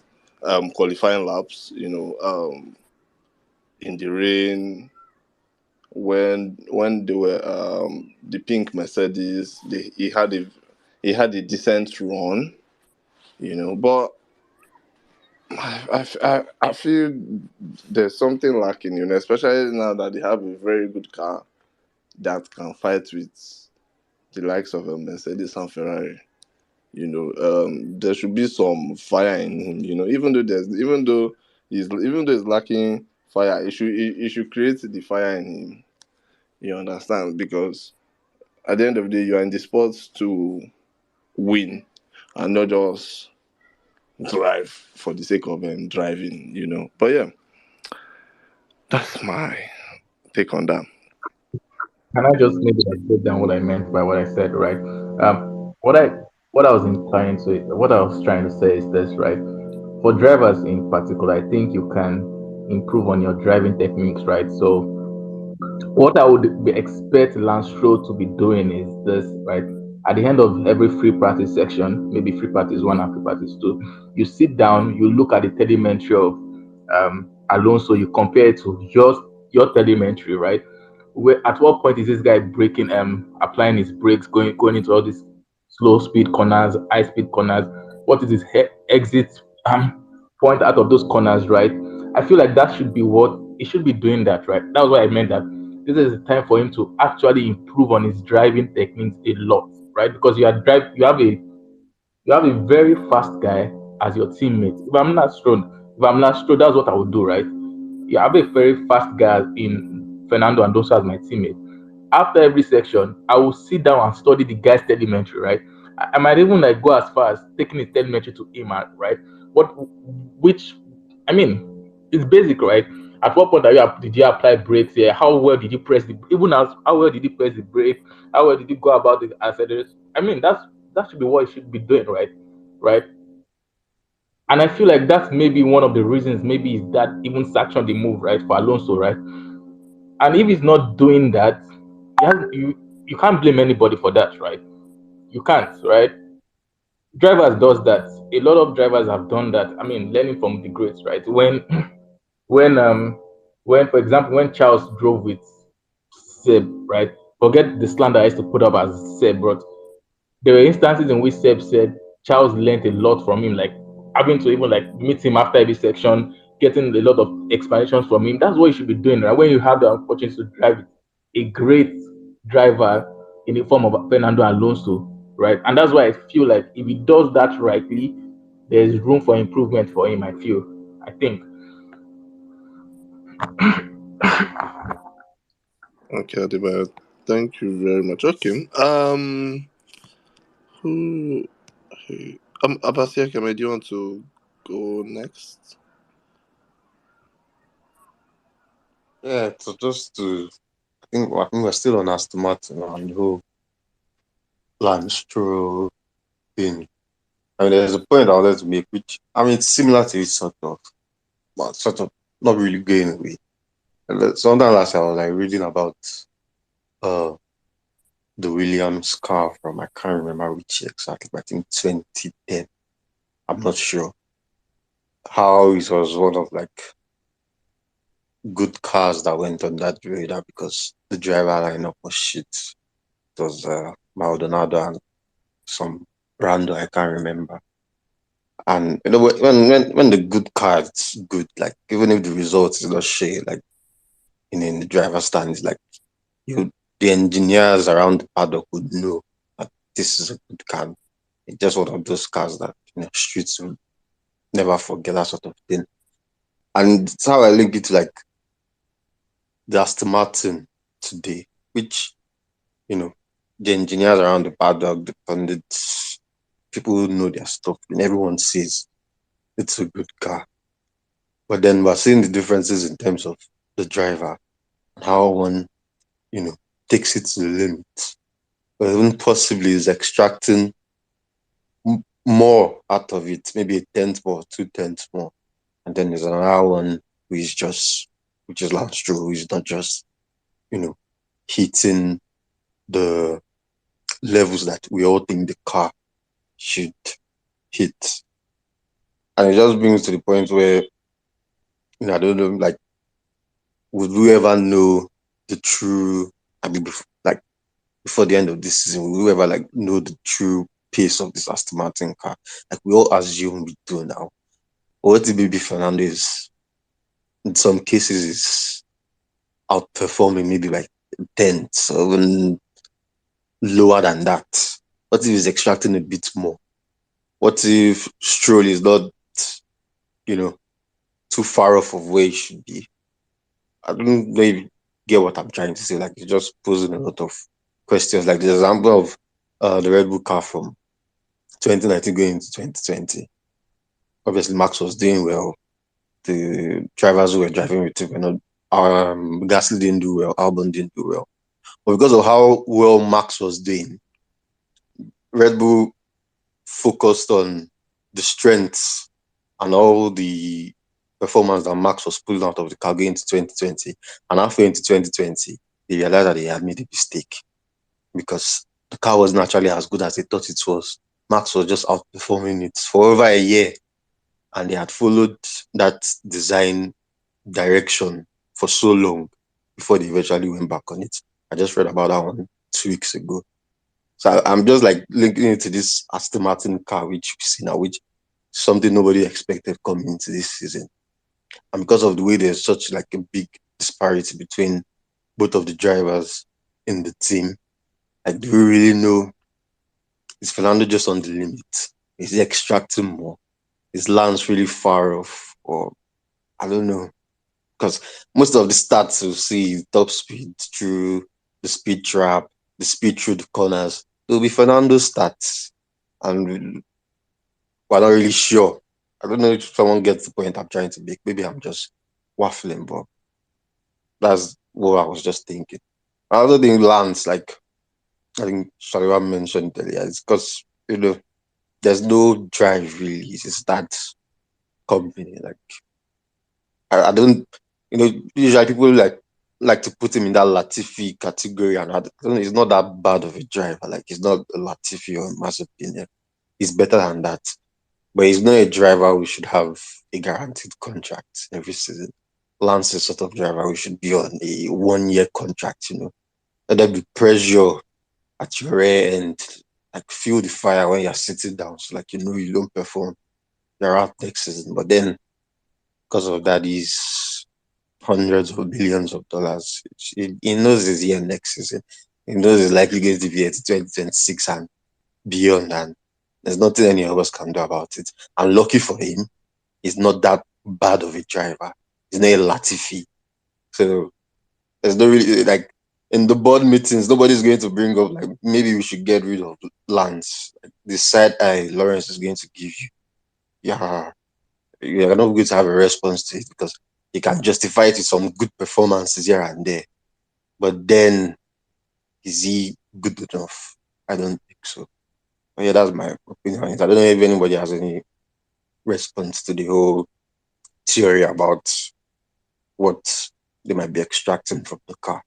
qualifying laps. You know, in the rain when they were the pink Mercedes. He had a decent run. You know, but I feel there's something lacking. You know, especially now that they have a very good car that can fight with the likes of Mercedes and Ferrari. You know, there should be some fire in him. You know, even though he's lacking fire, it should create the fire in him. You understand? Because at the end of the day, you are in the sports to win and not just drive for the sake of driving. You know, but yeah, that's my take on that. Can I just maybe like break down what I meant by what I said, right? What I was implying to what I was trying to say is this, right? For drivers in particular, I think you can improve on your driving techniques, right? So what I would expect Lance Stroll to be doing is this, right? At the end of every free practice section, maybe free practice one and free practice two, you sit down, you look at the telemetry of Alonso, you compare it to your telemetry, right? Where at what point is this guy breaking, applying his brakes, going into all these slow speed corners, high speed corners? What is his exit point out of those corners, right? I feel like that should be what he should be doing that, right? That's why I meant that this is the time for him to actually improve on his driving techniques a lot, right? Because you have a very fast guy as your teammate. If I'm not strong, that's what I would do, right? You have a very fast guy in Fernando Alonso as my teammate. After every section, I will sit down and study the guy's telemetry, right? I might even like go as far as taking his telemetry to him, right? What, which, I mean, it's basic, right? At what point did you apply brakes here? How well did you press even as how well did you press the brake? How well did you go about the accelerators? I mean, that should be what you should be doing, right? Right? And I feel like that's maybe one of the reasons, maybe is that even sanctioned the move, right, for Alonso, right? And if he's not doing that, you can't blame anybody for that, right? You can't, right? Drivers does that. A lot of drivers have done that. I mean, learning from the greats, right? When when for example when Charles drove with Seb, right? Forget the slander I used to put up as Seb, but there were instances in which Seb said Charles learned a lot from him, like having to even like meet him after every section, getting a lot of explanations from him. That's what you should be doing, right? When you have the opportunity to drive a great driver in the form of Fernando Alonso, right? And that's why I feel like if he does that rightly, there's room for improvement for him. I think. Okay, Adebayo, thank you very much. Okay, who? Abasia, do you want to go next? Yeah, so just to, I think we're still on Aston Martin and the whole Lance Stroll thing. I mean, there's a point I wanted to make, which I mean, it's similar to it sort of, but sort of not really going away. Sometime last year, I was like reading about uh the Williams car from I can't remember which year exactly, but I think 2010. I'm not sure how it was one of like good cars that went on that radar because the driver lineup was shit. It was Maldonado and some Brando I can't remember. And you know when the good car is good, like even if the results is not shit, like in the driver stand, it's like you the engineers around the paddock would know that this is a good car. It's just one of those cars that streets will never forget that sort of thing. And it's how I link it to like the Aston Martin today, which you know the engineers around the paddock, the pundits, people who know their stuff, and everyone says it's a good car. But then we're seeing the differences in terms of the driver and how one, you know, takes it to the limit. Or even possibly is extracting more out of it, maybe a tenth more, 2/10 more. And then there's another one who is just, which is Lance Stroll, who is not just, you know, hitting the levels that we all think the car should hit. And it just brings to the point where, I don't know, like, would we ever know the true, I mean, like, before the end of this season, will we ever, like, know the true pace of this Aston Martin car? Like, we all assume we do now. But what if maybe Fernando is, in some cases, is outperforming maybe like tenths or even lower than that? What if he's extracting a bit more? What if Stroll is not, you know, too far off of where he should be? I don't know if you get what I'm trying to say. Like, it's just posing a lot of questions. Like the example of the Red Bull car from 2019 going into 2020. Obviously, Max was doing well. The drivers who were driving with him were not. Gasly didn't do well. Albon didn't do well. But because of how well Max was doing, Red Bull focused on the strengths and all the performance that Max was pulling out of the car going into 2020. And halfway into 2020, they realized that they had made a mistake because the car wasn't actually as good as they thought it was. Max was just outperforming it for over a year, and they had followed that design direction for so long before they eventually went back on it. I just read about that one 2 weeks ago. So I'm just like linking it to this Aston Martin car, which we see now, which is something nobody expected coming into this season. And because of the way there's such like a big disparity between both of the drivers in the team, like do we really know, is Fernando just on the limit? Is he extracting more? Is Lance really far off? Or I don't know. Because most of the stats you see top speed through the speed trap, the speed through the corners, it'll be Fernando's stats. And we're not really sure. I don't know if someone gets the point I'm trying to make. Maybe I'm just waffling, but that's what I was just thinking. Another thing, Lance, like I think Shaliwa mentioned earlier, it's because there's no drive really. It's that company. Like I don't, usually people like to put him in that Latifi category, and I don't know, he's not that bad of a driver. Like he's not a Latifi or Mazepin. He's better than that, but he's not a driver who should have a guaranteed contract every season. Lance is sort of driver who should be on a 1 year contract. Let there be pressure at your rear end, like feel the fire when you're sitting down. So like you don't perform, you're out next season. But then because of that, he's hundreds of billions of dollars. He knows he's here next season. He knows he's likely going to be at 2026 and beyond, and there's nothing any of us can do about it. And lucky for him, he's not that bad of a driver. He's not a Latifi. So there's no really like in the board meetings, nobody's going to bring up like maybe we should get rid of Lance. Like, the side eye Lawrence is going to give you. Yeah, you're not going to have a response to it because He can justify it with some good performances here and there. But then, is he good enough? I don't think so. But yeah, that's my opinion on it. I don't know if anybody has any response to the whole theory about what they might be extracting from the car.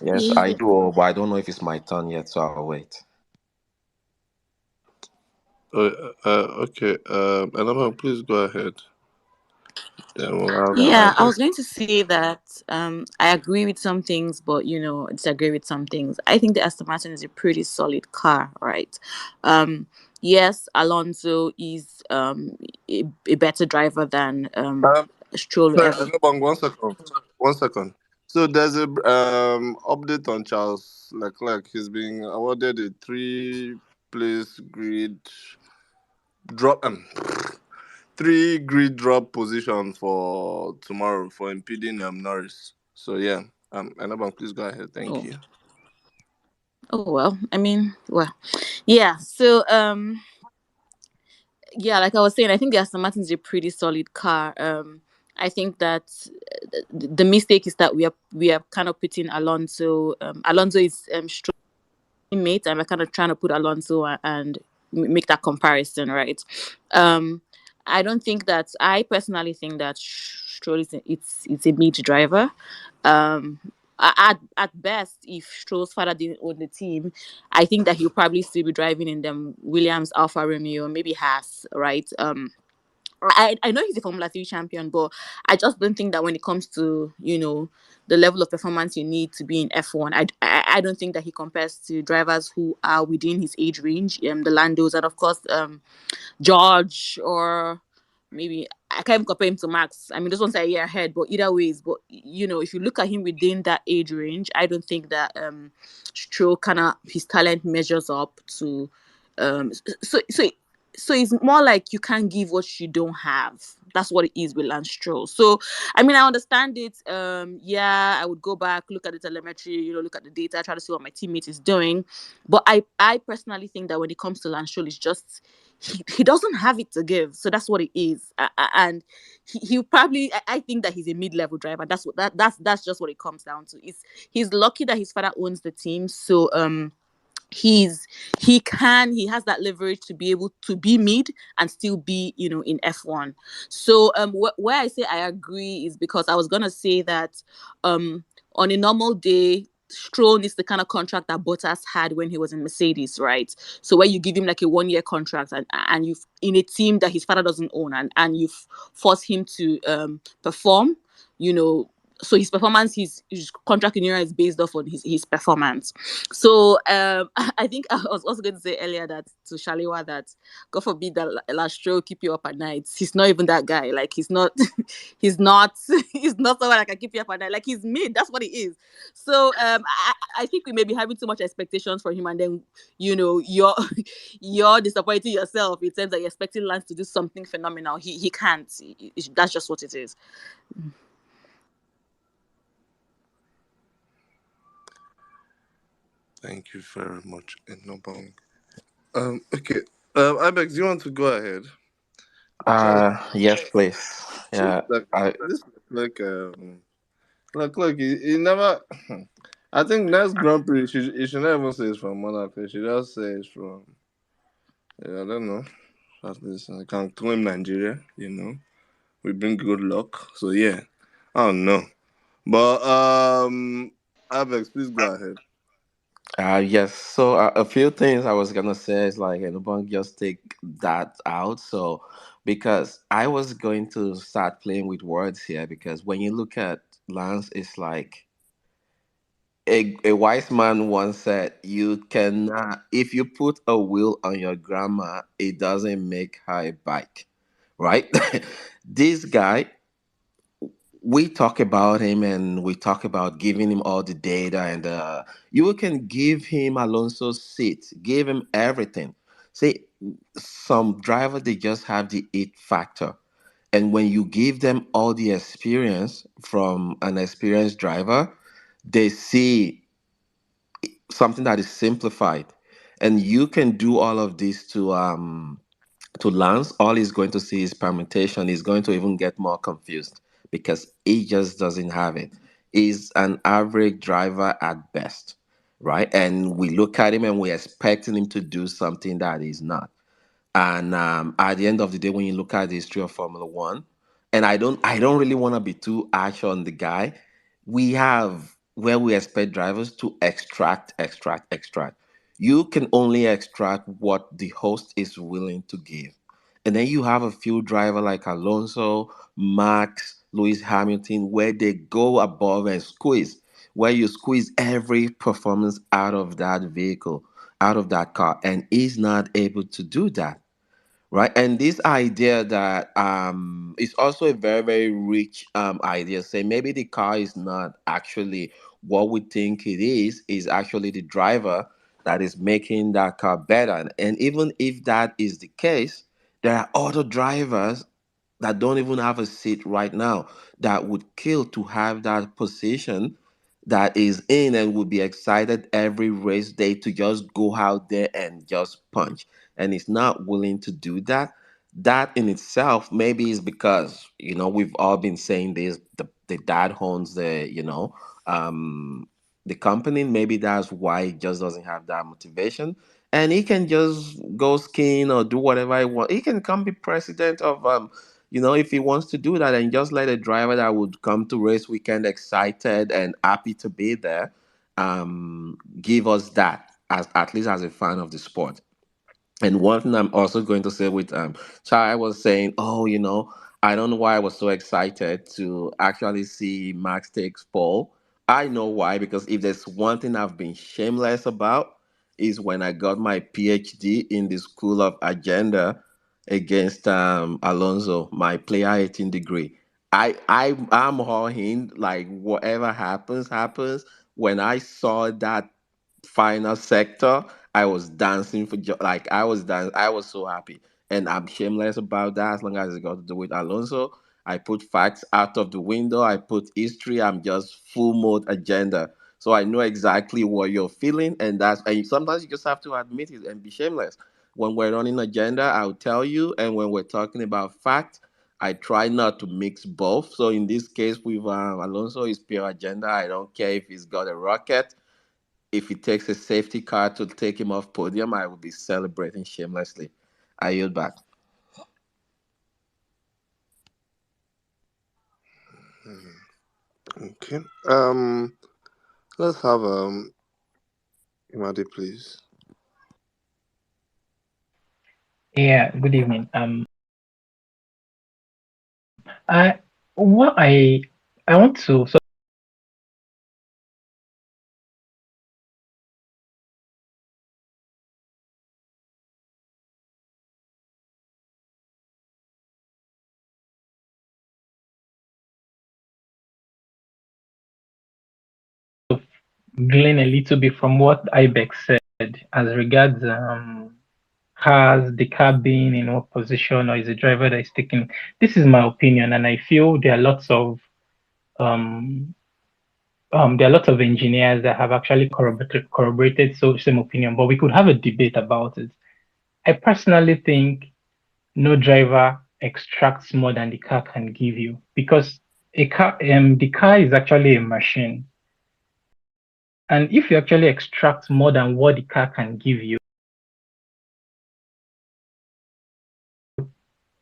Yes, I do, but I don't know if it's my turn yet, so I'll wait. Okay. Another, please go ahead. Then we'll have Yeah, I Ibex. was going to say that I agree with some things, but disagree with some things. I think the Aston Martin is a pretty solid car, right? Um, yes, Alonso is a better driver than Stroll. Sorry, Anubang, 1 second. 1 second. So there's a update on Charles Leclerc. He's being awarded a three-place grid drop, 3 grid drop position for tomorrow for impeding Norris. So yeah, Anubang, please go ahead. Thank Oh, you. oh well. I mean, well, yeah. So yeah, like I was saying, I think the Aston Martin is a pretty solid car. I think that the mistake is that we are kind of putting Alonso. Alonso is mate, and we're kind of trying to put Alonso and make that comparison, right? Um, I don't think that I personally think that Stroll it's a mid driver. Um, at best, if Stroll's father didn't own the team, I think that he'll probably still be driving in them Williams, Alfa Romeo, maybe Haas, right? I know he's a Formula 3 champion, but I just don't think that when it comes to, the level of performance you need to be in F1, I don't think that he compares to drivers who are within his age range, the Landos, and of course, George, or maybe I can't even compare him to Max. I mean, those ones are a year ahead, but either ways, but if you look at him within that age range, I don't think that Stroll kind of his talent measures up to so so so it's more like you can't give what you don't have. That's what it is with Lance Stroll. So I mean, I understand it. Yeah, I would go back, look at the telemetry, look at the data, try to see what my teammate is doing. But I personally think that when it comes to Lance Stroll, it's just he doesn't have it to give. So that's what it is. And he probably I think that he's a mid-level driver. That's what that's just what it comes down to. He's lucky that his father owns the team. So he's he has that leverage to be able to be mid and still be in F1. So where I say I agree is because I was gonna say that on a normal day Stroll needs the kind of contract that Bottas had when he was in Mercedes, right? So where you give him like a 1 year contract and you've in a team that his father doesn't own, and you've forced him to perform, you know so his performance, his contract in Europe is based off on his performance. So I think I was also going to say earlier that to Shalewa that God forbid that Lastro keep you up at night. He's not even that guy. Like he's not, he's not someone that can keep you up at night. Like he's mid. That's what he is. So I think we may be having too much expectations for him, and then you're you're disappointing yourself in terms that you're expecting Lance to do something phenomenal. He can't. That's just what it is. Thank you very much, Anubang. Okay. Ibex, do you want to go ahead? Charles, Yes, please. this Yeah, like I this like look, he never. I think next Grand Prix, he should not even say it's from Monaco. He should just say it's from. Yeah, I don't know. At least I can claim Nigeria. We bring good luck. So yeah, I don't know. But Avex, please go ahead. yes. So a few things I was gonna say is like, Bunk just take that out. So because I was going to start playing with words here, because when you look at Lance, it's like a wise man once said, "You cannot if you put a wheel on your grandma, it doesn't make her a bike." Right? This guy, we talk about him and we talk about giving him all the data, and you can give him Alonso's seat, give him everything. See, some driver, they just have the it factor, and when you give them all the experience from an experienced driver, they see something that is simplified, and you can do all of this to To Lance, all he's going to see is permutation. He's going to even get more confused because he just doesn't have it. He's an average driver at best, right? And we look at him and we're expecting him to do something that he's not. And at the end of the day, when you look at the history of Formula One, and I don't really want to be too harsh on the guy. We have where we expect drivers to extract. You can only extract what the host is willing to give. And then you have a few driver like Alonso, Max, Lewis Hamilton, where they go above and squeeze, where you squeeze every performance out of that vehicle, out of that car, and he's not able to do that, right? And this idea that is also a very very rich idea, say maybe the car is not actually what we think it is actually the driver that is making that car better. And even if that is the case, there are other drivers that don't even have a seat right now that would kill to have that position that is in and would be excited every race day to just go out there and just punch, and is not willing to do that. That in itself maybe is because we've all been saying this, the dad owns um the company. Maybe that's why he just doesn't have that motivation, and he can just go skiing or do whatever he wants. He can come be president of if he wants to do that, and just let a driver that would come to race weekend excited and happy to be there give us that, as at least as a fan of the sport. And one thing I'm also going to say with Chai was saying, oh, I don't know why I was so excited to actually see Max takes pole. I know why, because if there's one thing I've been shameless about is when I got my PhD in the School of Agenda against Alonso, my player 18 degree. I'm all in, like whatever happens, happens. When I saw that final sector, I was dancing for like I was so happy, and I'm shameless about that. As long as it got to do with Alonso, I put facts out of the window. I put history. I'm just full mode agenda. So I know exactly what you're feeling, and sometimes you just have to admit it and be shameless. When we're running agenda, I'll tell you, and when we're talking about fact, I try not to mix both. So in this case with Alonso, is pure agenda. I don't care if he's got a rocket. If he takes a safety car to take him off podium, I will be celebrating shamelessly. I yield back. Okay. Let's have Imadi, please. Yeah, good evening. I what I want to sort of glean a little bit from what Ibex said as regards has the car been in what position, or is the driver that is taking. This is my opinion, and I feel um there are lots of engineers that have actually corroborated so same opinion, but we could have a debate about it. I personally think no driver extracts more than the car can give you, because the car is actually a machine, and if you actually extract more than what the car can give you,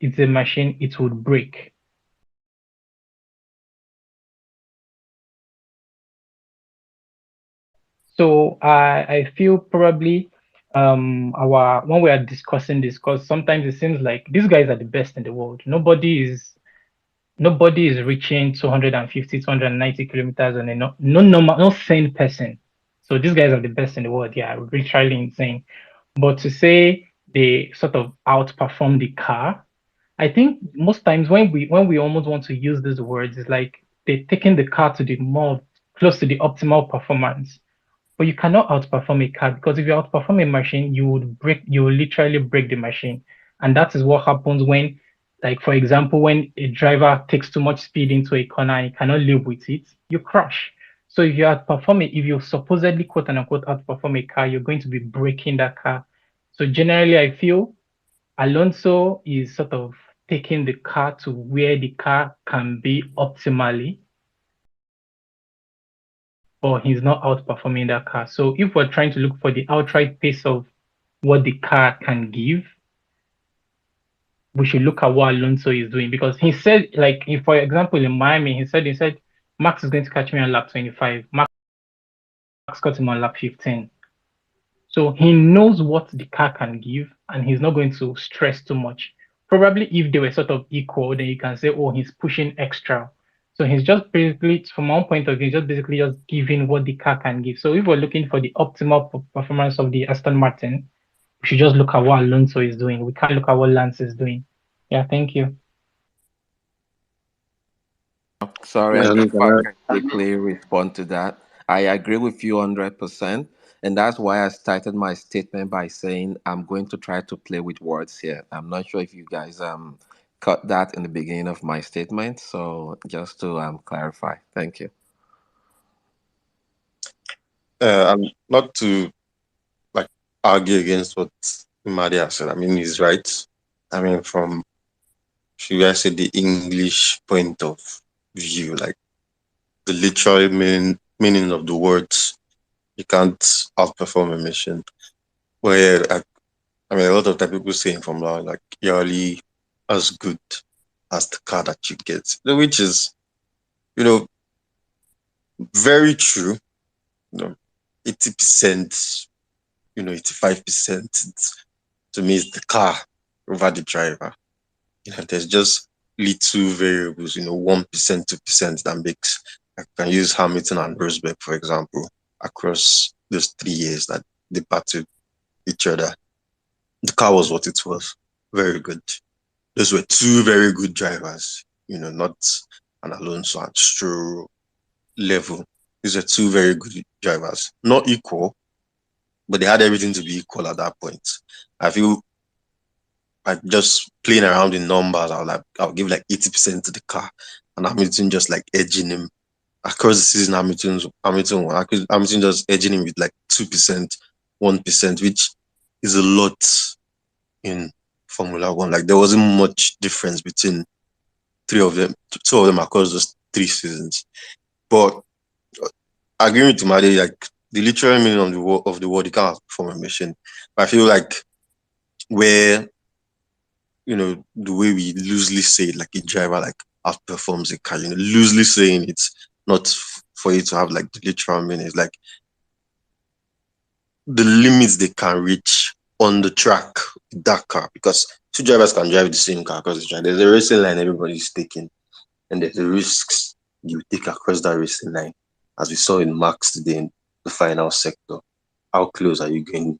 it's a machine, it would break. So I feel probably our when we are discussing this, because sometimes it seems like these guys are the best in the world. Nobody is reaching 250, 290 kilometers on a no normal, no sane person. So these guys are the best in the world. Yeah, literally insane. But to say they sort of outperform the car, I think most times when we almost want to use these words, it's like they're taking the car to the more close to the optimal performance. But you cannot outperform a car, because if you outperform a machine, you will literally break the machine. And that is what happens when, like for example, when a driver takes too much speed into a corner and he cannot live with it, you crash. So if you supposedly quote and unquote outperform a car, you're going to be breaking that car. So generally, I feel Alonso is sort of taking the car to where the car can be optimally, but he's not outperforming that car. So if we're trying to look for the outright pace of what the car can give, we should look at what Alonso is doing, because he said, like, if, for example, in Miami, he said Max is going to catch me on lap 25. Max got him on lap 15. So he knows what the car can give, and he's not going to stress too much. Probably if they were sort of equal, then you can say, oh, he's pushing extra. So he's just basically, from one point of view, just basically just giving what the car can give. So if we're looking for the optimal performance of the Aston Martin, we should just look at what Alonso is doing. We can't look at what Lance is doing. Yeah, thank you. Sorry, I Yeah, if can I I? can quickly respond to that. I agree with you 100%. And that's why I started my statement by saying I'm going to try to play with words here. I'm not sure if you guys caught that in the beginning of my statement. So just to clarify. Thank you. I'm not to like argue against what Maria said. I mean, he's right. I mean, from should I say the English point of view, like the literal meaning of the words, you can't outperform a mission. Well, yeah, I mean, a lot of the people say in Formula One, like you're only as good as the car that you get, which is, you know, very true. You know, 80%, 85%. To me, it's the car over the driver. There's just little variables, 1%, 2% that makes. I can use Hamilton and Rosberg, for example, across those 3 years that they battled each other. The car was what it was. Very good. Those were two very good drivers, not an Alonso and Stroll level. These are two very good drivers. Not equal, but they had everything to be equal at that point. I feel like just playing around in numbers, I'll give like 80% to the car, and Hamilton just like edging him across the season. Hamilton won. Hamilton just edging him with like 2%, 1%, which is a lot in Formula One. Like there wasn't much difference between three of them, two of them across those 3 seasons. But agreeing with Made, like the literal meaning of the word, you can't perform a mission. But I feel like where the way we loosely say it, like a driver like outperforms a car, loosely saying it's not for you to have like the literal meaning. It's like the limits they can reach on the track with that car, because two drivers can drive the same car across the track. There's a racing line everybody's taking, and there's the risks you take across that racing line, as we saw in Max today in the final sector. How close are you going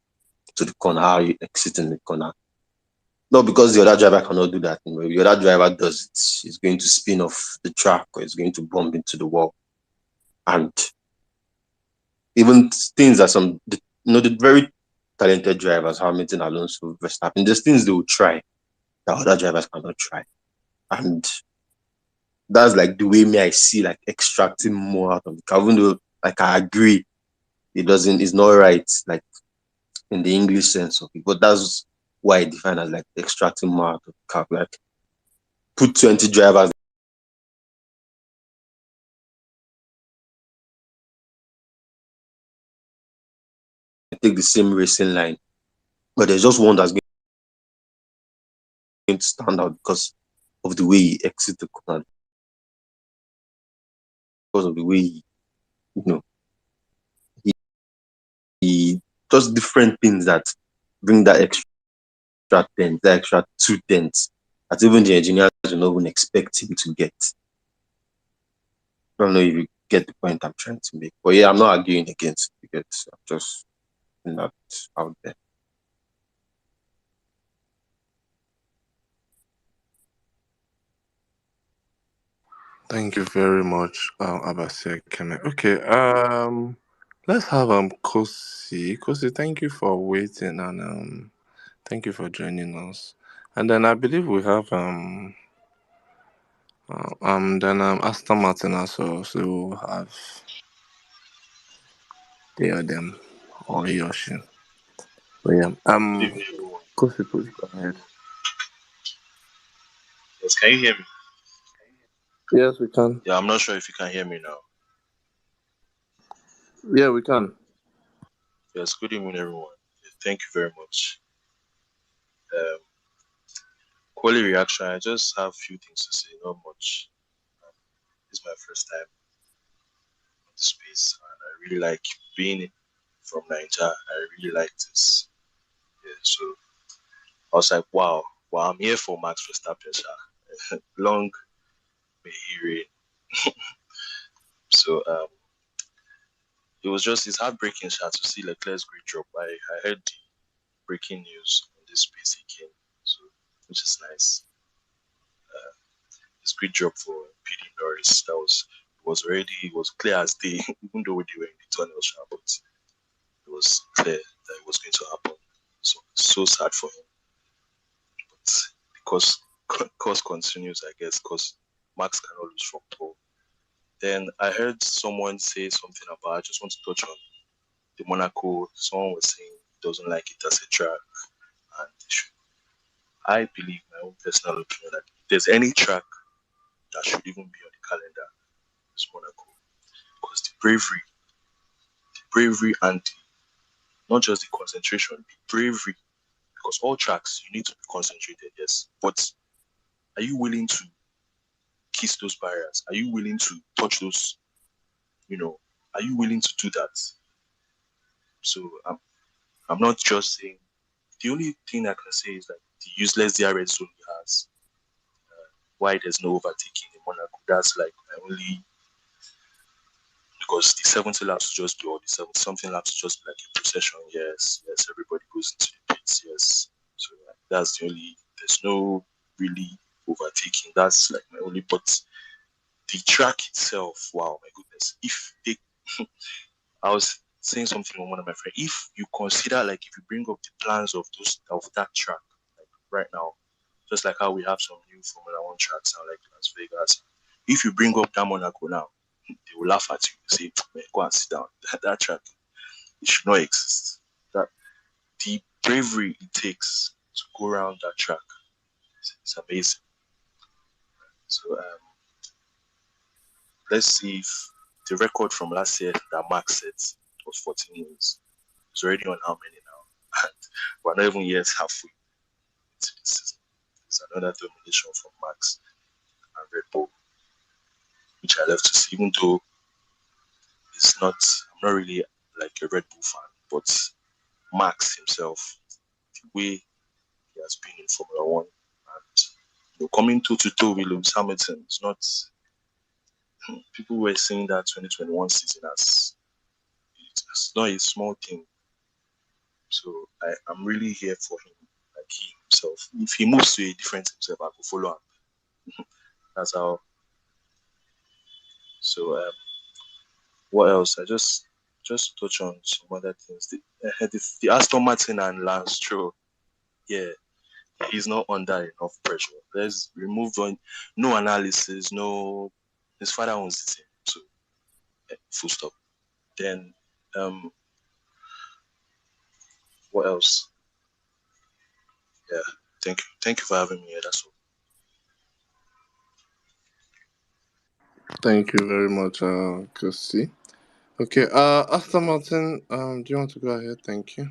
to the corner? How are you exiting the corner? Not because the other driver cannot do that. If the other driver does it, he's going to spin off the track or he's going to bump into the wall. And even things that the very talented drivers, Hamilton, Alonso, Verstappen, there's things they will try that other drivers cannot try. And that's like the way I see like extracting more out of the car. Even though like I agree it's not right, like in the English sense of it. But that's why I define as like extracting more out of the car. Like put 20 drivers, take the same racing line, but there's just one that's going to stand out because of the way he exits the corner, because of the way you know he does different things that bring that extra tenth, that extra 2 tenths that even the engineers will not even expect him to get. I don't know if you get the point I'm trying to make. But yeah, I'm not arguing against it because I'm just not out there. Thank you very much, Abase Kene. Okay, let's have Kosi. Kosi, thank you for waiting and thank you for joining us. And then I believe we have Aston Martin as well. So we'll have they or them or he or she. But yeah, Good evening, everyone. Kosi, please go ahead. Yes, can you hear me? Yes, we can. Yeah, I'm not sure if you can hear me now. Yeah, we can. Yes, good evening, everyone. Thank you very much. Um, Quality reaction. I just have a few things to say, not much. This is my first time on the space, and I really like being from Nigeria. I really like this. Yeah, so I was like, wow, I'm here for Max Verstappen. Long may he reign. So it was just it's heartbreaking shot to see Leclerc's great drop. I heard the breaking news on this space again, so which is nice. It's great job for PD Norris. That it was clear as day, even though they were in the tunnel, but it was clear that it was going to happen. So sad for him, but because course continues, I guess, because Max cannot lose from pole. Then I heard someone say something about. I just want to touch on the Monaco. Someone was saying he doesn't like it as a track, and I believe my own personal opinion that if there's any track that should even be on the calendar, it's Monaco because the bravery, and not just the concentration, the bravery. Because all tracks you need to be concentrated, yes, but are you willing to kiss those barriers? Are you willing to touch those? You know, are you willing to do that? So I'm not just saying. The only thing I can say is that the useless DRS zone he has, why there's no overtaking in Monaco. That's like my only because the 70 laps will just be or the 70 something laps will just be like a procession. Yes, everybody goes into the pits. Yes, so that's the only. There's no really overtaking. That's like my only. But the track itself, wow, my goodness. If they, I was saying something with one of my friends. If you consider like if you bring up the plans of that track, like right now, just like how we have some new Formula One tracks now, like Las Vegas. If you bring up that Monaco now, they will laugh at you. Say, man, go and sit down. That track, it should not exist. That the bravery it takes to go around that track is amazing. So let's see if the record from last year that Max set was 14 wins. It's already on how many now? And we're not even yet halfway into the season. It's another domination from Max and Red Bull, which I love to see, even though I'm not really like a Red Bull fan, but Max himself, the way he has been in Formula One, and coming toe to toe with Lewis Hamilton, it's not. People were saying that 2021 season as it's not a small thing. So I'm really here for him, like he himself. If he moves to a different himself, I will follow him. That's how. So what else? I just touch on some other things. The Aston Martin and Lance Stroll, yeah, he's not under enough pressure. Let's remove no analysis, no. His father owns the team, so full stop. Then what else? Yeah, thank you for having me here. That's all. Thank you very much, Kirsty. Okay, Aston Martin, do you want to go ahead? Thank you.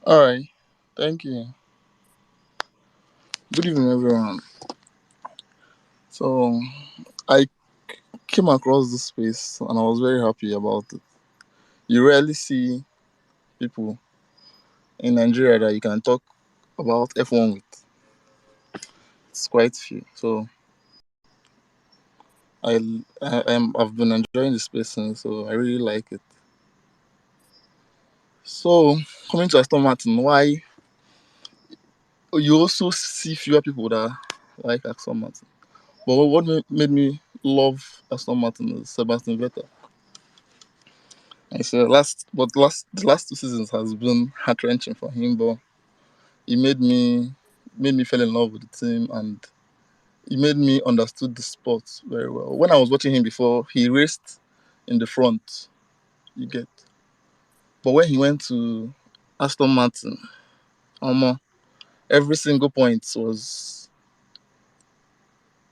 All right. Thank you. Good evening, everyone. So, I came across this space and I was very happy about it. You rarely see people in Nigeria that you can talk about F1 with. It's quite few. So, I've been enjoying the space since, so I really like it. So, coming to Aston Martin, why you also see fewer people that like Aston Martin. But what made me love Aston Martin is Sebastian Vettel. I said the last 2 seasons has been heart wrenching for him, but he made me fall in love with the team and he made me understood the sport very well. When I was watching him before, he raced in the front, you get. But when he went to Aston Martin, Every single point was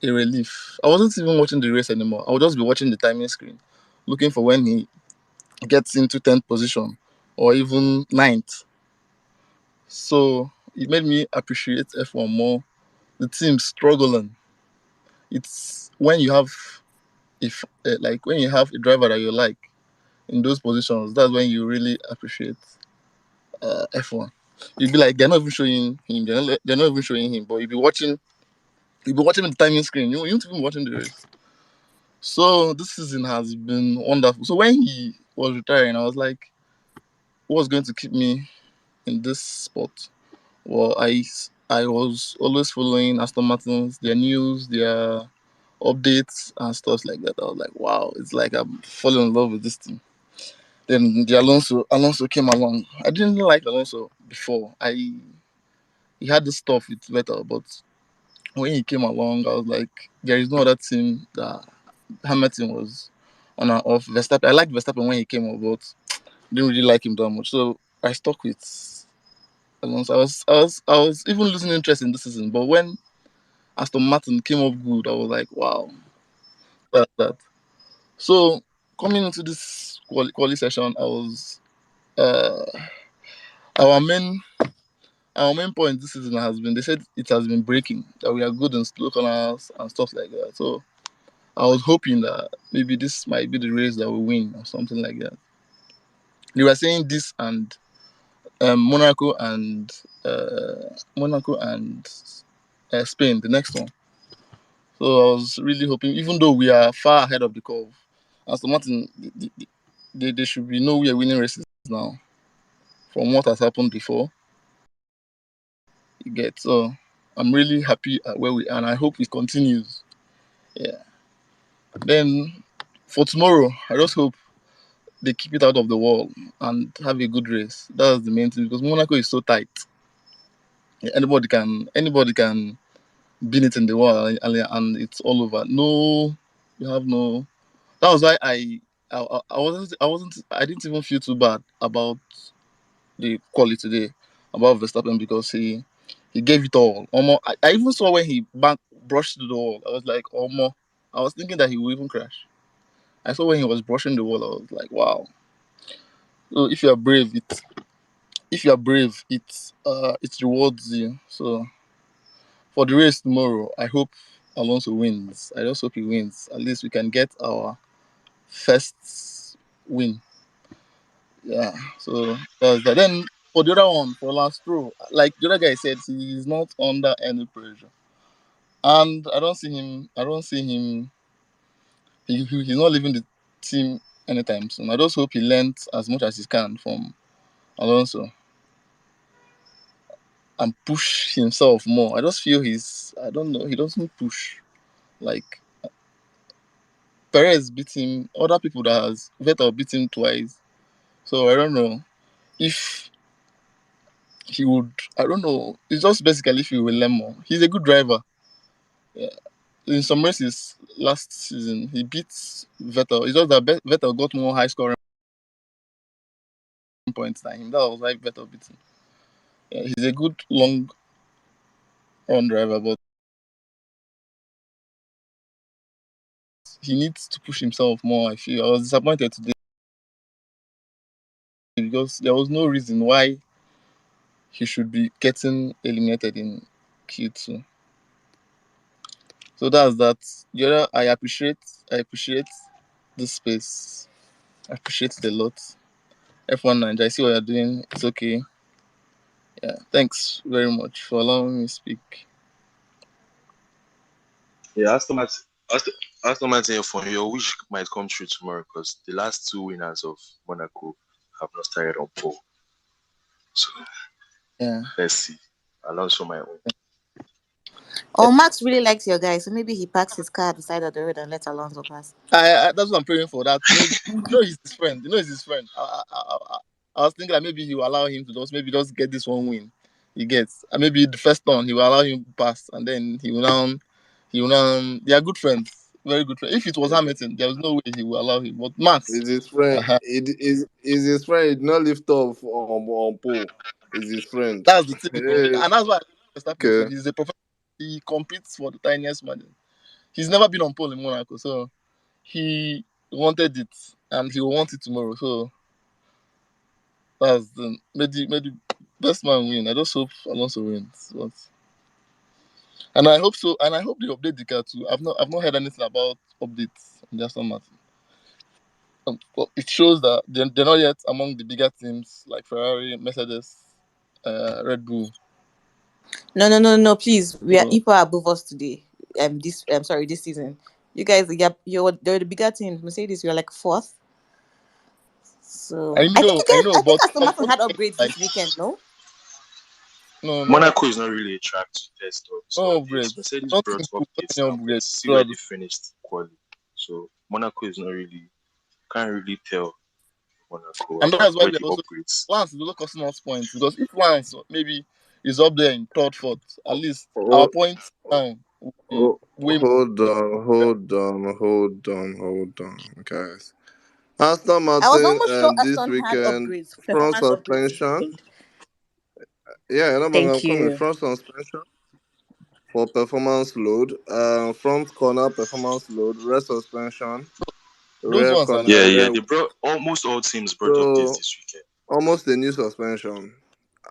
a relief. I wasn't even watching the race anymore. I would just be watching the timing screen, looking for when he gets into 10th position or even ninth. So it made me appreciate F1 more. The team struggling. It's when you have if like when you have a driver that you like in those positions, that's when you really appreciate F1. You'd be like, they're not even showing him, they're not even showing him, but you'll be watching the timing screen. You won't even be watching the race. So this season has been wonderful. So when he was retiring, I was like, what's going to keep me in this spot? Well, I was always following Aston Martin's, their news, their updates and stuff like that. I was like, wow, it's like I'm falling in love with this team. Then the Alonso came along. I didn't like Alonso before. He had this stuff with Vettel, but when he came along, I was like, there is no other team that Hamilton was on and off. Verstappen, I liked Verstappen when he came up, but didn't really like him that much. So I stuck with Alonso. I was even losing interest in this season, but when Aston Martin came up good, I was like, wow, that. So coming into this quali session, I was uh, our main our main point this season has been, they said it has been breaking, that we are good in slow corners and stuff like that. So I was hoping that maybe this might be the race that we win or something like that. They were saying this and Monaco and Spain, the next one. So I was really hoping, even though we are far ahead of the curve, Aston Martin, they should be nowhere winning races now from what has happened before. You get, so I'm really happy at where we are, and I hope it continues. Yeah. Then for tomorrow, I just hope they keep it out of the wall and have a good race. That's the main thing, because Monaco is so tight. Yeah, anybody can beat it in the wall, and it's all over. No, you have no. That was why I didn't even feel too bad about the quality today, about Verstappen, because he gave it all. Almost, I even saw when he brushed the wall. I was like, almost. I was thinking that he would even crash. I saw when he was brushing the wall. I was like, wow. So if you are brave, it rewards you. So for the race tomorrow, I hope Alonso wins. I just hope he wins. At least we can get our first win. Yeah. So that's that. Then for the other one, for last row, like the other guy said, he is not under any pressure, and I don't see him. I don't see him. He's not leaving the team anytime soon. I just hope he learns as much as he can from Alonso and push himself more. I just feel I don't know, he doesn't push. Like Perez beat him, other people that has Vettel beat him twice. So I don't know if he would. I don't know. It's just basically if he will learn more. He's a good driver. Yeah. In some races last season, he beat Vettel. It's just that Vettel got more high scoring points than him. That was why Vettel beat him. Yeah, he's a good long run driver, but he needs to push himself more. I feel I was disappointed today because there was no reason why he should be getting eliminated in Q2. So that's that. The other, I appreciate this space. I appreciate it a lot. F1 Ninja, I see what you're doing. It's okay. Yeah, thanks very much for allowing me to speak. Yeah, Aston, Aston Martin, for your wish might come true tomorrow because the last two winners of Monaco have not started on pole. So Yeah. let's see. Alonso my own. Oh, Max really likes your guy, so maybe he parks his car at the side of the road and let Alonso pass. That's what I'm praying for. That maybe he's his friend. He's his friend. I was thinking that maybe he will allow him to just get this one win. He gets maybe the first turn he will allow him to pass, and then he will now. They are good friends, very good friends. If it was Hamilton, there was no way he will allow him. But Max, Is his friend? uh Is his friend? He did not lift off on pole. Is his friend? that's the thing. Hey, And that's why. Verstappen too. Okay. He's a professional. He competes for the tiniest margin. He's never been on pole in Monaco, so he wanted it and he will want it tomorrow. So that's the maybe best man win. I just hope Alonso wins. And I hope so. And I hope they update the car too. I've not heard anything about updates on the Aston Martin. Well, it shows that they're not yet among the bigger teams like Ferrari, Mercedes, Red Bull. No, please. We are So, equal above us today. This season. You guys, they're the bigger team. Mercedes, you're like fourth. So I know, I think but Aston Martin had upgrades like this weekend. No. no Monaco is not really a track to test no updates. upgrades. Mercedes I don't brought think we've updates got any now, but upgrades see where throughout they the finished quality. So Monaco is not really can't really tell Monaco and about that's why where we're the also upgrades. Lance is also costing us points because if Lance maybe is up there in third, fourth, at least our Hold, points now will be hold, way more. hold on, guys. Aston I was Martin almost sure this Aston had weekend, upgrades, front performance upgrades this suspension. weekend. Yeah, no, but I'm Thank coming. you. Front suspension for performance load. Front corner performance load. Rear suspension. Those Rear ones are corner. Yeah, nice. yeah. Rear. They brought almost all teams brought updates So this weekend. almost a new suspension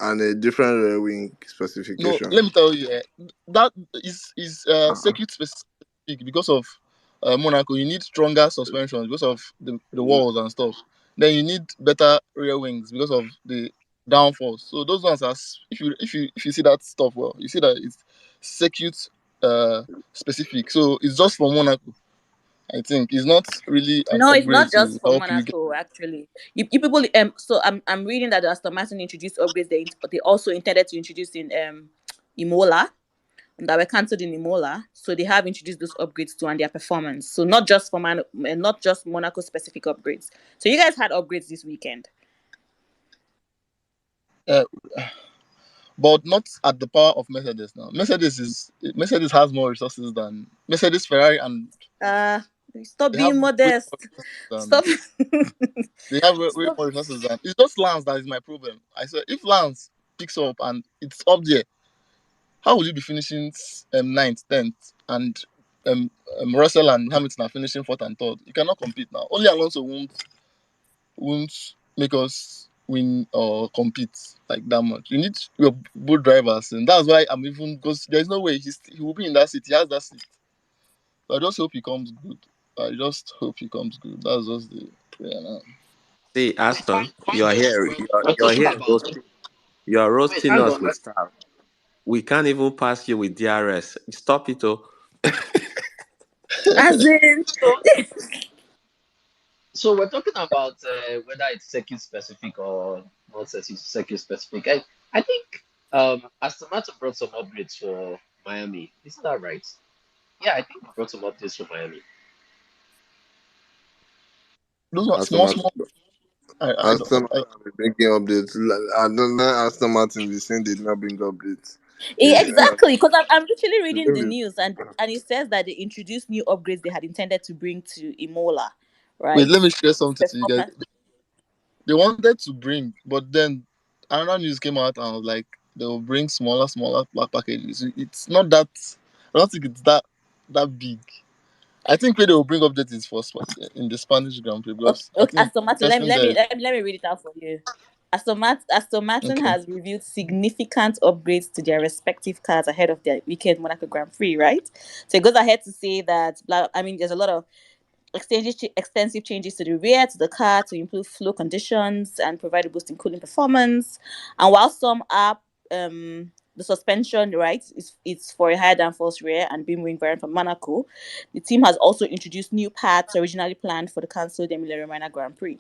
and a different rear wing No, specification. let me tell you, that is Uh-uh. circuit specific because of Monaco. You need stronger suspensions because of the walls and stuff. Then you need better rear wings because of the downforce. So those ones are if you see that stuff well, you see that it's circuit specific. So it's just for Monaco. I think it's not really an No, it's upgrade not to just for help you get. Monaco. Actually, you people. So I'm reading that the Aston Martin introduced upgrades. They also intended to introduce in Imola, that were cancelled in Imola. So they have introduced those upgrades to and their performance. So not just for not just Monaco specific upgrades. So you guys had upgrades this weekend. Uh, but not at the power of Mercedes now. Mercedes has more resources than Mercedes, Ferrari, and Uh, Stop they have being way more modest. resources than Stop. they have way Stop. more resources than it's just Lance that is my problem. I said if Lance picks up and it's up there, how will you be finishing ninth, tenth, and Russell and Hamilton are finishing fourth and third? You cannot compete now. Only Alonso won't make us win or compete like that much. You need your both drivers, and that's why I'm even because there's no way he will be in that seat. He has that seat. So I just hope he comes good. I just hope he comes good. That's just the prayer now. See, Aston, Fine you're though. here. We're You're talking here about roasting. You're wait, roasting hang us on. with stuff. We can't even pass you with DRS. Stop it, oh. As in, So so we're talking about whether it's circuit specific or not circuit specific. I think Aston Martin brought some upgrades for Miami. Isn't that right? Yeah, I think they brought some updates for Miami. Those are Aston small, Martin. small. I don't. Aston Martin will be making updates. I don't know. Aston Martin be saying they did not bring updates. yeah, Yeah, exactly. Because I'm literally reading the maybe. news and it says that they introduced new upgrades they had intended to bring to Imola, Wait, right? let me share something to you guys. Performance. They wanted to bring, but then another news came out and was like they will bring smaller packages. It's not that. I don't think it's that big. I think where they will bring updates is for in the Spanish Grand Prix Okay, because I okay, think Aston Martin. testing there. Let me read it out for you. Aston Martin Okay. has reviewed significant upgrades to their respective cars ahead of their weekend Monaco Grand Prix, right? So it goes ahead to say that, I mean, there's a lot of extensive changes to the rear to the car to improve flow conditions and provide a boost in cooling performance. And while some are the suspension, right, it's for a higher downforce rear and beam ring variant from Monaco. The team has also introduced new parts originally planned for the cancelled Emilia-Romagna Grand Prix.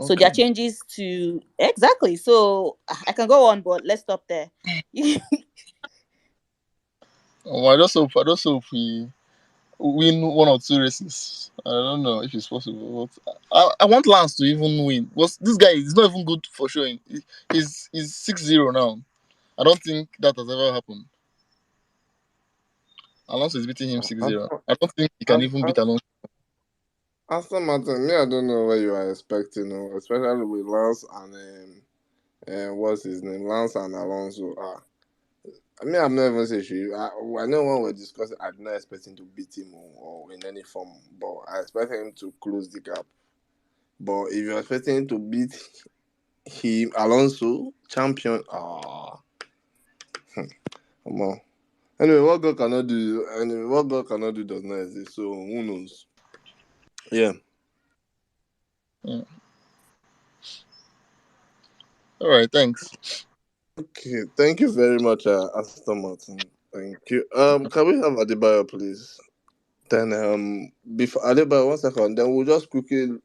So there are Okay. changes to exactly. So I can go on, but let's stop there. I just hope we win one or two races. I don't know if it's possible, but I want Lance to even win. Because this guy is not even good for showing. He's 6-0 now. I don't think that has ever happened. Alonso is beating him 6-0. Aston, I don't think he can even Aston, beat Alonso. Aston Martin. Me, I don't know what you are expecting, especially with Lance and what's his name, Lance and Alonso. I mean, I'm not even saying she. I know when we're discussing, I'm not expecting to beat him or in any form, but I expect him to close the gap. But if you're expecting him to beat him, Alonso, champion, come on. Anyway, what God cannot do, does not exist. So who knows? Yeah. Mm. All right, thanks. Okay. Thank you very much, Aston Martin. Thank you. Can we have Adebayo, please? Then before Adebayo, 1 second. Then we'll just quickly move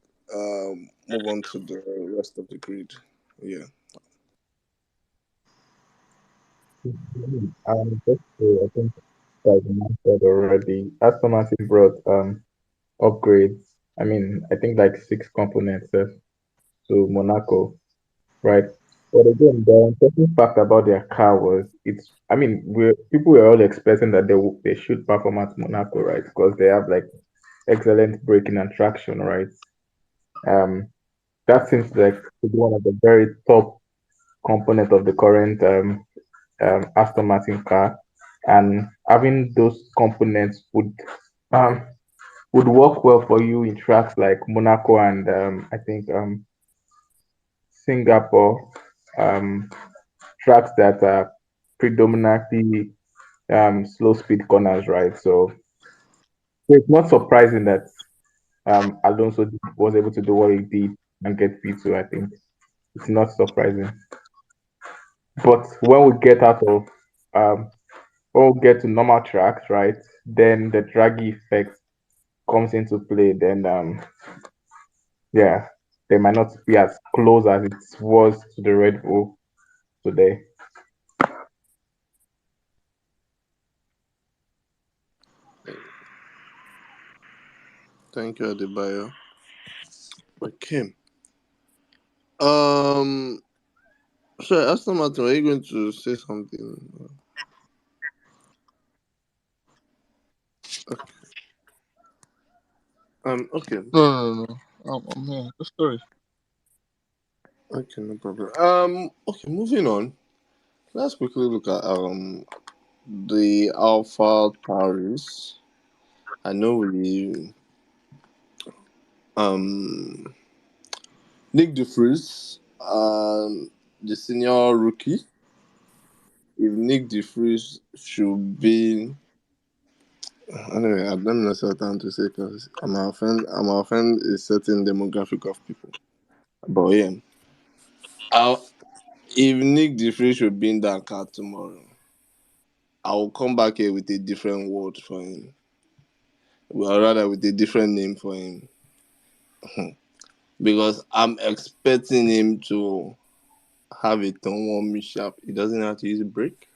on to the rest of the grid. Yeah. Just to, I think, like Mark said already, Aston Martin brought upgrades. I mean, I think like 6 components to Monaco, right? But again, the interesting fact about their car was it's. I mean, people were all expecting that they should perform at Monaco, right? Because they have like excellent braking and traction, right? Um, that seems like to be one of the very top component of the current Aston Martin car, and having those components um, would work well for you in tracks like Monaco and I think Singapore, um, tracks that are predominantly slow speed corners, right? So it's not surprising that Alonso was able to do what he did and get P2. I think it's not surprising. But when we get out of when we get to normal tracks, right, then the draggy effect comes into play. Then yeah, they might not be as close as it was to the Red Bull today. Thank you, Adebayo. Okay. Um. Sorry, Aston Martin, are you going to say something? Okay. No. I'm here. The story. Okay, no problem. Okay, moving on. Let's quickly look at the Alpha Taurus. I know we um Nick DeFries, the senior rookie. If Nick DeFries should be anyway, I don't know certain to say because I'm offend a certain demographic of people. But yeah, if Nick DeFries should be in that car tomorrow, I will come back here with a different word for him. Well, rather with a different name for him. Because I'm expecting him to have a turn one mishap. He doesn't have to use a brake,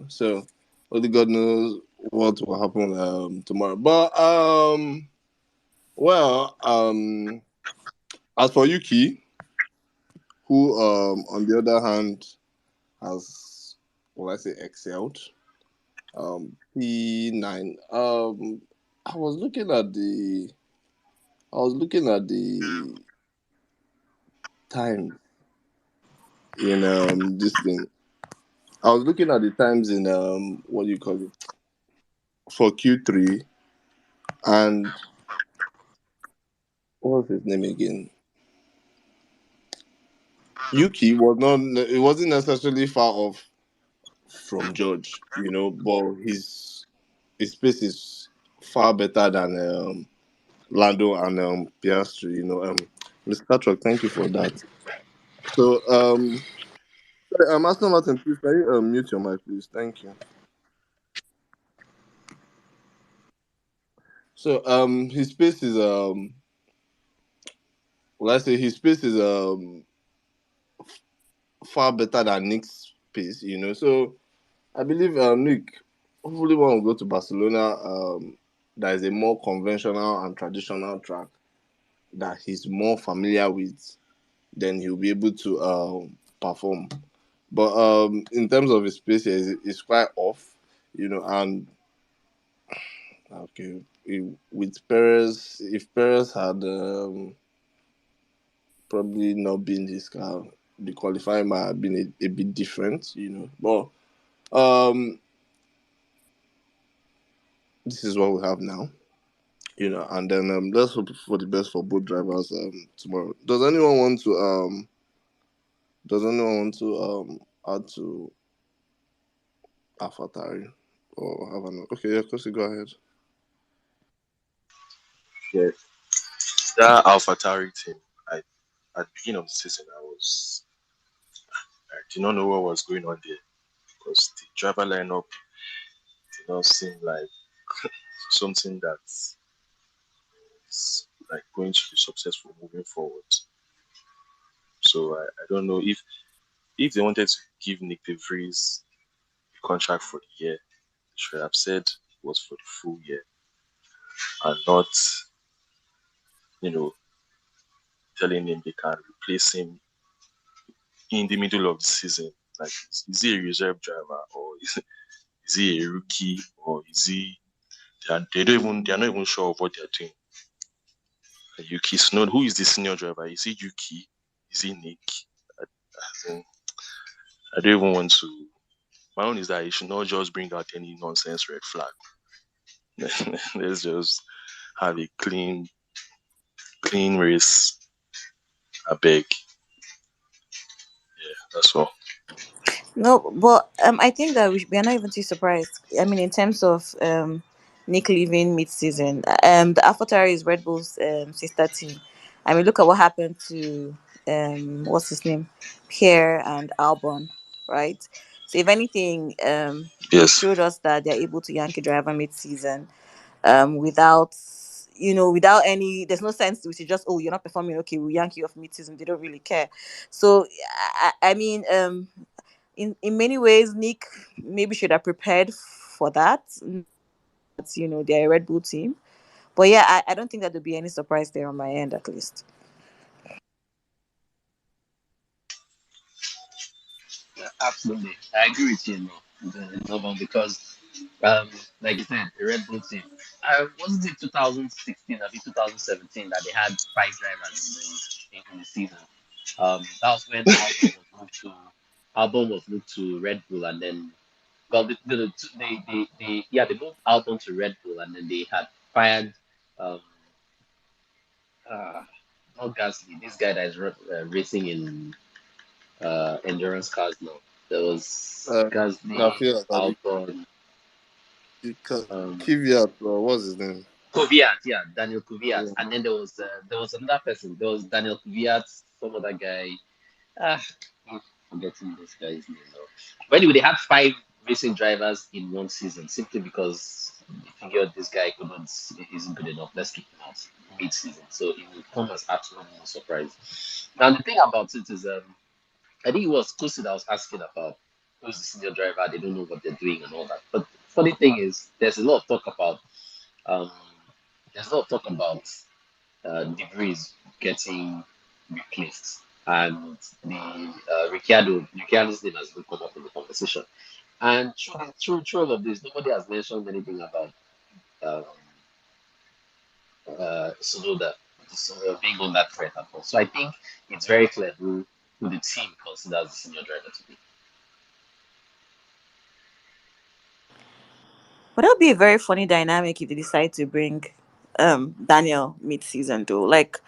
So only God knows what will happen tomorrow. But well, as for Yuki, who on the other hand has, well, I say excelled. P9. I was looking at the I was looking at the time in this thing. I was looking at the times in what do you call it, for Q3, and what was his name again? Yuki was not. It wasn't necessarily far off from George, but his pace is far better than Lando and Piastri. Mr. Patrick, thank you for that. So sorry, Aston Martin, please can you mute your mic, please? Thank you. So his pace is well, I say his pace is far better than Nick's pace. So I believe Nick, hopefully when we go to Barcelona, there is a more conventional and traditional track that he's more familiar with, then he'll be able to perform. But in terms of his pace, it's quite off, and okay, with Perez, if Perez had probably not been his car, the qualifying might have been a bit different. But Um, this is what we have now. And then let's hope for the best for both drivers tomorrow. Does anyone want to add to AlphaTauri or have an okay? Yeah, Kosi, go ahead. Yeah, that AlphaTauri team. I at the beginning of the season, I did not know what was going on there because the driver lineup did not seem like something that's like going to be successful moving forward. So I don't know if they wanted to give Nick De Vries a contract for the year, they should have said it was for the full year and not, you know, telling him they can replace him in the middle of the season. Like, is he a reserve driver or is he a rookie or is he? They're not even sure of what they're doing. Yuki Snow, who is the senior driver? Is he Yuki? Is he Nick? I, I don't even want to. My own is that he should not just bring out any nonsense red flag. Let's just have a clean race. I beg. Yeah, that's all. No, but I think that we are not even too surprised. I mean, in terms of Nick leaving mid-season, the AlphaTauri is Red Bull's sister team. I mean, look at what happened to what's his name, Pierre and Albon, right? So if anything, they Yes. showed us that they're able to yank a driver mid-season without without any, there's no sense to it. Just, oh, you're not performing, okay, we'll yank you off mid-season. They don't really care. So I mean, in many ways, Nick maybe should have prepared for that. That they're a Red Bull team, but yeah, I don't think that there'll be any surprise there on my end, at least. Yeah, absolutely. I agree with you, no, because, like you said, the Red Bull team. Wasn't it 2016, I think 2017, that they had five drivers in the season. That was when Albon was moved to Red Bull, and then well, they moved Albon to Red Bull, and then they had fired um uh not Gasly, this guy that is racing in endurance cars now. There was Uh, Gasly, Kvyat, Albon, um, Kvyat, or what's his name? Kvyat, yeah, Daniel Kvyat, Yeah. and then there was another person. There was Daniel Kvyat, some other guy. Ah, I'm forgetting this guy's name now. But anyway, they had five racing drivers in one season simply because they figured this guy isn't good enough. Let's kick him out mid-season. So it will come as absolutely no surprise. Now the thing about it is, I think it was Kusi that was asking about who's the senior driver. They don't know what they're doing and all that. But funny thing is, um, there's a lot of talk about Debris getting replaced, and the Ricciardo's name has been come up in the conversation. And through all of this, nobody has mentioned anything about um, Sonoda being on that threat at all. So I think it's very clear who the team considers the senior driver to be. But that would be a very funny dynamic if they decide to bring Daniel mid-season, though. Like,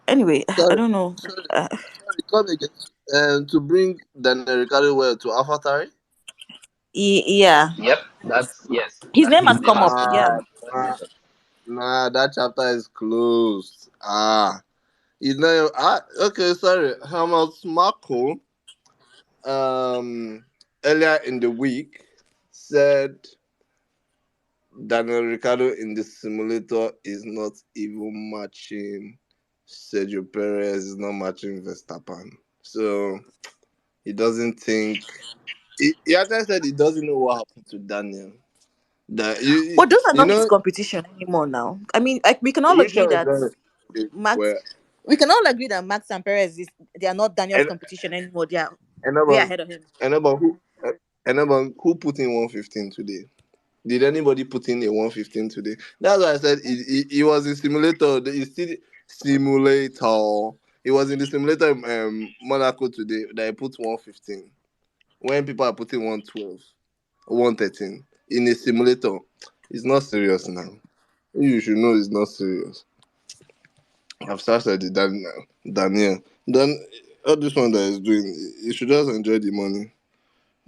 anyway, I Sorry, don't know. sorry, uh, sorry. Come again. To bring Daniel Ricciardo well to AlphaTauri. yeah, Yep, that's yes. his That name has his name come has up. come Yeah. Nah, up in nah, conversation. that chapter is closed. Okay. Sorry, Hamas Marco. Earlier in the week said Daniel Ricciardo in the simulator is not even matching Sergio Perez, is not matching Verstappen. So he doesn't think he actually said he doesn't know what happened to Daniel. That But those are you not his know competition anymore now. I mean, like, we can all which agree one is that that? Max, Where we can all agree that Max and Perez they are not Daniel's and competition anymore. They are way another ahead of him. another who another who put in 115 today? Did anybody put in a 115 today? That's why I said he was in simulator. He still simulator. He was in the simulator Monaco today that he put 115 when people are putting 112. 113 in a simulator. It's not serious now. You should know it's not serious. I've started it, Daniel. Then all this one that he's doing, you should just enjoy the money.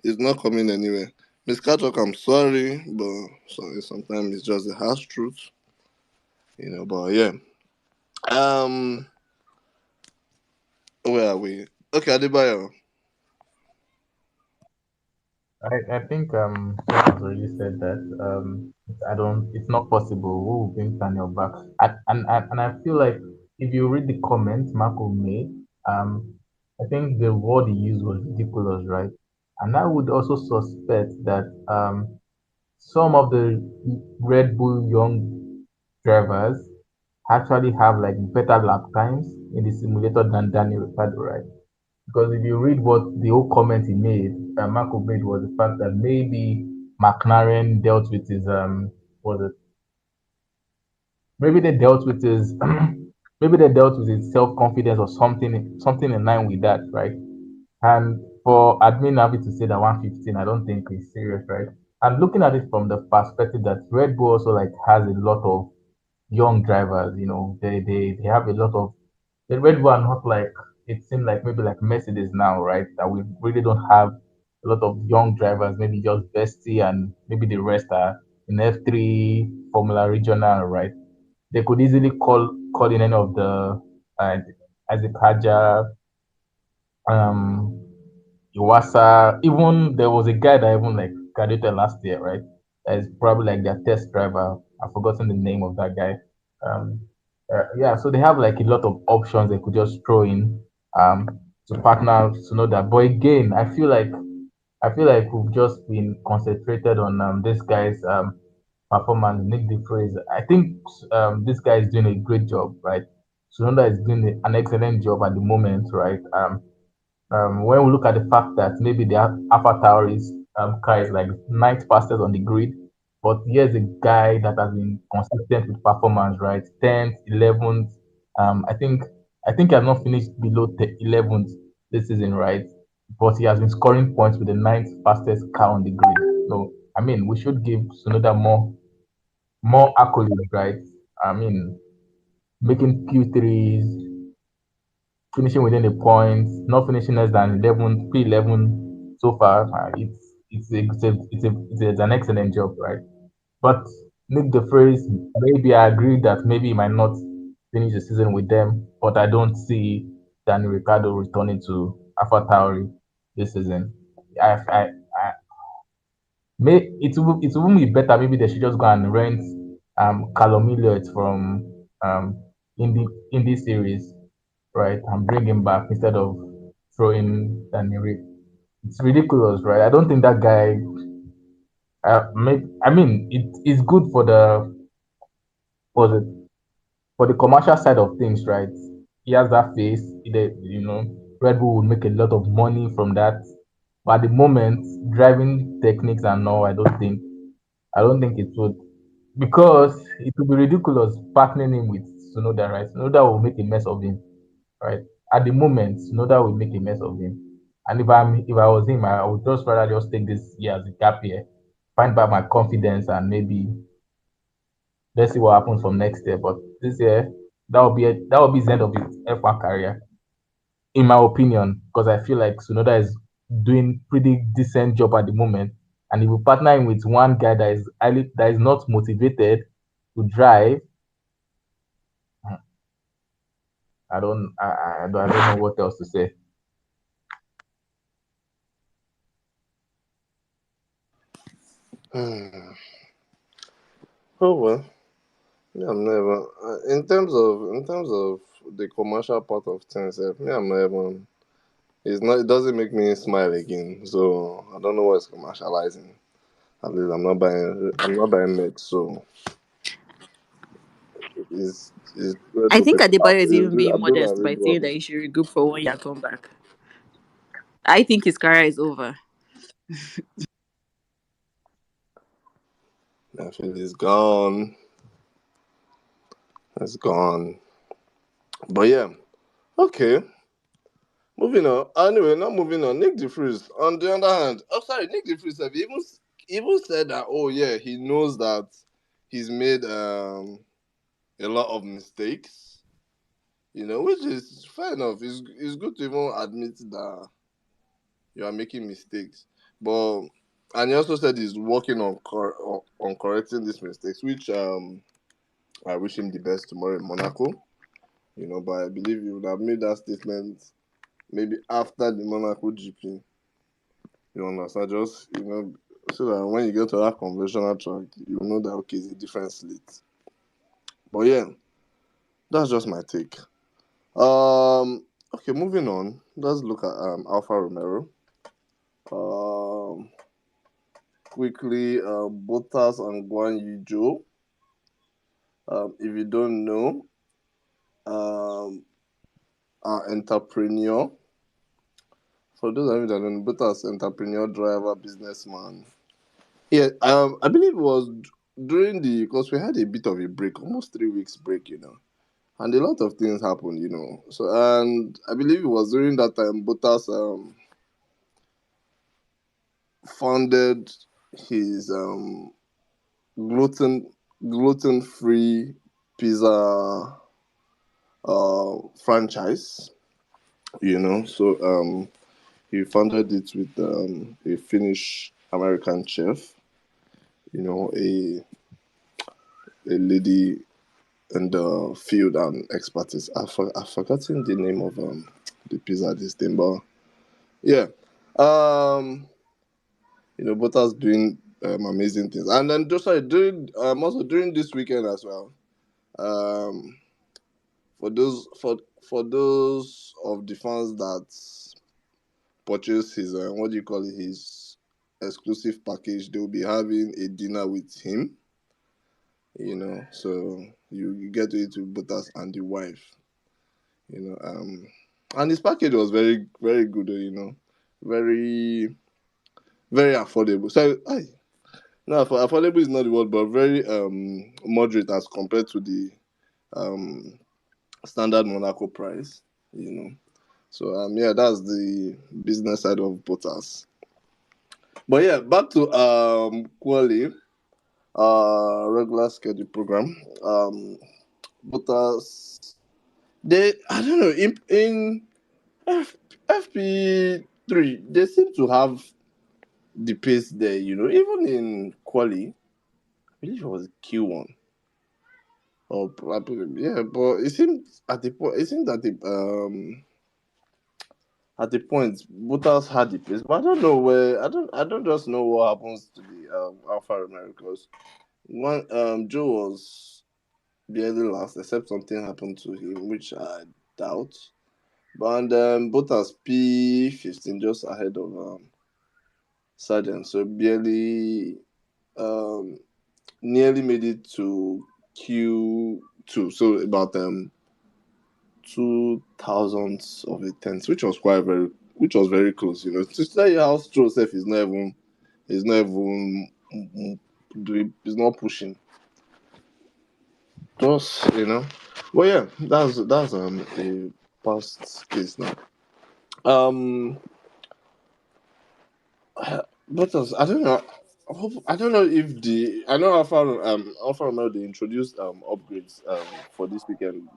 It's not coming anywhere. Miss Katok, I'm sorry, but sometimes it's just the harsh truth, But yeah, um, where are we? Okay, Adebayo. I think someone has already said that I don't it's not possible. Who will bring Daniel back? And I feel like if you read the comments Marco made, I think the word he used was ridiculous, right? And I would also suspect that some of the Red Bull young drivers actually have like better lap times in the simulator than Daniel Ricciardo, right? Because if you read what the whole comment he made, Marco made was the fact that maybe McLaren dealt with his was it maybe they dealt with his maybe they dealt with his self confidence or something in line with that, right? And for admin Navi to say that 115, I don't think is serious, right? And looking at it from the perspective that Red Bull also like has a lot of young drivers, they have a lot of the Red Bull are not like it seemed like maybe like Mercedes now, right? That we really don't have a lot of young drivers, maybe just Bestie and maybe the rest are in F3 Formula Regional, right? They could easily call in any of the uh, Isaac Hajar, um, Iwasa. Even there was a guy that even like graduated last year, right? That is probably like their test driver. I've forgotten the name of that guy. Um, yeah, so they have like a lot of options they could just throw in um, to partner to know that. But again, I feel like we've just been concentrated on this guy's performance, Nick DeFries. I think this guy is doing a great job, right? Sunoda is doing an excellent job at the moment, right? When we look at the fact that maybe the Alpha Tauri's car is like ninth fastest on the grid, but here's a guy that has been consistent with performance, right? 10th, 11th. I think he has not finished below 11th this season, right? But he has been scoring points with the ninth fastest car on the grid. So I mean, we should give Sunoda more accolades, right? I mean, making Q3s, finishing within the points, not finishing less than 11, pre-11 so far. It's an excellent job, right? But Nick the phrase, maybe I agree that maybe he might not finish the season with them, but I don't see Daniel Ricciardo returning to AlphaTauri this season. I it won't be better. Maybe they should just go and rent Callum Elliott from Indie series, right, and bring him back instead of throwing Daniel Rick. It's ridiculous, right? I don't think that guy. I mean, it's good for the commercial side of things, right? He has that face. Red Bull would make a lot of money from that. But at the moment, driving techniques and all, I don't think it would, because it would be ridiculous partnering him with Sunoda, right? Sunoda will make a mess of him, right? At the moment, Sunoda will make a mess of him. And if I was him, I would just rather just take this year as a gap year, find back my confidence, and maybe let's see what happens from next year. But this year, that will be the end of his F1 career, in my opinion, because I feel like Sunoda is doing pretty decent job at the moment. And if you partner him with one guy that is not motivated to drive, I don't know what else to say. Oh well, me I'm never in terms of the commercial part of things. Me I'm never. It's not. It doesn't make me smile again. So I don't know what's commercializing. At least I'm not buying. I'm not buying Mets. So it's Red I Bull think people. Adebayo is even It's being Abdul modest and by Red saying Bull. that he should regroup for 1 year and come back. I think his career is over. I feel it's gone. It's gone. But yeah. Okay. Moving on. Anyway, not moving on. Nick DeFries. On the other hand, oh sorry, Nick DeFries have even even said that, oh yeah, he knows that he's made a lot of mistakes, which is fair enough. It's good to even admit that you are making mistakes. But and he also said he's working on correcting these mistakes, which I wish him the best tomorrow in Monaco. But I believe he would have made that statement maybe after the Monaco GP. You understand? Just so that when you get to that conventional track, you know that okay, it's a different slate. But yeah, that's just my take. Okay, moving on. Let's look at Alfa Romero. Um, quickly, Bottas and Guan Yu Zhou. If you don't know, um, are entrepreneur. For those of you that don't know, Bottas entrepreneur, driver, businessman. Yeah, I believe it was during because we had a bit of a break, almost 3 weeks break. And a lot of things happened. So, and I believe it was during that time Bottas founded his gluten gluten free pizza franchise. So he founded it with a Finnish American chef. A lady in the field and expertise. I've forgotten the name of the pizza this thing, but yeah. Um, Bottas doing amazing things, and then just sorry during also during this weekend as well. Um, for those of the fans that purchase his what do you call it, his exclusive package, they'll be having a dinner with him. So you get to eat with Bottas and the wife. And his package was very very good. Very very affordable. So no, affordable is not the word, but very moderate as compared to the um standard Monaco price. So yeah, that's the business side of Bottas. But yeah, back to Quali, regular schedule program. Bottas, I don't know, in FP3 they seem to have the pace there. Even in Quali, I believe it was Q1. Or yeah, but it seems at the point. It seems that at the point, Bottas had the pace, but I don't know where. I don't just know what happens to the Alfa Romeo because one Joe was barely last, except something happened to him, which I doubt. But Bottas P15 just ahead of Sargent, so barely um nearly made it to Q2, so about 2 thousandths of a tenth, which was very close. To tell you how Stroll self is not even doing, is not pushing. Just Well, yeah, that's a past case now. Um, but I don't know. I don't know if I know Alfa Romeo they introduced upgrades for this weekend,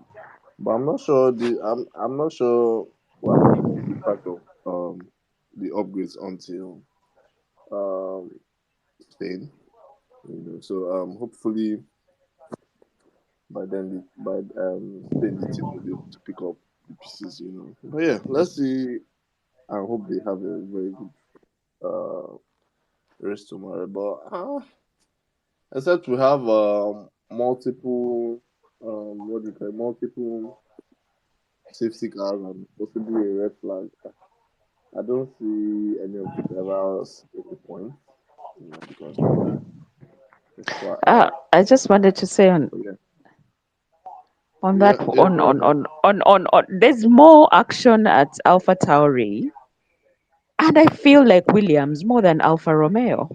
but I'm not sure what will be the impact of the upgrades until um Spain. So hopefully by then by Spain the team will be able to pick up the pieces. But yeah, let's see. I hope they have a very good uh race tomorrow. But except we have multiple what do you call it, multiple safety cars and possibly a red flag. I don't see any of the drivers getting points, because it's quite I just wanted to say on but yeah. on Yeah, that yeah, go ahead. on there's more action at Alpha Tauri, and I feel like Williams more than Alfa Romeo.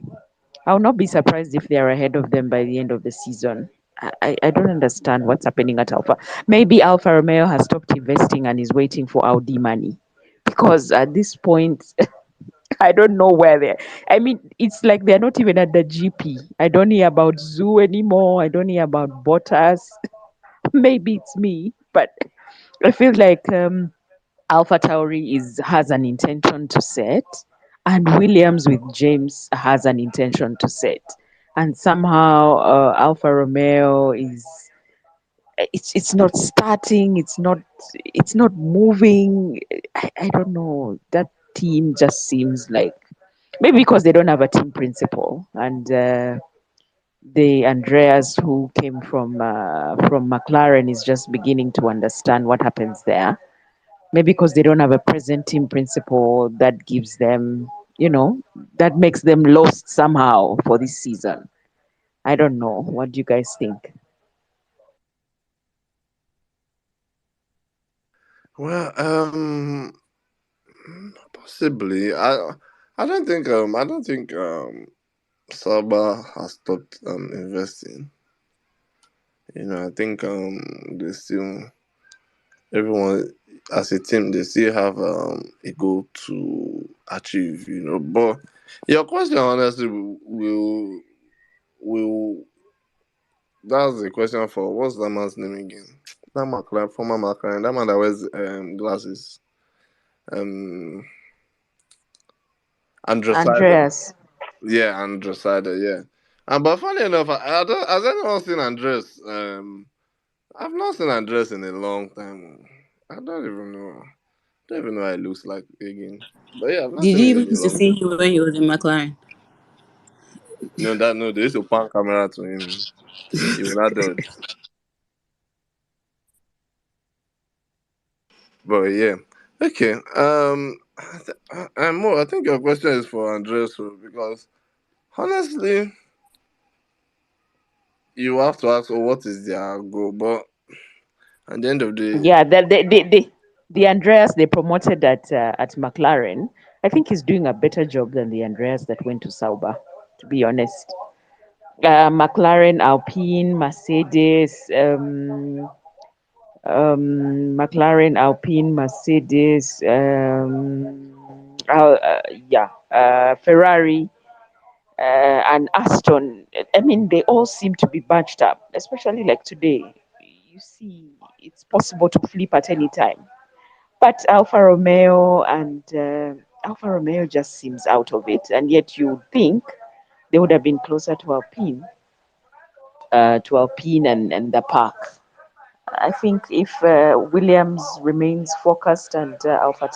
I'll not be surprised if they are ahead of them by the end of the season. I don't understand what's happening at Alpha. Maybe Alfa Romeo has stopped investing and is waiting for Audi money. Because at this point, I don't know where they're. I mean, it's like they're not even at the GP. I don't hear about Zoo anymore. I don't hear about Bottas. Maybe it's me, but I feel like Alpha Tauri has an intention to set, and Williams with James has an intention to set, and somehow Alfa Romeo is it's not starting. It's not moving. I don't know. That team just seems like maybe because they don't have a team principal, and the Andreas who came from McLaren is just beginning to understand what happens there. Maybe because they don't have a present team principal that gives them, that makes them lost somehow for this season. I don't know. What do you guys think? Well, possibly. I don't think Saba has stopped investing. I think they still everyone as a team they still have a goal to achieve. But your question honestly will that's the question for what's that man's name again? That McLaren, former McLaren, that man that wears glasses. Um, Androside. Andreas. Yeah, Androside. Yeah. But funny enough, I don't, has anyone seen Andres? I've not seen Andres in a long time. I don't even know. Don't even know what it looks like again. But yeah, I've not Did seen you him even in a used to long see time. him when he was in McLaren? No, they used to pan camera to him. He will not dodge. But yeah, okay. And more. I think your question is for Andres because honestly, you have to ask, oh, what is their goal? But at the end of the Yeah, the Andreas they promoted at McLaren. I think he's doing a better job than the Andreas that went to Sauber. To be honest, McLaren, Alpine, Mercedes, McLaren, Alpine, Mercedes, yeah, Ferrari, and Aston. I mean, they all seem to be bunched up, especially like today. You see, it's possible to flip at any time. But Alfa Romeo just seems out of it, and yet you would think they would have been closer to Alpine and the park. I think if Williams remains focused and Alfa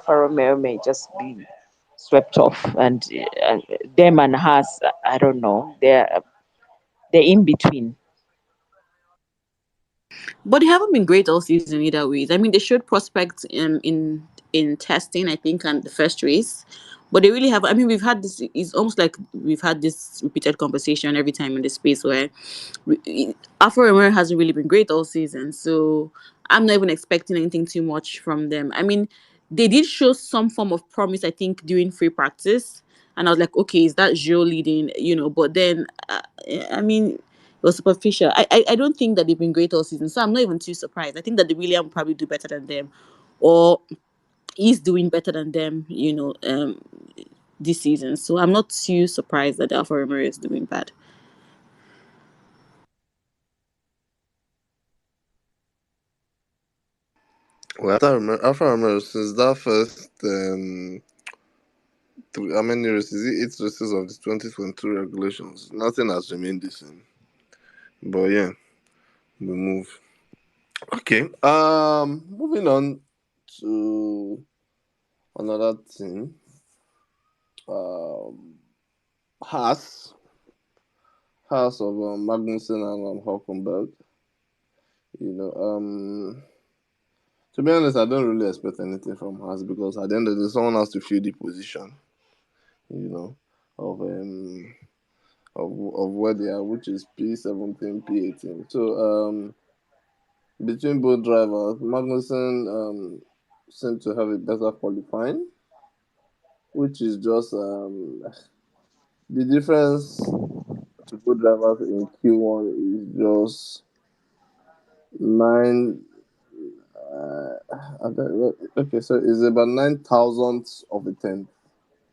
Romeo may just be swept off, and them and Haas, I don't know, they're in between. But they haven't been great all season either ways. I mean, they showed prospects in testing, I think, and the first race. But they really have. I mean, we've had this. It's almost like we've had this repeated conversation every time in the space where Alfa Romeo hasn't really been great all season. So I'm not even expecting anything too much from them. I mean, they did show some form of promise, I think, during free practice. And I was like, okay, is that Joe leading? But then, I mean, it was superficial. I don't think that they've been great all season. So I'm not even too surprised. I think that the William will probably do better than them. Or is doing better than them, this season. So I'm not too surprised that Alfa Romeo is doing bad. well, Alfa Romeo since that first how many races? Eight races of the 2022 regulations. Nothing has remained the same. But yeah, we move. Okay. Moving on to another team. Um, Haas, Haas of Magnussen and Hulkenberg. To be honest, I don't really expect anything from Haas because at the end of the day, someone has to fill the position. You know, of of where they are, which is P17, P18. So between both drivers, Magnussen seemed to have a better qualifying, which is just the difference to both drivers in Q1 is just nine. Okay, so it's about 9,000th of a tenth.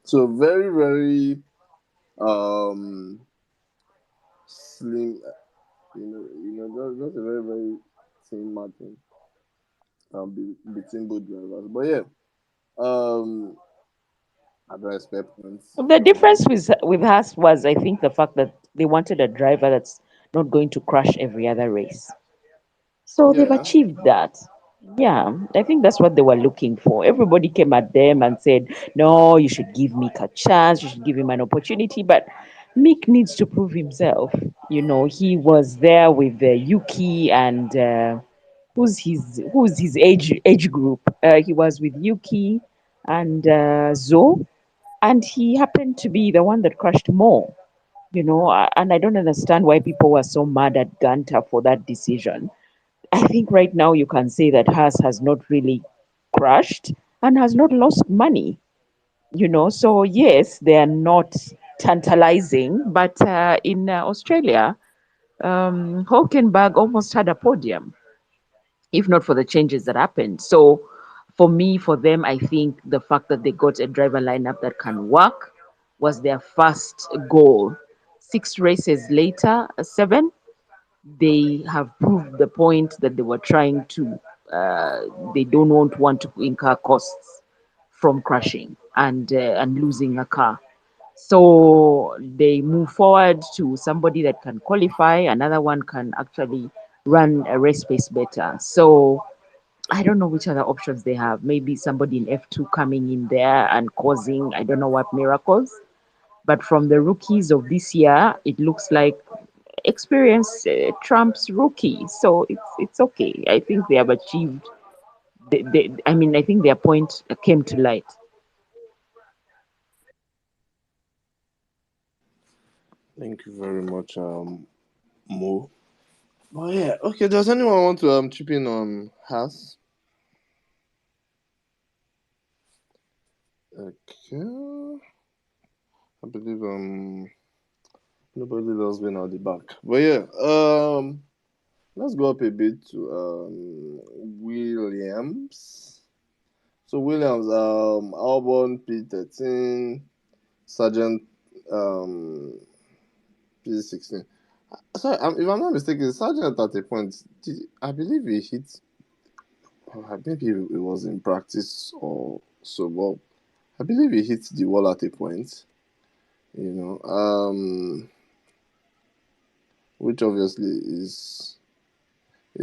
So very, very um slim. Just a very, very thin margin between both drivers. But yeah, um, I don't expect points The from. difference with us was, I think, the fact that they wanted a driver that's not going to crash every other race. So they've Yeah, achieved that. Yeah, I think that's what they were looking for. Everybody came at them and said, "No, you should give Mick a chance. You should give him an opportunity." But Mick needs to prove himself. He was there with Yuki and who's his age group. He was with Yuki and Zoe, and he happened to be the one that crashed more. And I don't understand why people were so mad at Gunter for that decision. I think right now you can say that Haas has not really crashed and has not lost money. So yes, they are not tantalizing, but in Australia, Hulkenberg almost had a podium, if not for the changes that happened. So for them, I think the fact that they got a driver lineup that can work was their first goal. 6 races later, seven, they have proved the point that they were trying to. They don't want to incur costs from crashing and losing a car. So they move forward to somebody that can qualify. Another one can actually run a race pace better. So I don't know which other options they have. Maybe somebody in F2 coming in there and causing I don't know what miracles. But from the rookies of this year, it looks like experience trumps rookie. So it's okay. I think they have achieved. I mean, I think their point came to light. thank you very much, Mo. Oh yeah, okay. Does anyone want to chip in on Haas? Okay, I believe nobody else been at the back. But yeah, let's go up a bit to Williams. So Williams, Albon P13, Sergeant um P16. Sorry, if I'm not mistaken, Sergeant at a point, I believe he hit. Maybe it was in practice or so, but I believe he hit the wall at a point. You know, which obviously is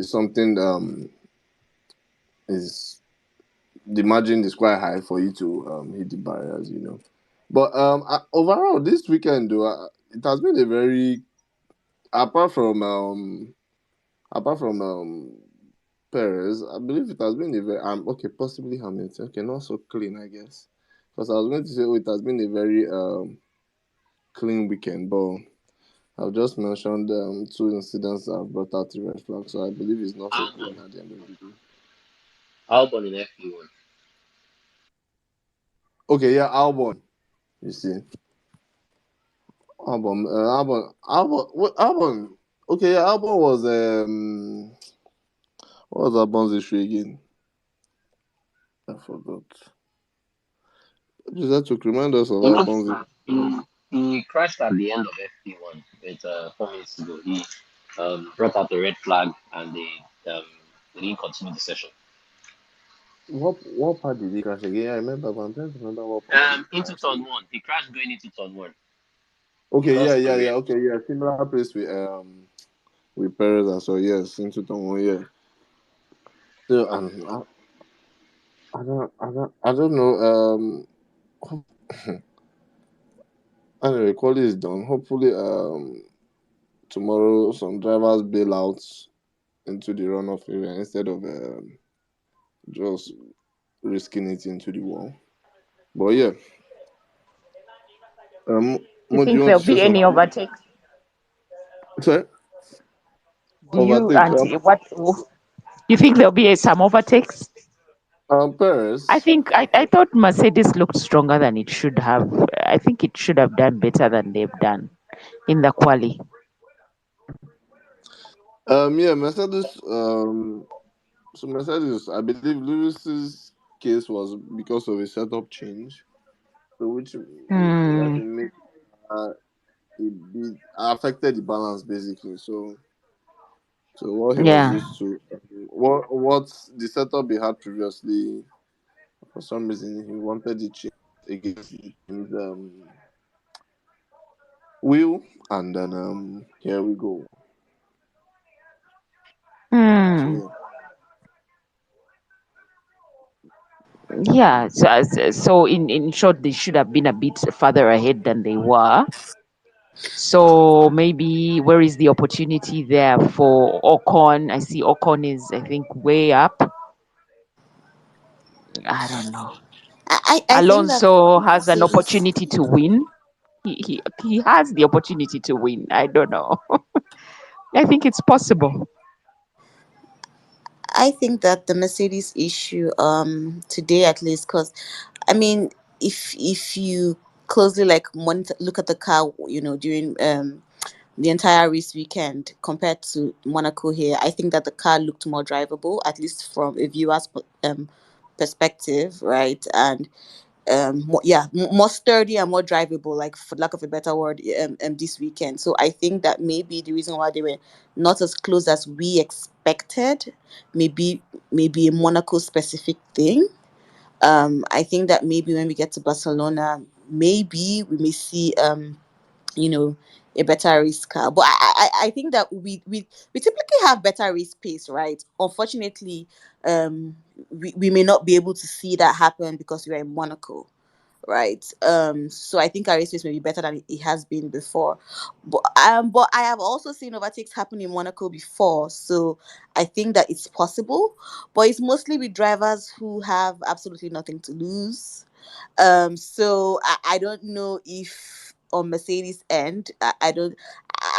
something is the margin is quite high for you to hit the barriers. But overall this weekend, though, it has been a very apart from apart from Perez, I believe it has been a very okay, possibly Hamilton. Okay, not so clean, I guess. Because I was going to say, oh, it has been a very clean weekend, but I've just mentioned two incidents that have brought out the red flag, so I believe it's not so Albon, clean at the end of the day. Albon in FP1. Okay, yeah, Albon. You see, Albon. Okay, yeah, Albon was what was Albon's issue again? I forgot. Just had to remind us of You notice Albon's issue. that he crashed at the end of FP1 with 4 minutes to go. He brought out the red flag and they didn't continue the session. What part did he crash again? I remember, but I'm trying to remember what part he Into crashed turn again. one. He crashed going into turn one. He Okay, yeah, lost the yeah, rear. yeah. Okay, yeah. Similar place with Perez as well. Yes, into the one. Yeah. So I don't know. Anyway, quality is done. Hopefully, tomorrow some drivers bail out into the runoff area instead of just risking it into the wall. But yeah, Do you Mo, do you think want there'll to say be any something? overtakes? Sorry, Do you overtake. and what? Do you think there'll be some overtakes? I Perez. think I thought Mercedes looked stronger than it should have. I think it should have done better than they've done in the quali. Yeah, Mercedes. So Mercedes, I believe Lewis's case was because of a setup change, so which I Hmm. think made it affected the balance basically. So what he was Yeah. used to, what the setup he had previously, for some reason he wanted the change against the team's will, and then here we go. So Hmm. yeah. Yeah. So in short, they should have been a bit further ahead than they were. So maybe where is the opportunity there for Ocon? I see Ocon is, I think, way up. I don't know. I think that Alonso has an Mercedes. opportunity to win. He has the opportunity to win. I don't know. I think it's possible. I think that the Mercedes issue, today at least, because I mean, if you closely like monitor, look at the car, during the entire race weekend compared to Monaco here, I think that the car looked more drivable, at least from a viewer's perspective, right? And more sturdy and more drivable, like for lack of a better word, this weekend. So I think that maybe the reason why they were not as close as we expected, maybe maybe a Monaco specific thing. I think that maybe when we get to Barcelona, maybe we may see you know a better race car. But I think that we typically have better race pace, right? Unfortunately, we may not be able to see that happen because we are in Monaco, right? So I think our race pace may be better than it has been before. But I have also seen overtakes happen in Monaco before, so I think that it's possible. But it's mostly with drivers who have absolutely nothing to lose. So I don't know if on Mercedes end, I don't.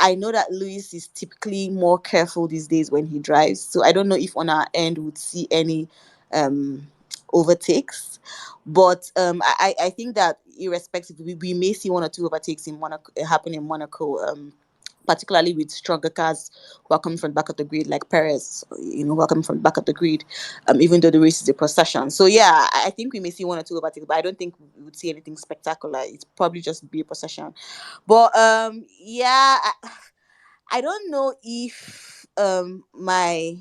I know that Lewis is typically more careful these days when he drives, so I don't know if on our end would see any um overtakes. But I think that irrespective, we may see one or two overtakes in Monaco happen in Monaco. Particularly with stronger cars who are coming from the back of the grid, like Perez, who are coming from the back of the grid, even though the race is a procession. So yeah, I think we may see one or two overtakes, but I don't think we would see anything spectacular. It's probably just be a procession. But yeah, I don't know if my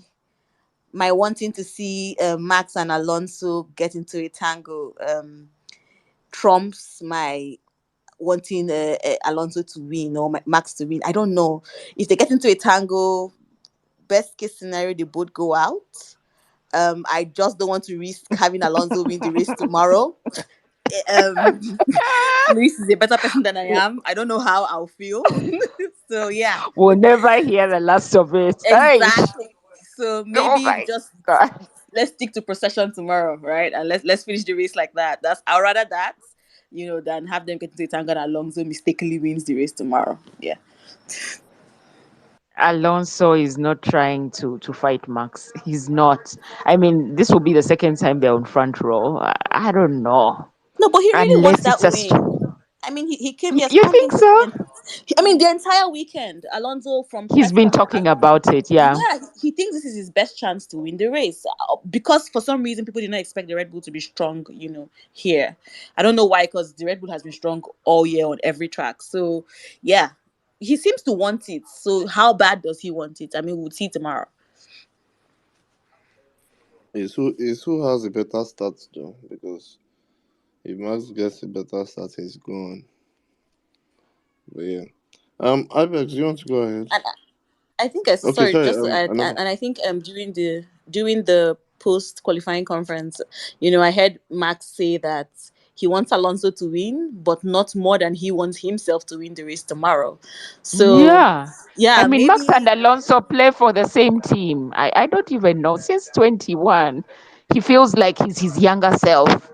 wanting to see Max and Alonso get into a tangle trumps my wanting Alonso to win or Max to win. I don't know if they get into a tangle. Best case scenario, they both go out. I just don't want to risk having Alonso win the race tomorrow. Luis is a better person than I am. I don't know how I'll feel. So yeah, We'll never hear the last of it. Hey, exactly. So oh maybe my just god. let's stick to procession tomorrow, right? And let's finish the race like that. I'd rather that, than have them get into a tangle and Alonso mistakenly wins the race tomorrow. Yeah. Alonso is not trying to fight Max. He's not. I mean, this will be the second time they're on front row. I don't know. No, but he really wants Unless that it's a win. I mean, he came, he has you pumped think into so? I mean, the entire weekend, Alonso from He's press been start. talking about it, yeah. Yeah, he thinks this is his best chance to win the race because for some reason people did not expect the Red Bull to be strong, here. I don't know why, because the Red Bull has been strong all year on every track. So, yeah, he seems to want it. So, how bad does he want it? I mean, we'll see tomorrow. Is who has a better start though? Because if Max gets a better start, he's gone. But yeah. Ibex, you want to go ahead? And I think Okay, sorry, sorry. just to add, Another. and I think during the post qualifying conference, I heard Max say that he wants Alonso to win, but not more than he wants himself to win the race tomorrow. So Yeah. I yeah, mean, Max and maybe Alonso play for the same team. I don't even know. Since 21, he feels like he's his younger self.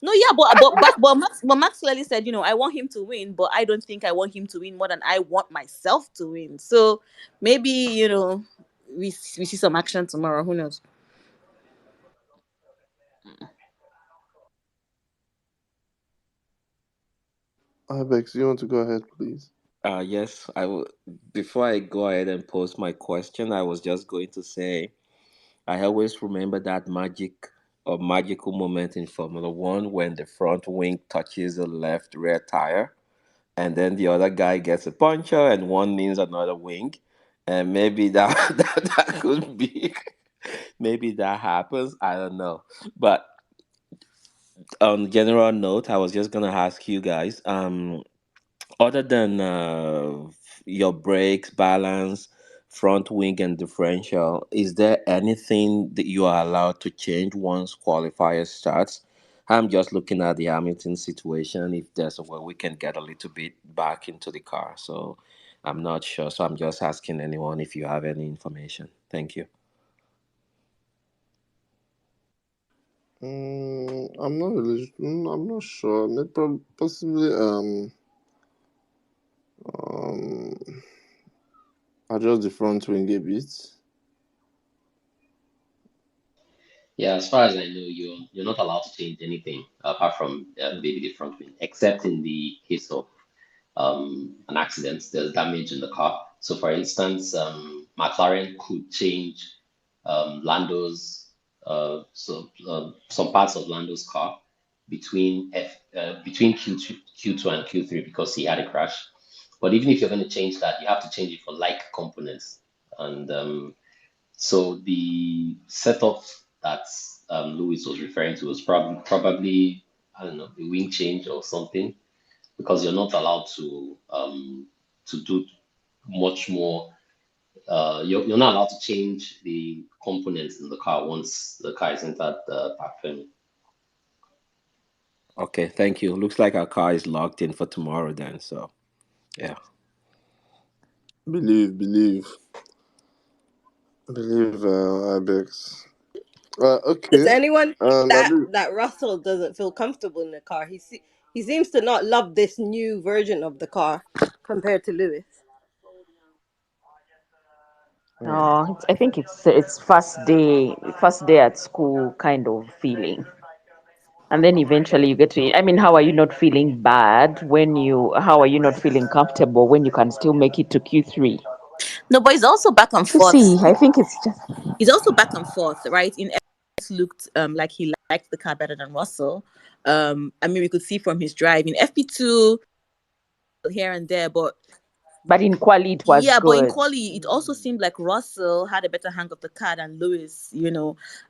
no, yeah, but Max clearly said, I want him to win, but I don't think I want him to win more than I want myself to win. So maybe we see some action tomorrow. Who knows? Ibex, you want to go ahead, please? Yes, I will. Before I go ahead and pose my question, I was just going to say, I always remember that magical moment in Formula One when the front wing touches the left rear tire, and then the other guy gets a puncture, and one means another wing, and maybe that that could be, maybe that happens. I don't know, but on general note, I was just gonna ask you guys, other than your brakes, balance, front wing, and differential, is there anything that you are allowed to change once qualifier starts? I'm just looking at the Hamilton situation. If there's a way we can get a little bit back into the car, so I'm not sure. So I'm just asking anyone if you have any information. Thank you. I'm not really. I'm not sure. Maybe possibly um adjust the front wing a bit. Yeah, as far as I know, you're not allowed to change anything apart from maybe the front wing, except in the case of an accident, there's damage in the car. So, for instance, McLaren could change Lando's some parts of Lando's car between Q2 and Q3 because he had a crash. But even if you're going to change that, you have to change it for like components. And so the setup that Lewis was referring to was probably I don't know a wing change or something because you're not allowed to do much more. You're not allowed to change the components in the car once the car is entered the park permit. Okay, thank you. Looks like our car is locked in for tomorrow then. So yeah. Believe. Ibex. Does Okay. anyone think I that do. Russell doesn't feel comfortable in the car? He seems to not love this new version of the car compared to Lewis. No, I think it's first day at school kind of feeling. And then eventually you get to, I mean, how are you not feeling bad when how are you not feeling comfortable when you can still make it to Q3? No, but it's also back and You forth. see, I think it's just, He's also back and forth, right? In looked like he liked the car better than Russell. I mean, we could see from his drive in FP2 here and there, but but in quali it was yeah, but in good. quali, it also seemed like Russell had a better hang of the car than Lewis.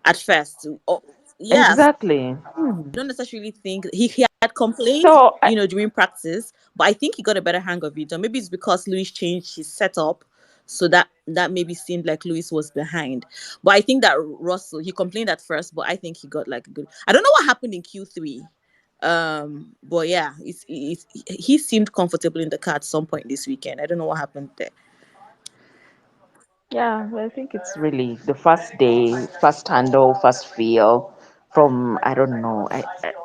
At first. Oh, yeah, so Exactly. I don't necessarily think he had complaints, So, during practice, but I think he got a better hang of it. Or maybe it's because Lewis changed his setup, so that maybe seemed like Lewis was behind. But I think that Russell, he complained at first, but I think he got like a good. I don't know what happened in Q3, but yeah, he seemed comfortable in the car at some point this weekend. I don't know what happened there. yeah, I think it's really the first day, first handle, first feel from, I don't know.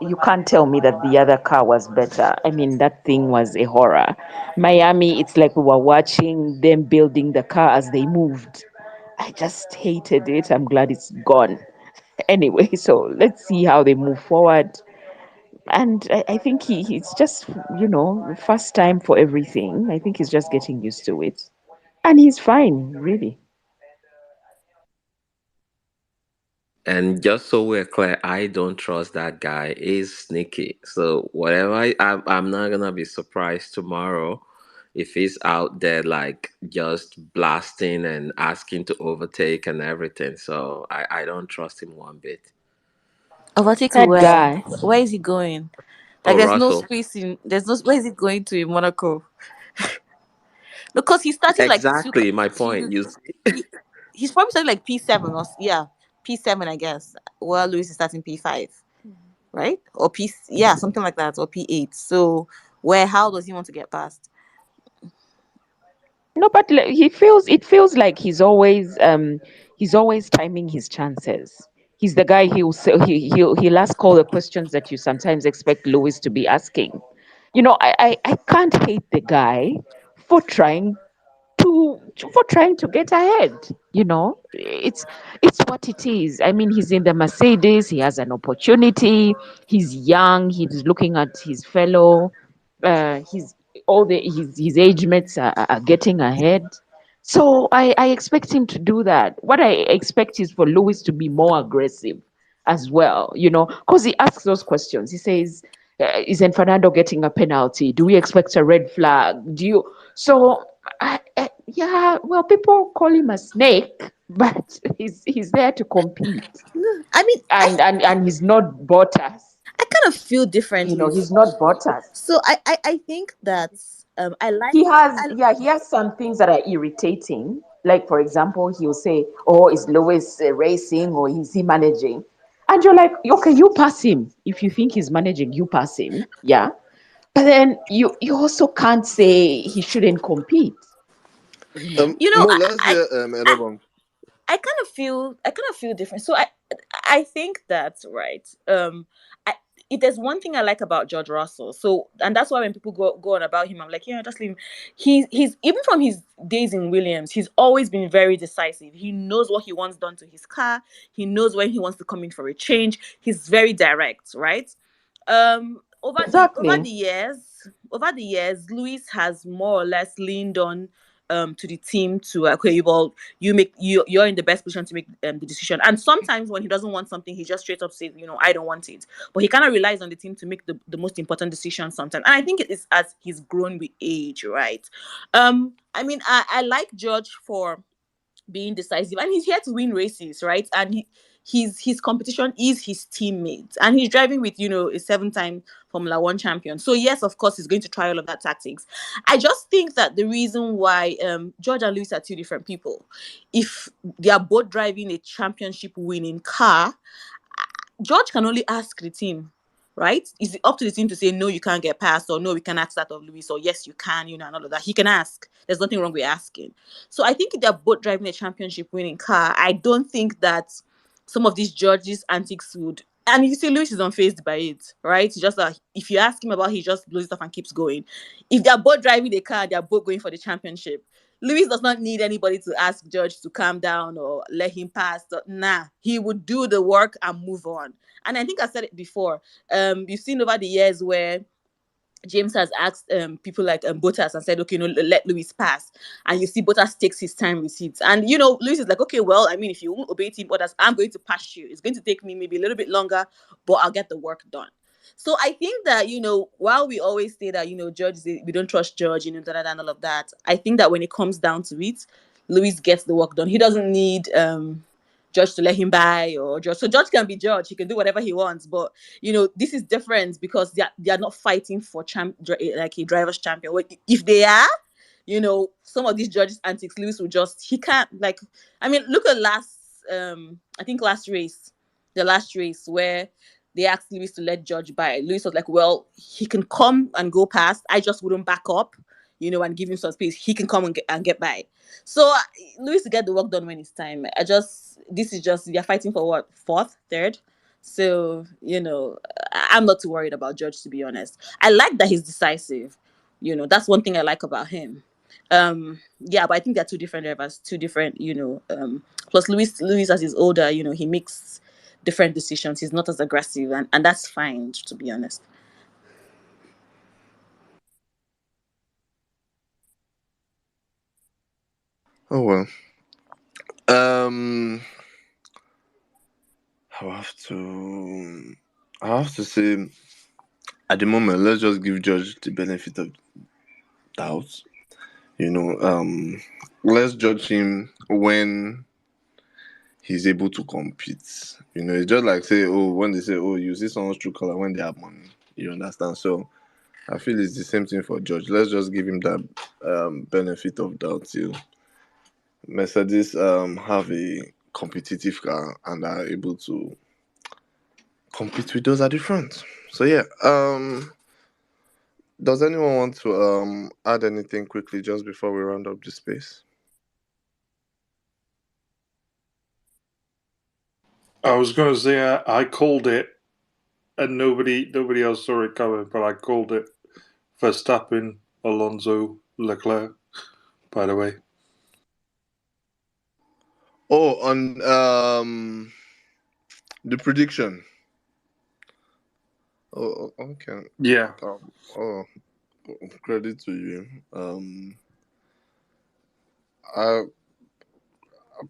You can't tell me that the other car was better. I mean, that thing was a horror. Miami, it's like we were watching them building the car as they moved. I just hated it. I'm glad it's gone. Anyway, so let's see how they move forward. And I think he's just, first time for everything. I think he's just getting used to it. And he's fine, really. And just so we're clear, I don't trust that guy. He's sneaky. So whatever, I'm not gonna be surprised tomorrow if he's out there like just blasting and asking to overtake and everything. So I don't trust him one bit. Overtake That where? guy. Where is he going? Like, Oh, there's no Russell. space in. There's no. Where is he going to in Monaco? Because he's starting like Exactly my point. two. You see? He's probably starting like P7 or yeah, P7 I guess. Well, Lewis is starting P5, right? Or yeah, something like that, or P8. So where? How does he want to get past? No, but it feels like he's always timing his chances. He's the guy he'll say he'll ask all the questions that you sometimes expect Lewis to be asking. I can't hate the guy for trying to get ahead. It's what it is. I mean, he's in the Mercedes, he has an opportunity, he's young, he's looking at his fellow, he's all his age mates are getting ahead. So I expect him to do that. What I expect is for Lewis to be more aggressive as well, because he asks those questions. He says, isn't Fernando getting a penalty? Do we expect a red flag? Do you? So, yeah, well, people call him a snake, but he's there to compete. I mean, And he's not Bottas. I kind of feel differently. He's not Bottas. So I think that I like He has some things that are irritating. Like, for example, he'll say, oh, is Lewis racing or is he managing? And you're like, okay, you pass him. If you think he's managing, you pass him. Yeah. But then you also can't say he shouldn't compete. you know Mo, I, let's I hear I Edobong. I kind of feel different. So I think that's right. I if there's one thing I like about George Russell, so and that's why when people go on about him, I'm like, yeah, just leave him. He's even from his days in Williams, he's always been very decisive. He knows what he wants done to his car. He knows when he wants to come in for a change. He's very direct, right? Over the over Exactly. the years, Luis has more or less leaned on to the team to okay, well, you're in the best position to make the decision. And sometimes when he doesn't want something, he just straight up says, I don't want it. But he kind of relies on the team to make the most important decision sometimes. And I think it is as he's grown with age, right? I mean, I like George for being decisive, and he's here to win races, right? And his competition is his teammates, and he's driving with a 7-time Formula One champion. So yes, of course, he's going to try all of that tactics. I just think that the reason why George and Lewis are two different people, if they are both driving a championship winning car, George can only ask the team, right? It's up to the team to say, no, you can't get past, or no, we can ask that of Lewis, or yes, you can, and all of that. He can ask. There's nothing wrong with asking. So I think if they're both driving a championship winning car, I don't think that some of these George's antics would. And you see, Lewis is unfazed by it, right? Just if you ask him about it, he just blows it off and keeps going. If they're both driving the car, they're both going for the championship. Lewis does not need anybody to ask George to calm down or let him pass. Nah, he would do the work and move on. And I think I said it before. You've seen over the years where James has asked people like Bottas and said, okay, no, let Lewis pass. And you see Bottas takes his time with it. And, Lewis is like, okay, well, I mean, if you won't obey team orders, I'm going to pass you. It's going to take me maybe a little bit longer, but I'll get the work done. So I think that, while we always say that, George, we don't trust George, and all of that, I think that when it comes down to it, Lewis gets the work done. He doesn't need George to let him buy or George. So George can be George. He can do whatever he wants. But this is different because they are not fighting for like a driver's champion. If they are, some of these George's antics, Lewis will he can't like. I mean, look at I think the last race where they asked Lewis to let George buy. Lewis was like, well, he can come and go past. I just wouldn't back up, and give him some space. He can come and get by. So Lewis to get the work done when it's time. This is just they're fighting for what, fourth, third. So I'm not too worried about George, to be honest. I like that he's decisive. That's one thing I like about him. Yeah, but I think they're two different drivers, two different. Plus Lewis as he's older, he makes different decisions. He's not as aggressive, and that's fine, to be honest. Oh well. Um, I have to. I have to say, at the moment, let's just give George the benefit of doubt. You know, let's judge him when he's able to compete. It's just like say, oh, when they say, oh, you see someone's true color when they have money. You understand? So I feel it's the same thing for George. Let's just give him that benefit of doubt till Mercedes have a competitive car and are able to compete with those at the front. So yeah, does anyone want to add anything quickly just before we round up this space? I was going to say I called it, and nobody else saw it coming, but I called it Verstappen, Alonso, Leclerc. By the way. Oh, on the prediction. Oh, okay. Yeah. Oh, credit to you. I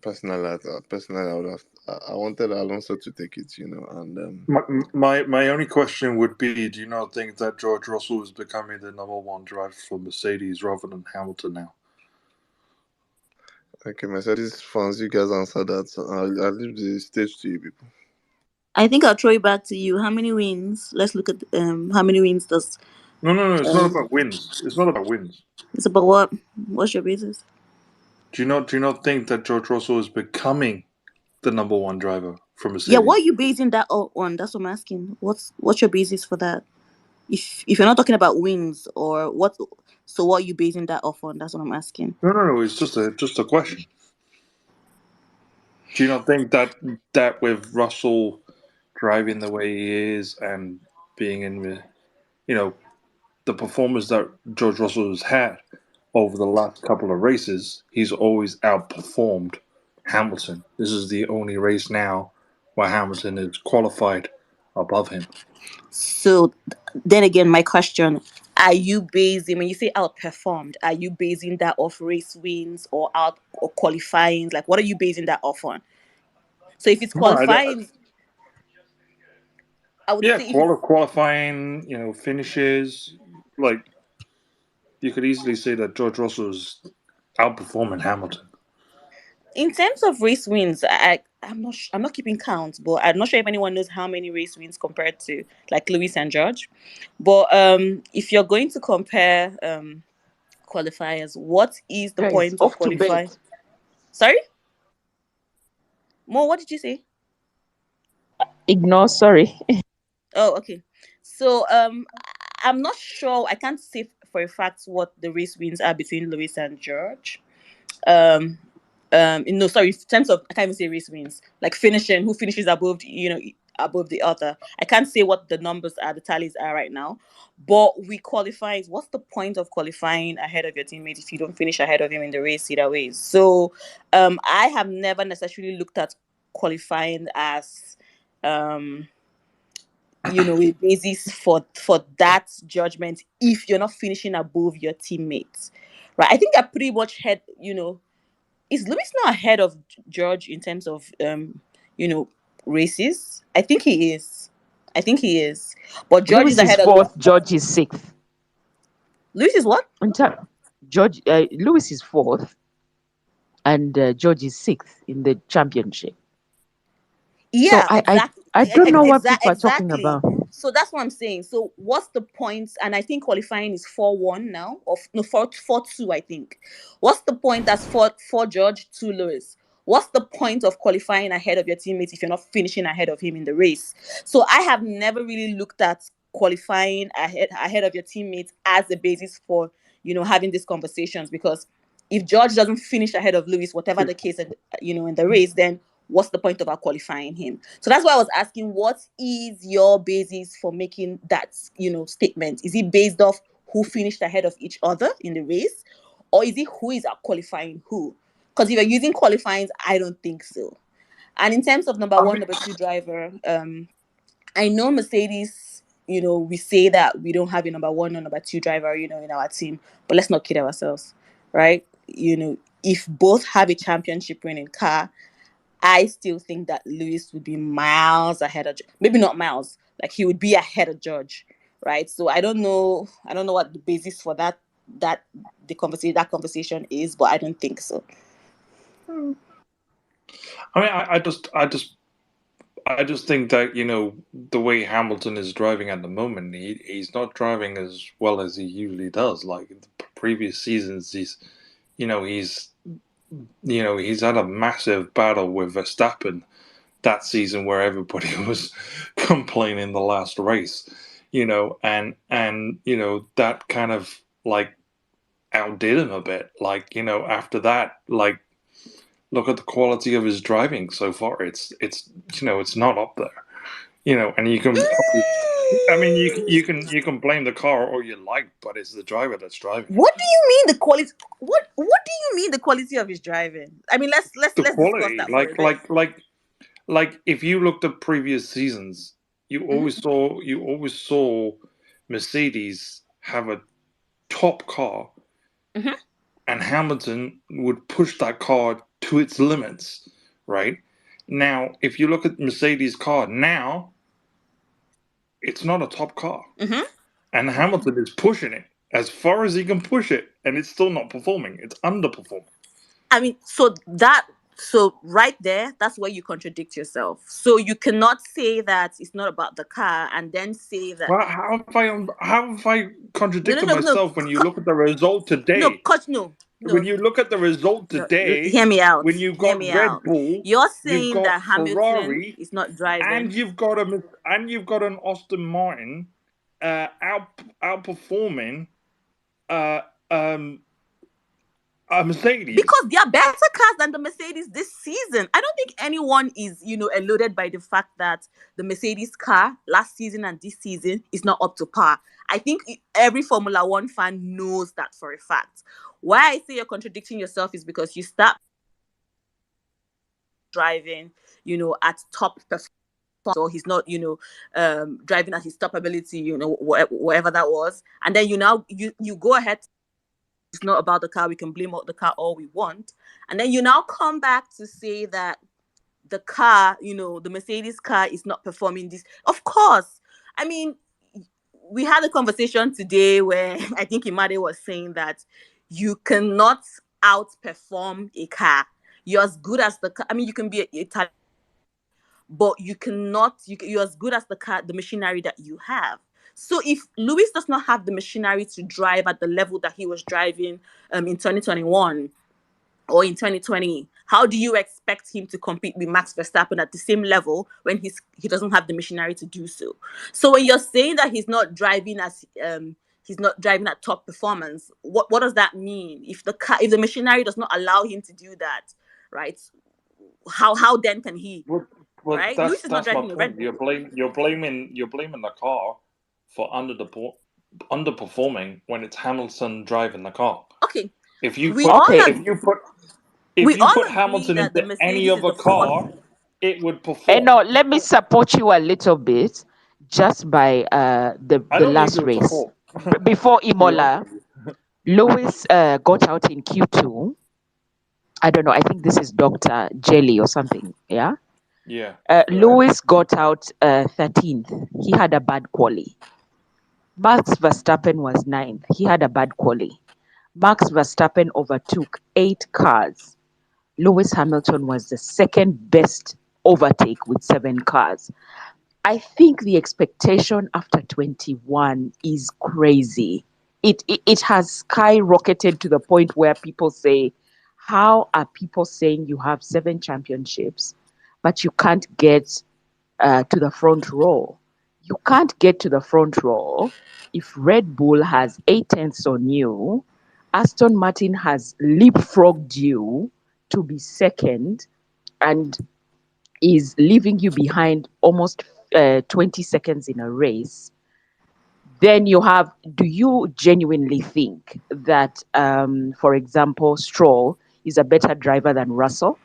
personally, I would have. I wanted Alonso to take it, and My only question would be: do you not think that George Russell is becoming the number one driver for Mercedes rather than Hamilton now? okay, Mercedes fans, you guys answer that. I'll leave the stage to you people. I think I'll throw it back to you. How many wins? Let's look at how many wins does. No. It's not about wins. It's not about wins. It's about what? What's your basis? Do you not think that George Russell is becoming the number one driver for Yeah, Mercedes? what are you basing that on? That's what I'm asking. What's your basis for that? If you're not talking about wins or what, so what are you basing that off on? That's what I'm asking. No. It's just a question. Do you not think that with Russell driving the way he is and being in the performance that George Russell has had over the last couple of races, he's always outperformed Hamilton. This is the only race now where Hamilton is qualified above him. So then again, my question: are you basing when you say outperformed? Are you basing that off race wins or out or qualifying? Like, what are you basing that off on? So if it's No, qualifying, I would yeah, say if it's qualifying, finishes. Like you could easily say that George Russell's outperforming Hamilton. in terms of race wins, I'm not keeping count, but I'm not sure if anyone knows how many race wins compared to like Lewis and George. But if you're going to compare qualifiers, what is the Guys, point of off to bed. qualifying? Sorry, Mo, what did you say? Ignore, sorry. Oh, okay. So I'm not sure. I can't say for a fact what the race wins are between Lewis and George. Um, no, sorry. In terms of, I can't even say race wins. Like finishing, who finishes above, above the other. I can't say what the numbers are, the tallies are right now. But we qualify. What's the point of qualifying ahead of your teammate if you don't finish ahead of him in the race either way? So, I have never necessarily looked at qualifying as a basis for that judgment if you're not finishing above your teammates, right? I think I pretty much had, is Lewis not ahead of George in terms of you know races? I think he is, but George is Lewis is ahead of fourth, George is sixth. Lewis. Is what? Lewis is fourth, and George is sixth in the championship. So Yeah, I don't know what people are talking exactly. about. So that's what I'm saying. So what's the point? And I think qualifying is 4-1 now, or no, 4-2. I think. What's the point? That's four George, 2 Lewis. What's the point of qualifying ahead of your teammates if you're not finishing ahead of him in the race? So I have never really looked at qualifying ahead of your teammates as the basis for having these conversations, because if George doesn't finish ahead of Lewis, whatever the case, in the race, then what's the point about qualifying him? So that's why I was asking, what is your basis for making that, statement? Is it based off who finished ahead of each other in the race? Or is it who is out qualifying who? Because if you're using qualifying, I don't think so. And in terms of number one, number two driver, I know Mercedes, we say that we don't have a number one or number two driver, in our team, but let's not kid ourselves, right? If both have a championship winning car, I still think that Lewis would be miles ahead of, maybe not miles, like he would be ahead of George, right? So I don't know what the basis for that conversation is, but I don't think so. I mean, I just think that the way Hamilton is driving at the moment, he's not driving as well as he usually does. Like in the previous seasons, he's he's had a massive battle with Verstappen that season where everybody was complaining the last race, and that kind of like outdid him a bit. Like after that, like look at the quality of his driving so far. It's not up there. And you can, I mean, you can blame the car all you like, but it's the driver that's driving it. What do you mean the quality? What do you mean the quality of his driving? I mean, let's The let's discuss quality, that for a bit. like if you looked at previous seasons, Hmm. you always saw Mercedes have a top car Hmm. and Hamilton would push that car to its limits, right? Now, if you look at Mercedes' car now, it's not a top car. Mm-hmm. And Hamilton is pushing it as far as he can push it, and it's still not performing. It's underperforming. I mean, so right there, that's where you contradict yourself. So you cannot say that it's not about the car and then say that. Well, how have I contradicted No. myself when you look at the result today? Coach, no. When you look at the result today, Hear me out. when you've Hear got me Red out. Bull, You're you've saying got that Hamilton Ferrari, is not driving, and you've got an Aston Martin outperforming a Mercedes. Because they are better cars than the Mercedes this season. I don't think anyone is, eluded by the fact that the Mercedes car last season and this season is not up to par. I think every Formula One fan knows that for a fact. Why I say you're contradicting yourself is because you start driving, at top performance, or he's not, driving at his top ability, whatever that was. And then you go ahead. It's not about the car. We can blame the car all we want. And then you now come back to say that the car, the Mercedes car is not performing this. Of course. I mean, we had a conversation today where I think Imade was saying that you cannot outperform a car. You're as good as the car. I mean, you can be a type, but you cannot, you're as good as the car, the machinery that you have. So if Lewis does not have the machinery to drive at the level that he was driving in 2021 or in 2020, how do you expect him to compete with Max Verstappen at the same level when he doesn't have the machinery to do so? So when you're saying that he's not driving at top performance, what does that mean? If the machinery does not allow him to do that, right? How then can he? Well, Right? Lewis is not that's my driving a Red point. Bull. You're blaming the car for underperforming when it's Hamilton driving the car. Okay. If you We put all if agree, you put we if you all put agree Hamilton that the into any Mercedes is other the fourth. car, it would And perform. no, let me support you a little bit just by the I the don't need last your race. support. Before To be honest Imola, with you. Lewis got out in Q2. I don't know. I think this is Dr. Jelly or something. Yeah. Yeah. Lewis got out 13th. He had a bad quali. Max Verstappen was 9th. He had a bad quali. Max Verstappen overtook 8 cars. Lewis Hamilton was the second best overtake with 7 cars. I think the expectation after 21 is crazy. It has skyrocketed to the point where people say, how are people saying you have 7 championships, but you can't get to the front row? You can't get to the front row if Red Bull has 8 tenths on you, Aston Martin has leapfrogged you to be second, and is leaving you behind almost 20 seconds in a race. Then do you genuinely think that, for example, Stroll is a better driver than Russell?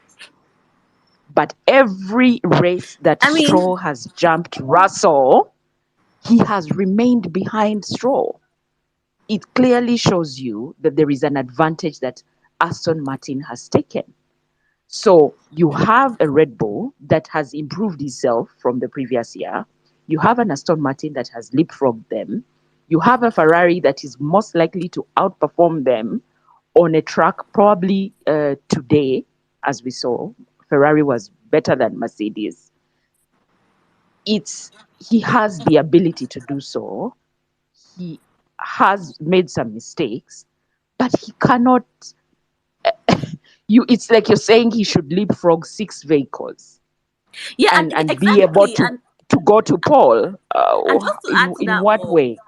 But every race that Stroll has jumped Russell, he has remained behind Stroll. It clearly shows you that there is an advantage that Aston Martin has taken. So you have a Red Bull that has improved itself from the previous year. You have an Aston Martin that has leapfrogged them. You have a Ferrari that is most likely to outperform them on a track probably today, as we saw. Ferrari was better than Mercedes. He has the ability to do so. He has made some mistakes, but he cannot. It's like you're saying he should leapfrog 6 vehicles. Yeah, and exactly. be able And to go to Paul. just to add to In that what more, way?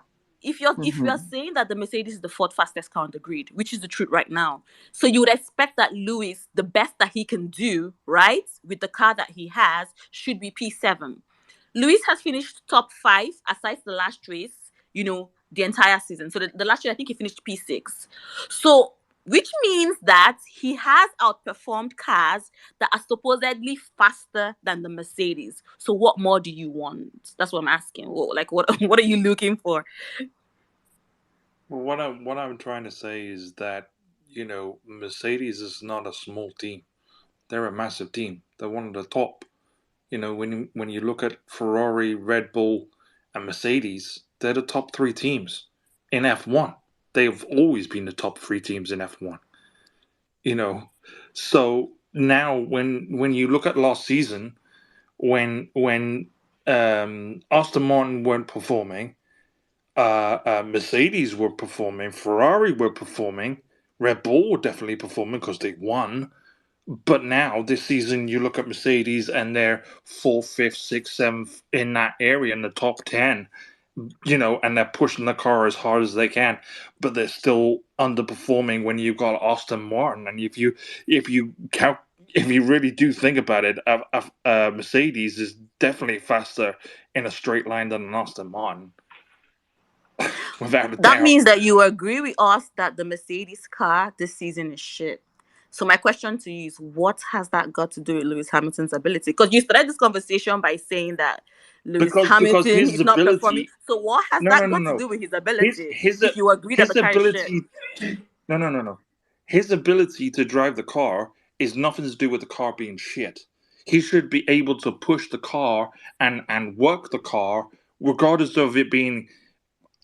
if you're Mhm. saying that the Mercedes is the fourth fastest car on the grid, which is the truth right now, so you would expect that Lewis, the best that he can do, right, with the car that he has, should be P7. Lewis has finished top 5 aside the last race, the entire season. So the last year, I think he finished P6. So, which means that he has outperformed cars that are supposedly faster than the Mercedes. So what more do you want? That's what I'm asking. Like, what are you looking for? Well, what I'm trying to say is that Mercedes is not a small team. They're a massive team. They're one of the top. When you look at Ferrari, Red Bull, and Mercedes, they're the top three teams in F1. They've always been the top three teams in F1. So now when you look at last season, when Aston Martin weren't performing, Mercedes were performing, Ferrari were performing, Red Bull were definitely performing because they won. But now this season, you look at Mercedes and they're fourth, fifth, sixth, seventh in that area in the top 10. And they're pushing the car as hard as they can, but they're still underperforming when you've got Aston Martin. And if you really do think about it, Mercedes is definitely faster in a straight line than an Aston Martin, without a That doubt. means that you agree with us that the Mercedes car this season is shit. So my question to you is, what has that got to do with Lewis Hamilton's ability? Because you started this conversation by saying that Lewis Because Hamilton his is not performing. ability, So what has no, no, that no, got to no, do with his his ability? his If you agree that the his car is shit, ability, no, no, no, no, his ability to drive the car is nothing to do with the car being shit. He should be able to push the car and work the car regardless of it being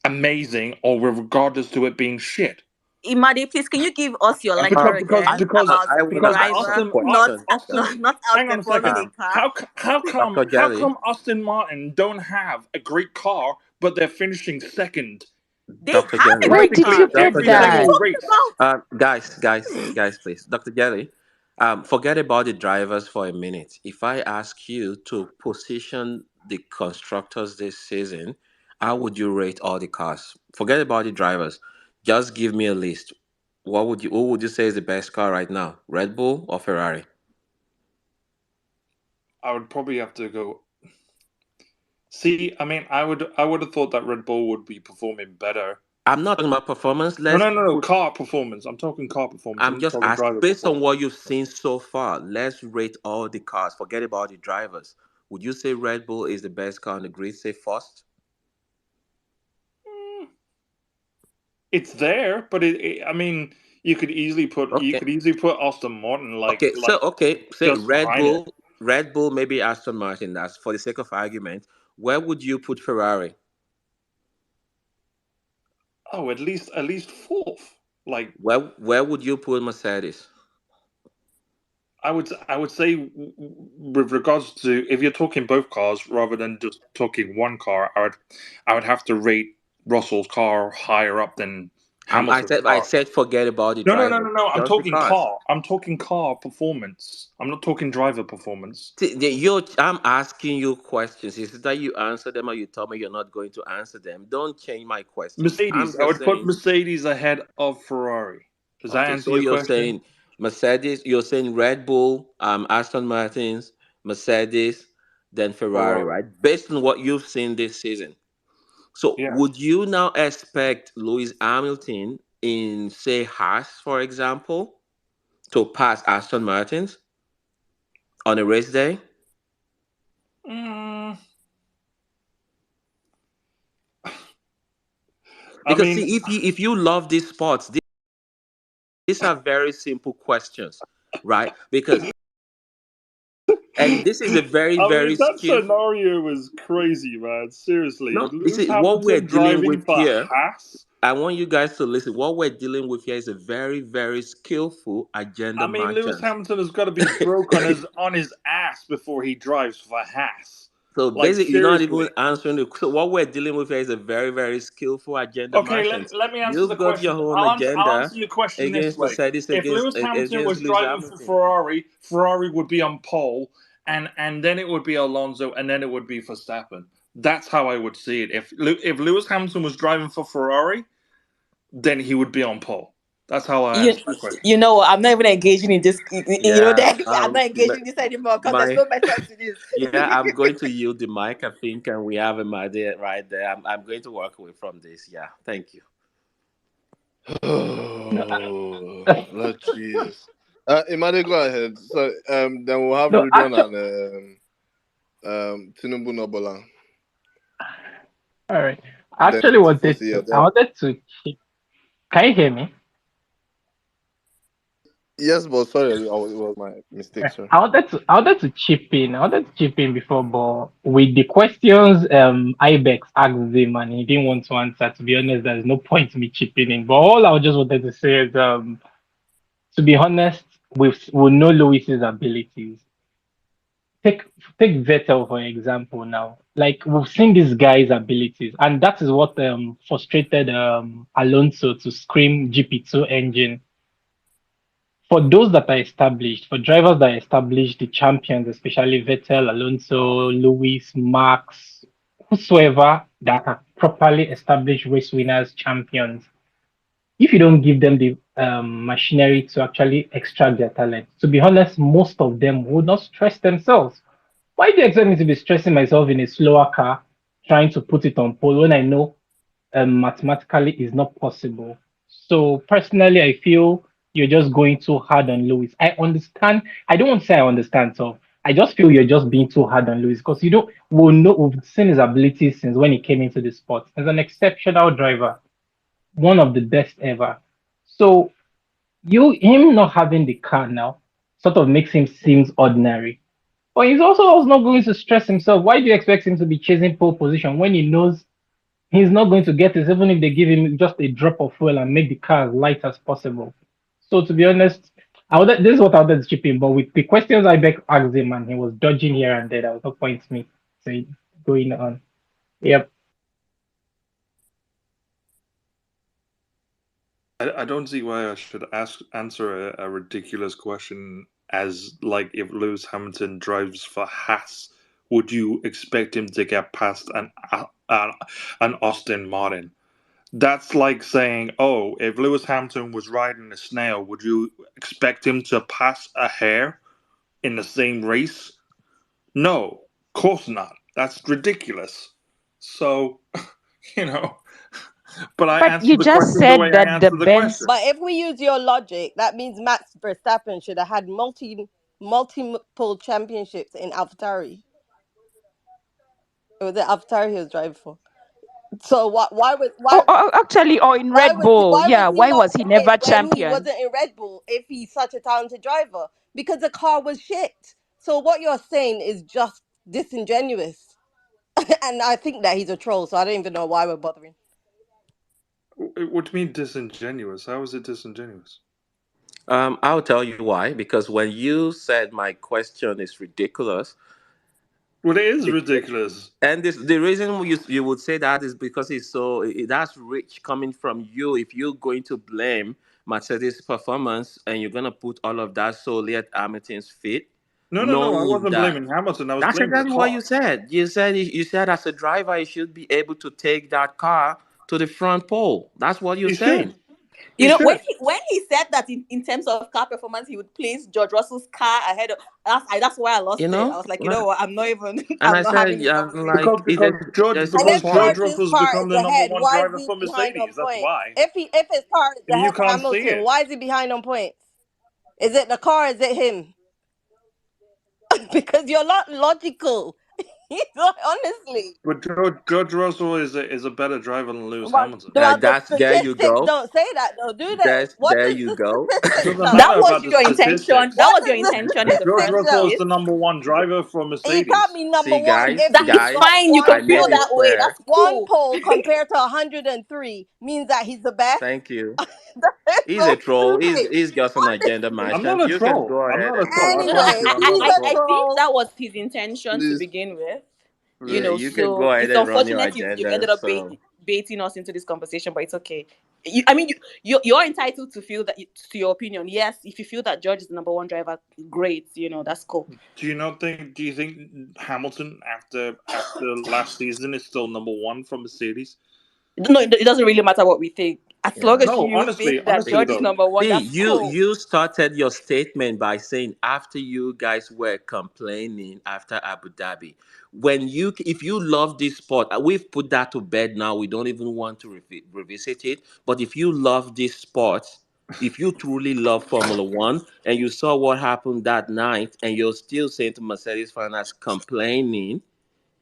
amazing or regardless to it being shit. Imade, please, can you give us your lecture Because again because about I because wanna ask a driver Austin not question, guys. not hang on a outperforming second. a car? Dr. How Jelly, come Austin Martin don't have a great car, but they're finishing second They Dr. have a Jelly, Where great did car. you practically put What every are you that? single talking race? about? guys, please. Dr. Jelly, forget about the drivers for a minute. If I ask you to position the constructors this season, how would you rate all the cars? Forget about the drivers. Just give me a list. Who would you say is the best car right now? Red Bull or Ferrari? I would probably have to go. See, I mean, I would have thought that Red Bull would be performing better. I'm not talking about performance. No, Let's no, no, no. put Car performance. I'm talking car performance. I'm I'm not just talking asking driver based on performance. what you've seen so far, let's rate all the cars. Forget about the drivers. Would you say Red Bull is the best car on the grid? Say first. Mm, it's there, but I mean, you Okay. could easily put Aston Martin Okay. Say just Red behind it. Bull, Red Bull, maybe Aston Martin. That's for the sake of argument. Where would you put Ferrari? Oh, at least fourth. Like Where would you put Mercedes? I would say with regards to if you're talking both cars rather than just talking one car, I would have to rate Russell's car higher up than Hamilton's I car. said forget about the No, no, no, drivers, no, no. I'm just the talking cars. car. I'm talking car performance. I'm not talking driver performance. I'm asking you questions. Is it that you answer them or you tell me you're not going to answer them? Don't change my questions. I'm Mercedes. I just would put saying. Mercedes ahead of Ferrari. Does that Okay, answer so your you're question? saying Mercedes, you're saying Red Bull, Aston Martins, Mercedes, then Ferrari, Ferrari. right? Based on what you've seen this season. So Yes. would you now expect Lewis Hamilton in, say, Haas, for example, to pass Aston Martins on a race day? Mm, I Because mean, see, if you love these sports, these are very simple questions, right? And this is a very, I very mean that skillful. scenario was crazy, man. Seriously, No, you Lewis see, what we're Hamilton dealing driving with for here, Haas. I want you guys to listen. What we're dealing with here is a very, very skillful I agenda mean, Lewis merchant. Hamilton has got to be broke on his ass before he drives for Haas. So Like basically, you're not even seriously. answering the. So what we're dealing with here is a very, very skillful agenda Okay, merchant. let me answer the You've got your question. own I'll answer agenda your question this against way. Mercedes, If Lewis Hamilton against was Lewis driving for Hamilton. Ferrari, Ferrari would be on pole, and then it would be Alonso, and then it would be Verstappen. That's how I would see it. If Lewis Hamilton was driving for Ferrari, then he would be on pole. That's how I You answer that question. you know I'm not even engaging in this. Yeah. That I'm not engaging in this anymore because there's My no method to this. Yeah, I'm going to yield the mic, I think, and we have him right there. I'm going to walk away from this. Yeah, thank you. No, Oh, Lord Jesus. Imade, go ahead. So then we'll have no, Ridwan actually, and Tinubu Nobola. all right. Then Actually, Tifosi. Yeah, I then wanted to. Can you hear me? Yes, but sorry, it was my mistake, Yeah, sir. I wanted to chip in. I wanted to chip in before, but with the questions Ibex asked him and he didn't want to answer. To be honest, there's no point me chipping in. But all I just wanted to say is, to be honest, we know Luis's abilities. Take take Vettel for example now. Like we've seen this guy's abilities, and that is what frustrated Alonso to scream GP2 engine. For those that are established, for drivers that are established, the champions, especially Vettel, Alonso, Lewis, Max, whosoever that are properly established race winners, champions, if you don't give them the machinery to actually extract their talent, to be honest, most of them would not stress themselves. Why do you expect me to be stressing myself in a slower car trying to put it on pole when I know mathematically is not possible? So personally, I feel you're just going too hard on Lewis. I understand. I don't want to say I understand. So I just feel you're just being too hard on Lewis because you don't. We'll know we've seen his abilities since when he came into the sport as an exceptional driver, one of the best ever. So you him not having the car now sort of makes him seems ordinary. But he's also not going to stress himself. Why do you expect him to be chasing pole position when he knows he's not going to get it, even if they give him just a drop of fuel and make the car as light as possible? So to be honest, this is what I wanted to chip in. But with the questions I asked him and he was dodging here and there, there was no point me saying going on. Yep. I don't see why I should answer a ridiculous question as like if Lewis Hamilton drives for Haas, would you expect him to get past an Austin Martin? That's like saying, oh, if Lewis Hamilton was riding a snail, would you expect him to pass a hare in the same race? No, of course not. That's ridiculous. So, you know, but I But you answered the just question the said way I that the answered the best. question. But if we use your logic, that means Max Verstappen should have had multiple championships in AlphaTauri. It was the AlphaTauri he was driving for. So Actually, or in Red Bull. why was Yeah, he why not was he in it never when he champion? wasn't in Red Bull if he's such a talented driver? Because the car was shit. So what you're saying is just disingenuous. And I think that he's a troll, so I don't even know why we're bothering. What do you mean disingenuous? How is it disingenuous? I'll tell you why. Because when you said my question is ridiculous, Well, it is it, ridiculous. and this the reason you would say that is because it's so that's rich coming from you. If you're going to blame Mercedes' performance and you're gonna put all of that solely at Hamilton's feet, No, no, no. I knowing wasn't that blaming Hamilton. I was that's blaming the exactly what you car. said. You said as a driver, you should be able to take that car to the front pole. That's what you're He saying. should. You He know, should. when he said that in terms of car performance, he would place George Russell's car ahead of that's why I lost You it. I know, was like, you know what, I'm not even and I'm I not said, having this yeah, conversation. like Because there's And no Because if point. George George's Russell's car become is the number ahead, one why is driver he for behind on Mercedes. That's points? why. If his car is You ahead of can't see Hamilton, it. why is he behind on points? Is it the car? Is it him? Because you're not logical. Honestly. But George Russell is a better driver than Lewis Well, Hamilton. well, the That's there you statistics go. don't say that though, do they? There's What there does you the go. It statistics doesn't tell matter That us? was about the your intention. That statistics. What was your does the intention in the George first statistics tell Russell is us? the place. number one driver for He can't Mercedes. be number See, one guys, if That he's is guys, got fine. You one I can feel made pole. it that way. clear. That's One cool. pole compared to 103 means that he's the best. Thank you. That's He's so a troll. stupid. He's just an agenda I'm merchant. not a You can troll. go I'm ahead not a and troll. say I what promise Anyway, you, you I'm not he's a want. a I troll. think troll. that was his intention to Please, begin with. You Yeah, know, you can so go ahead it's and run your unfortunate you've agenda. ended up So baiting us into this conversation, but it's okay. I mean, you're entitled to feel that to your opinion. Yes, if you feel that George is the number one driver, great. You know, that's cool. Do you not think? Do you think Hamilton after last season is still number one for Mercedes? No, it doesn't really matter what we think. As long yeah. as No, you honestly, think that honestly George is though. number one, See, that's cool. you started your statement by saying after you guys were complaining after Abu Dhabi, when you if you love this sport, we've put that to bed now. We don't even want to revisit it. But if you love this sport, if you truly love Formula One, and you saw what happened that night, and you're still saying to Mercedes fans complaining,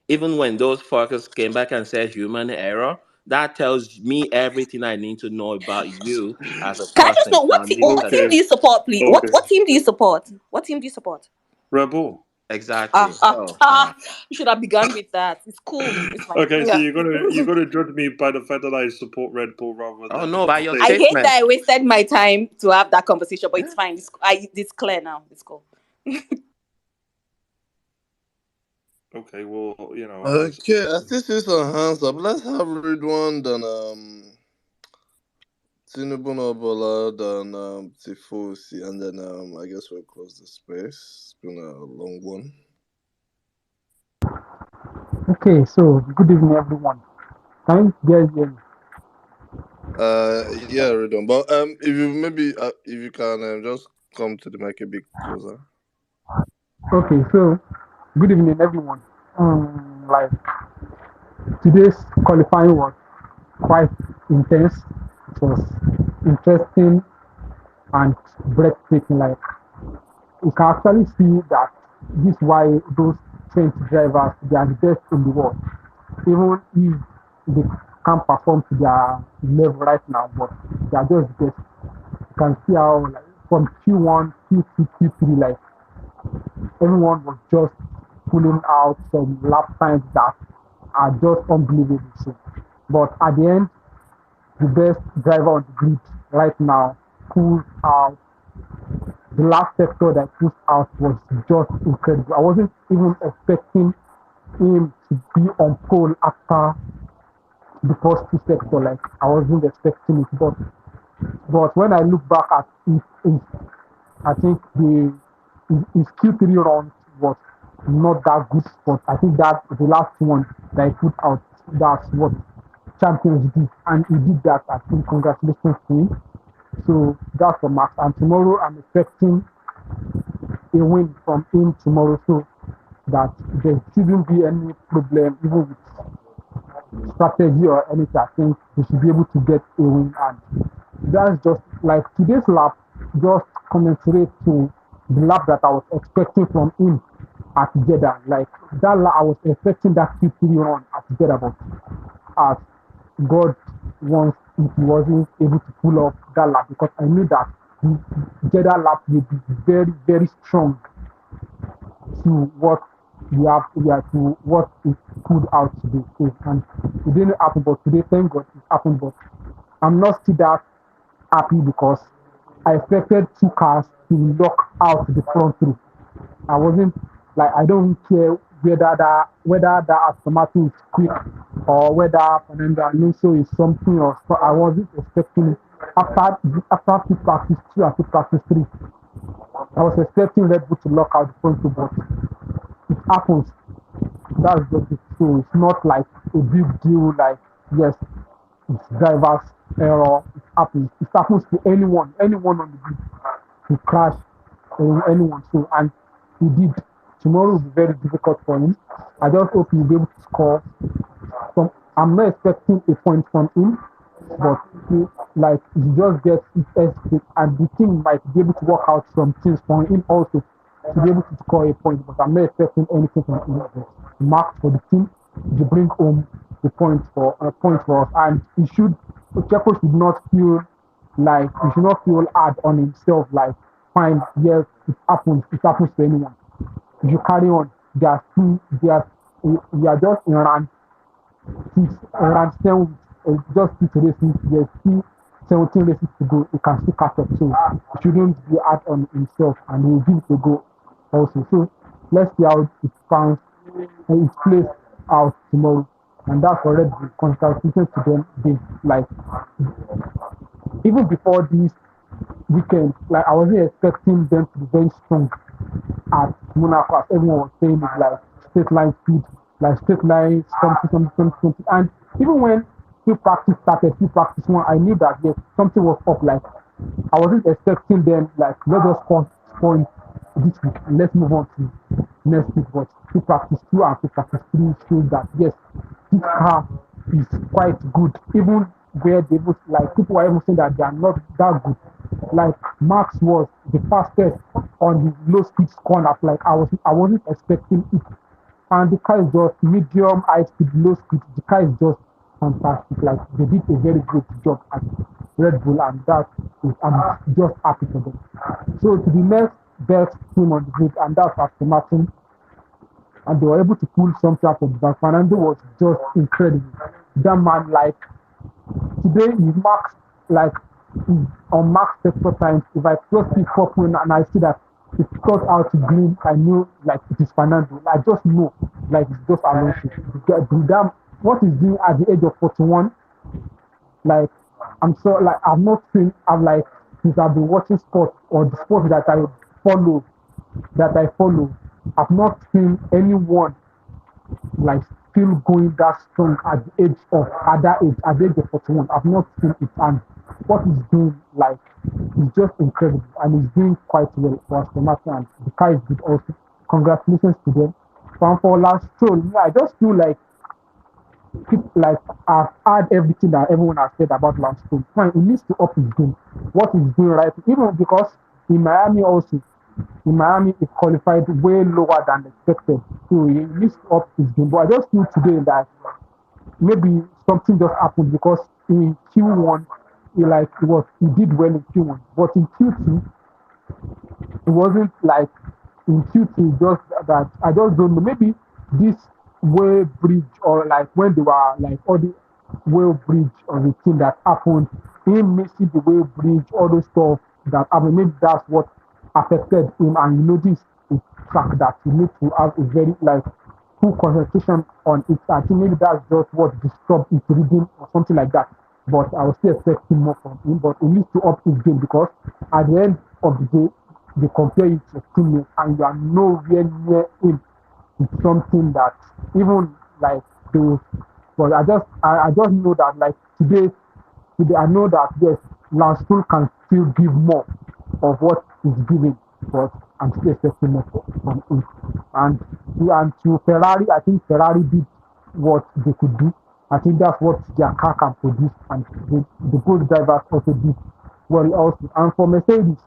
even when those fuckers came back and said human error, That tells me everything I need to know about you as a Can I just person. know Now leave it what at team that. do Okay, you support, please? okay. What team do you support? What team do you support? Red Bull. Exactly. So You should have begun with that. It's cool. It's fine. Okay, so Yeah. you're gonna judge me by the fact that I support Red Bull rather oh than no, by your I say hate statement. that I wasted my time to have that conversation, but it's fine. It's clear now. It's cool. okay. Well, Okay, I still see some hands up. Let's have Ridwan, then Tinubu Bola, then Tifosi, and then I guess we'll close the space. It's been a long one. Okay, so good evening, everyone. Can you guys hear me? Yeah, Ridwan. But if you maybe if you can just come to the mic a bit closer. Okay, so good evening, everyone. Like today's qualifying was quite intense. It was interesting and breathtaking. Like you can actually see that this is why those French drivers they are the best in the world. Even if they can't perform to their level right now, but they are just the best. You can see how like from Q1, Q2, Q3, like everyone was just pulling out some lap times that are just unbelievable. So, but at the end, the best driver on the grid right now pulled out. The last sector that pushed out was just incredible. I wasn't even expecting him to be on pole after the first two sector. Like I wasn't expecting it, but when I look back at it, I think his Q3 run was not that good, but I think that the last one that he put out, that's what champions did, and he did that. I think congratulations to him. So that's for Max. And tomorrow I'm expecting a win from him tomorrow, so that there shouldn't be any problem, even with strategy or anything. I think we should be able to get a win, and that's just like today's lap just commensurate to the lap that I was expecting from him at Jeddah. Like that lap, I was expecting that Q3 run at Jeddah, but as God wants, if he wasn't able to pull off that lap, because I knew that the Jeddah lap will be very, very strong to what we are to what it pulled out today. So, and it didn't happen, but today, thank God, it happened. But I'm not still that happy because I expected two cars to lock out the front row. I wasn't like I don't care whether that Aston Martin is quick or whether Fernando Alonso is something else. So I wasn't expecting it. After pit practice 2 and pit practice 3, I was expecting Red Bull to lock out the front row, but it happens. That's just it. So it's not like a big deal. Like yes, it's driver's error. It happens. It happens to anyone on the grid to crash anyone. So and he did. Tomorrow will be very difficult for him. I just hope he'll be able to score some. I'm not expecting a point from him, but like he just gets his escape, and the team might be able to work out some things for him also to be able to score a point. But I'm not expecting anything from him. But mark for the team to bring home the point for us, and he should. Checo should not feel like he should not feel hard on himself. Like fine, yes, it happens. It happens to anyone. If you carry on, we are just in round six, round seven, just 6 races. There's still 17 races to go. He can still catch up. So he shouldn't be hard on himself, and he will give it a go also. So let's see how it sounds and it plays out tomorrow. And that's already congratulations to them. They like even before this weekend, like I wasn't expecting them to be very strong at Monaco, as everyone was saying it like straight line speed, like straight line something. And even when free practice one, I knew that yes, something was up. Like I wasn't expecting them like let us score points this week and let's move on to next week. But free practice 2 and free practice 3 shows that yes, this car is quite good. Even where they was like people were even saying that they are not that good. Like Max was the fastest on the low speed corner. Like I wasn't expecting it. And the car is just medium high speed, low speed. The car is just fantastic. Like they did a very great job at Red Bull, and that is I'm just happy for them. So to the next best team on the grid, and that's Aston Martin, and they were able to pull something out of the back. Fernando was just incredible. That man, like today, he marks like on marks extra times. If I just see purple and I see that it's cut out to green, I know like it is Fernando. I just know like it's just Alonso. The damn what he's doing at the age of 41, like I'm so like I've not seen I've like since I've been watching sports or the sport follow that I follow, I've not seen anyone like still going that strong at the age of at that age, at the age of 41. I've not seen it, and what he's doing like is just incredible, and he's doing quite well for Aston Martin, and the car is good also. Congratulations to them. And for last stroll, yeah, I just feel like I've heard everything that everyone has said about Lance Stroll. Fine, he needs to up his game. What he's doing right, even because in Miami also, in Miami he qualified way lower than expected. So he needs to up his game. But I just feel today that maybe something just happened because in Q1 he did well in Q1, but in Q2 it wasn't like in Q2 just that I just don't know. Maybe this way bridge or like when they were like all the way bridge or the thing that happened, him missing the way bridge, all those stuff that happened. Maybe that's what affected him, and you know this is track that you need to have a very like full concentration on it. I think maybe that's just what disturbed his reading or something like that. But I was still expecting more from him. But he needs to up his game because at the end of the day, they compare you to a teammate and you are nowhere near him. It's something that even like those but I just know that like today I know that yes, Lance Stroll can still give more of what he's giving, but I'm still expecting more from him. And to Ferrari, I think Ferrari did what they could do. I think that's what their car can produce, and the good drivers also did well also. And for Mercedes,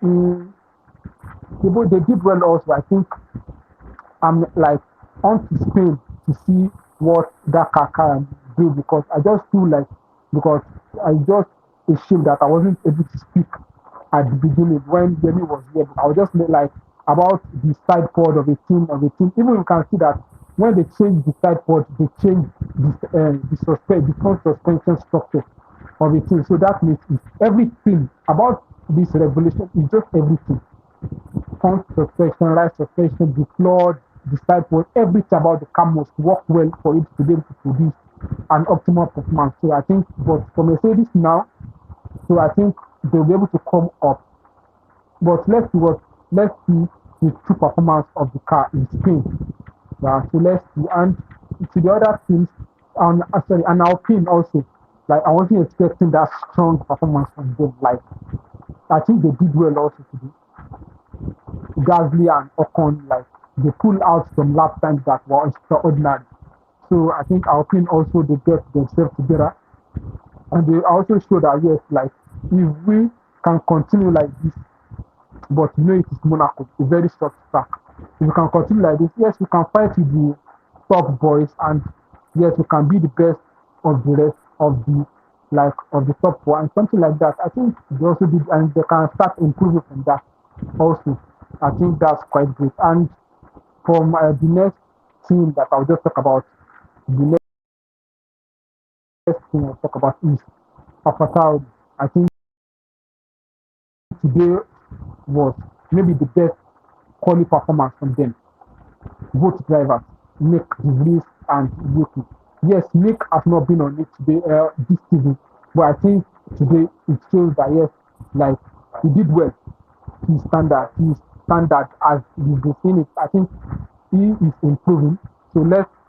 mm, they did well also. I think I'm like on to Spain to see what that car can do because I just feel like because I just ashamed that I wasn't able to speak at the beginning when Jamie was here. I was just like about the side pod of a team Even you can see that when they change the side pod, they change the front suspension structure of a team. So that means everything about this revolution is just everything front suspension, right suspension, the floor, the side pole, everything about the car must work well for it to be able to produce an optimal performance. So I think, but for Mercedes now, so I think they'll be able to come up. But let's see the true performance of the car in Spain. Yeah, so let's see. And to the other teams, sorry, and Alpine also. Like I wasn't expecting that strong performance from them. Like I think they did well also today. Gasly and Ocon, like they pull out some lap times that were extraordinary. So I think Alpine also they get themselves together and they also show that yes, like if we can continue like this, but you know it is Monaco, a very short track. If we can continue like this, yes, we can fight with the top boys and yes, we can be the best of the rest of the of the top four and something like that. I think they also did and they can start improving from that also. I think that's quite great. And from the next team that I'll just talk about, the next thing I'll talk about is Alpha. I think today was maybe the best quality performance from them. Both drivers, Nick DeVries and Yuki. Yes, Nick has not been on it today this season, but I think today it shows that yes, like he did well. He's standard as we've been seeing it. I think he is improving. So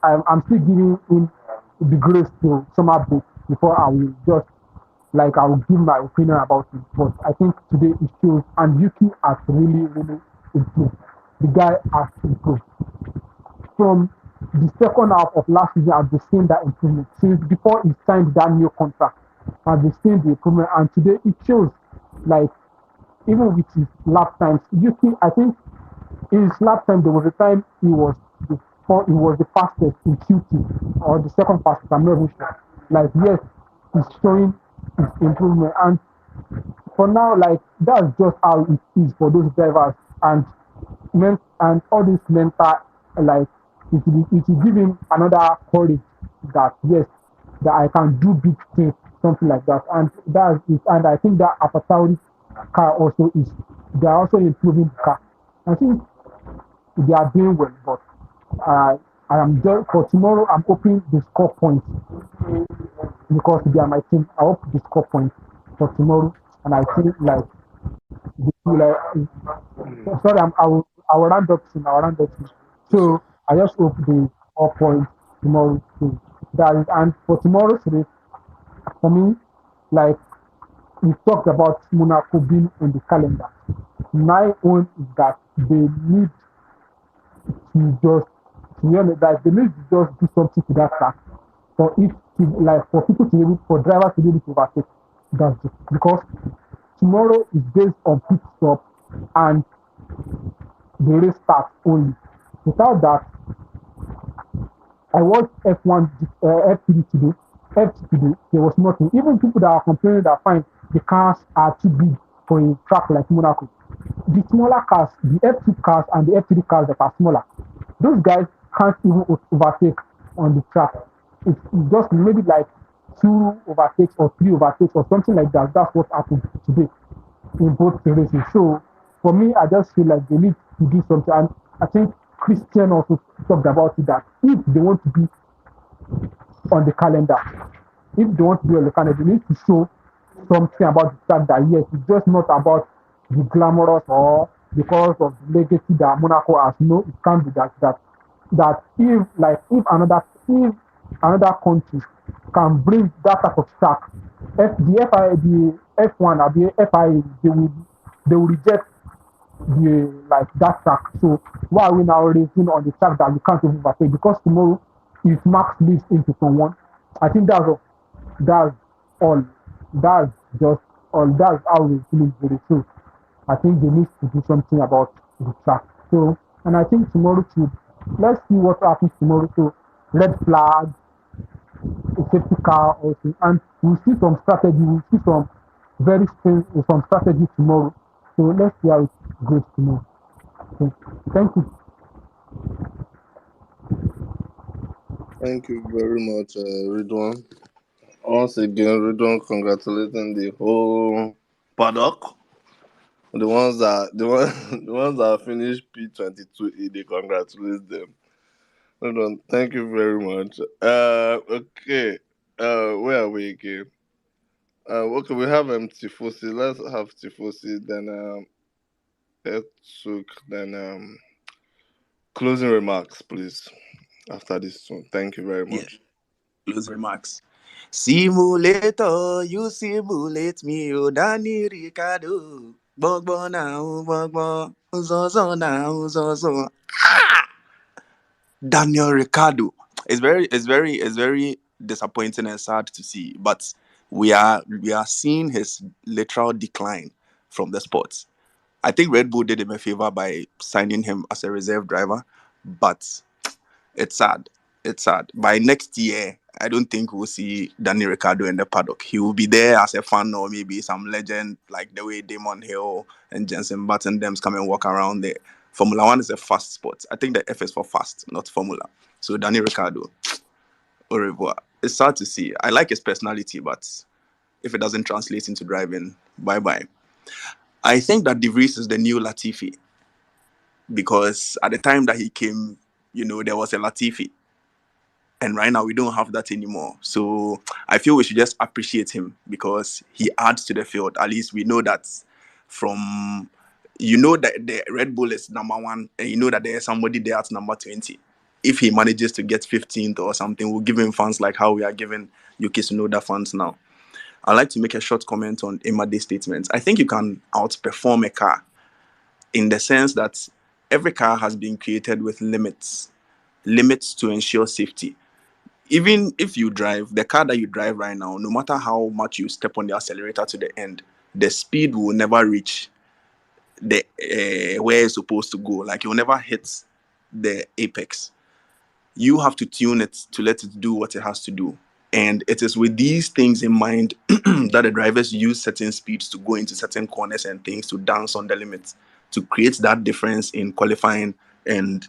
I'm still giving him the grace to summer break before I will just like I will give my opinion about it. But I think today it shows and Yuki has really improved. The guy has improved. From the second half of last season, I've been seeing that improvement. Since before he signed that new contract, I've been seeing the improvement and today it shows like even with his lap times, Yuki, I think in his lap time there was a time he was the fastest in QT or the second fastest. I'm not even sure. Like yes, it's showing its improvement, and for now, like that's just how it is for those drivers, and and all this mental, like it will give him another courage that yes, that I can do big things, something like that, and that's it. And I think that Apatauri car also is they are also improving the car. I think they are doing well, but I am just for tomorrow. I'm hoping they score points because they are my team. I hope they score points for tomorrow, and I think like like sorry, I will round up soon. I will round up soon. So I just hope they all points tomorrow too. That is, and for tomorrow's race, for me, like we talked about Monaco being on the calendar. My own is that they need to just to be honest, like they need to just do something to that track for it to like for people to be able for drivers to be able to overtake. That's it. Because tomorrow is based on pit stop and the race starts only. Without that, I watched F1, F3 today, F2 today, there was nothing. Even people that are complaining that fine, the cars are too big for a track like Monaco. The smaller cars, the F2 cars and the F3 cars that are smaller, those guys can't even overtake on the track. It's just maybe like two overtakes or three overtakes or something like that. That's what happened today in both the races. So for me, I just feel like they need to do something. And I think Christian also talked about it that if they want to be on the calendar, if they want to be on the calendar, they need to show something about the fact that yes, it's just not about the glamorous or because of the legacy that Monaco has. No, it can't be that if another country can bring that type of track, the F1 or the FIA they will reject the like that track. So why are we now racing on the track that we can't even overtake? Because tomorrow, if Max leads into someone, I think that's all. That's just all. That's how we feel very true. I think they need to do something about the track. So, and I think tomorrow too. Let's see what happens tomorrow. So, red flag, a safety car also, and we'll see some strategy. We'll see some some strategy tomorrow. So let's see how it goes tomorrow. Okay. Thank you. Thank you very much, Ridwan. Once again, Ridwan congratulating the whole paddock. The ones that finished P22E, they congratulate them. Ridwan, thank you very much. Okay. Where are we again? Okay, we have Tifosi. Let's have Tifosi. Then Etuk. Then closing remarks, please. After this one, thank you very Yeah, much. close remarks. Simulator, you simulate me, oh Danny Ricardo. Bogbo now, bogbo. Zozo now, zozo. Daniel Ricardo. It's very disappointing and sad to see. But we are seeing his literal decline from the sports. I think Red Bull did him a favor by signing him as a reserve driver, but it's sad. It's sad. By next year, I don't think we'll see Danny Ricciardo in the paddock. He will be there as a fan or maybe some legend like the way Damon Hill and Jensen Button them come and walk around there. Formula One is a fast sport. I think the F is for fast, not Formula. So Danny Ricciardo, au revoir. It's sad to see. I like his personality, but if it doesn't translate into driving, bye bye. I think that De Vries is the new Latifi because at the time that he came, there was a Latifi. And right now we don't have that anymore. So I feel we should just appreciate him because he adds to the field. At least we know that from that the Red Bull is number one, and you know that there's somebody there at number 20. If he manages to get 15th or something, we'll give him fans like how we are giving Yuki Tsunoda fans now. I'd like to make a short comment on Imade's statements. I think you can outperform a car in the sense that every car has been created with limits to ensure safety. Even if you drive the car that you drive right now, no matter how much you step on the accelerator to the end, the speed will never reach the where it's supposed to go. Like you'll never hit the apex. You have to tune it to let it do what it has to do. And it is with these things in mind that the drivers use certain speeds to go into certain corners and things to dance on the limits to create that difference in qualifying and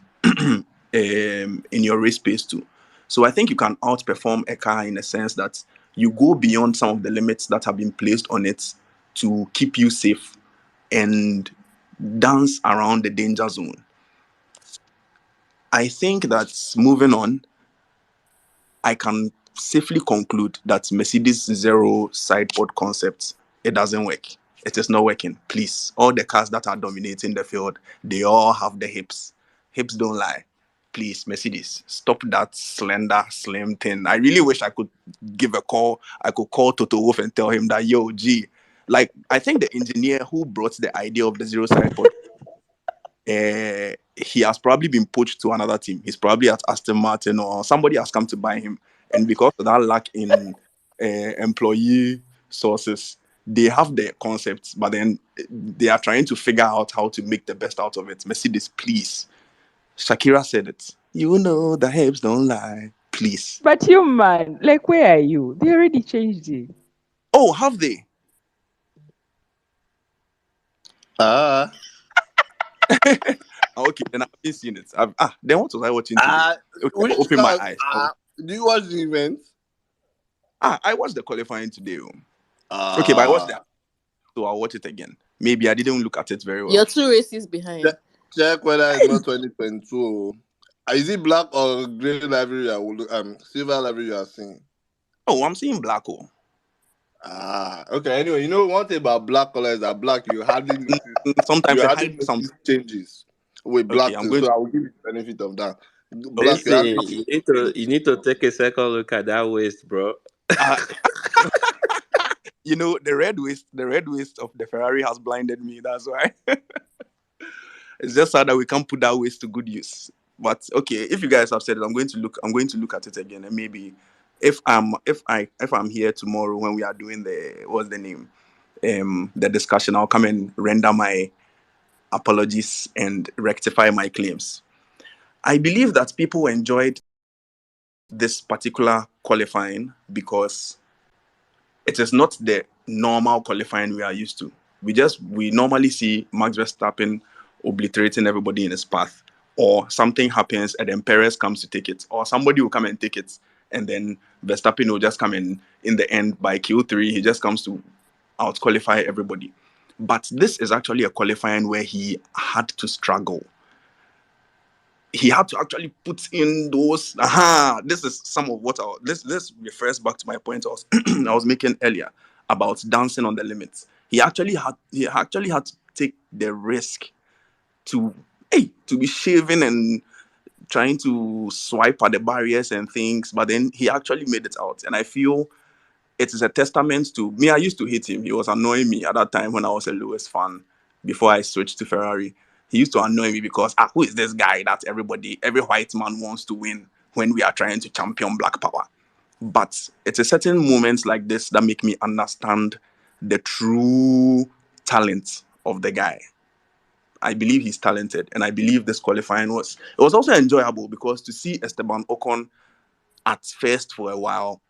in your race pace too. So I think you can outperform a car in a sense that you go beyond some of the limits that have been placed on it to keep you safe and dance around the danger zone. I think that moving on, I can safely conclude that Mercedes zero side pod concept, it doesn't work. It is not working. Please, all the cars that are dominating the field, they all have the hips. Hips don't lie. Please, Mercedes, stop that slender, slim thing. I really wish I could give a call. I could call Toto Wolff and tell him that, yo, G, like, I think the engineer who brought the idea of the zero side pod, he has probably been poached to another team. He's probably at Aston Martin or somebody has come to buy him. And because of that lack in employee sources, they have the concepts, but then they are trying to figure out how to make the best out of it. Mercedes, please. Shakira said it. You know the hips don't lie. Please. But you man, like where are you? They already changed it. Oh, have they? Ah, Okay, then I've been seen it. Then what was I watching today? Okay, which open my car? eyes. Do you watch the event? I watched the qualifying today. Okay, but I watched Ah, that. So I'll watch it again. Maybe I didn't look at it very You're well. 2 races behind. check whether it's not 2022. Is it black or grey livery? Silver livery you are seeing. Oh, I'm seeing black hole. Okay. Anyway, one thing about black color is that black you hardly notice. Sometimes You I hardly hide some. notice changes with Okay, black I'm too. going So to. I will give you the benefit of that. Black, you Listen, Okay. hardly you need to take a second look at that waist, bro. Uh, the red waist of the Ferrari has blinded me. That's why. It's just sad that we can't put that waist to good use. But okay, if you guys have said it, I'm going to look. I'm going to look at it again, and maybe if I'm here tomorrow when we are doing what's the name, the discussion, I'll come and render my apologies and rectify my claims. I believe that people enjoyed this particular qualifying because it is not the normal qualifying we are used to. We normally see Max Verstappen obliterating everybody in his path, or something happens and then Perez comes to take it, or somebody will come and take it, and then Verstappen will just come in the end by Q3. He just comes to out qualify everybody. But this is actually a qualifying where he had to struggle. He had to actually put in those. This is some of what this refers back to my point I was making earlier about dancing on the limits. He actually had to take the risk to to be shaving and trying to swipe at the barriers and things, but then he actually made it out. And I feel it is a testament to me. I used to hate him. He was annoying me at that time when I was a Lewis fan before I switched to Ferrari. He used to annoy me because who is this guy that every white man wants to win when we are trying to champion black power? But it's a certain moments like this that make me understand the true talent of the guy. I believe he's talented, and I believe this qualifying was also enjoyable because to see Esteban Ocon at first for a while,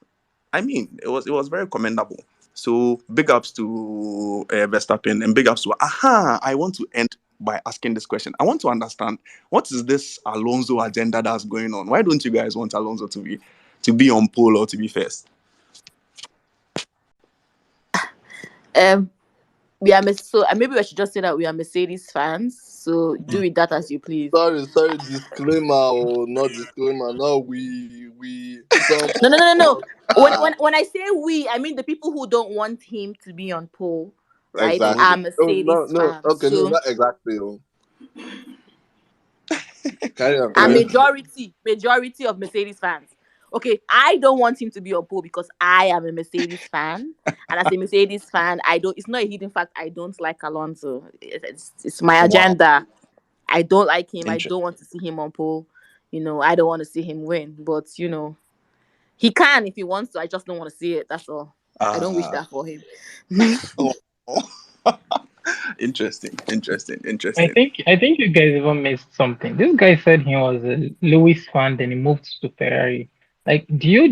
I mean, it was very commendable. So big ups to Verstappen and big ups to. I want to end by asking this question. I want to understand what is this Alonso agenda that's going on. Why don't you guys want Alonso to be on pole or to be first? Um, we are so maybe I should just say that we are Mercedes fans. So do with that as you please. Sorry, disclaimer or not disclaimer. No, we some No, no, no, no, no. ah When I say we, I mean the people who don't want him to be on pole, right? Oh, exactly. Are Oh no, Mercedes no, fans. okay, no, So not exactly. Oh. Carry on, a carry on. majority of Mercedes fans. Okay, I don't want him to be on pole because I am a Mercedes fan, and as a Mercedes fan, I don't. It's not a hidden fact. I don't like Alonso. It's my wow, agenda. I don't like him. I interesting. don't want to see him on pole. I don't want to see him win. But he can if he wants to. I just don't want to see it. That's all. I don't wish Uh, that for him. oh, interesting, interesting, I interesting. think I think you guys even missed something. This guy said he was a Lewis fan, then he moved to Ferrari. Like,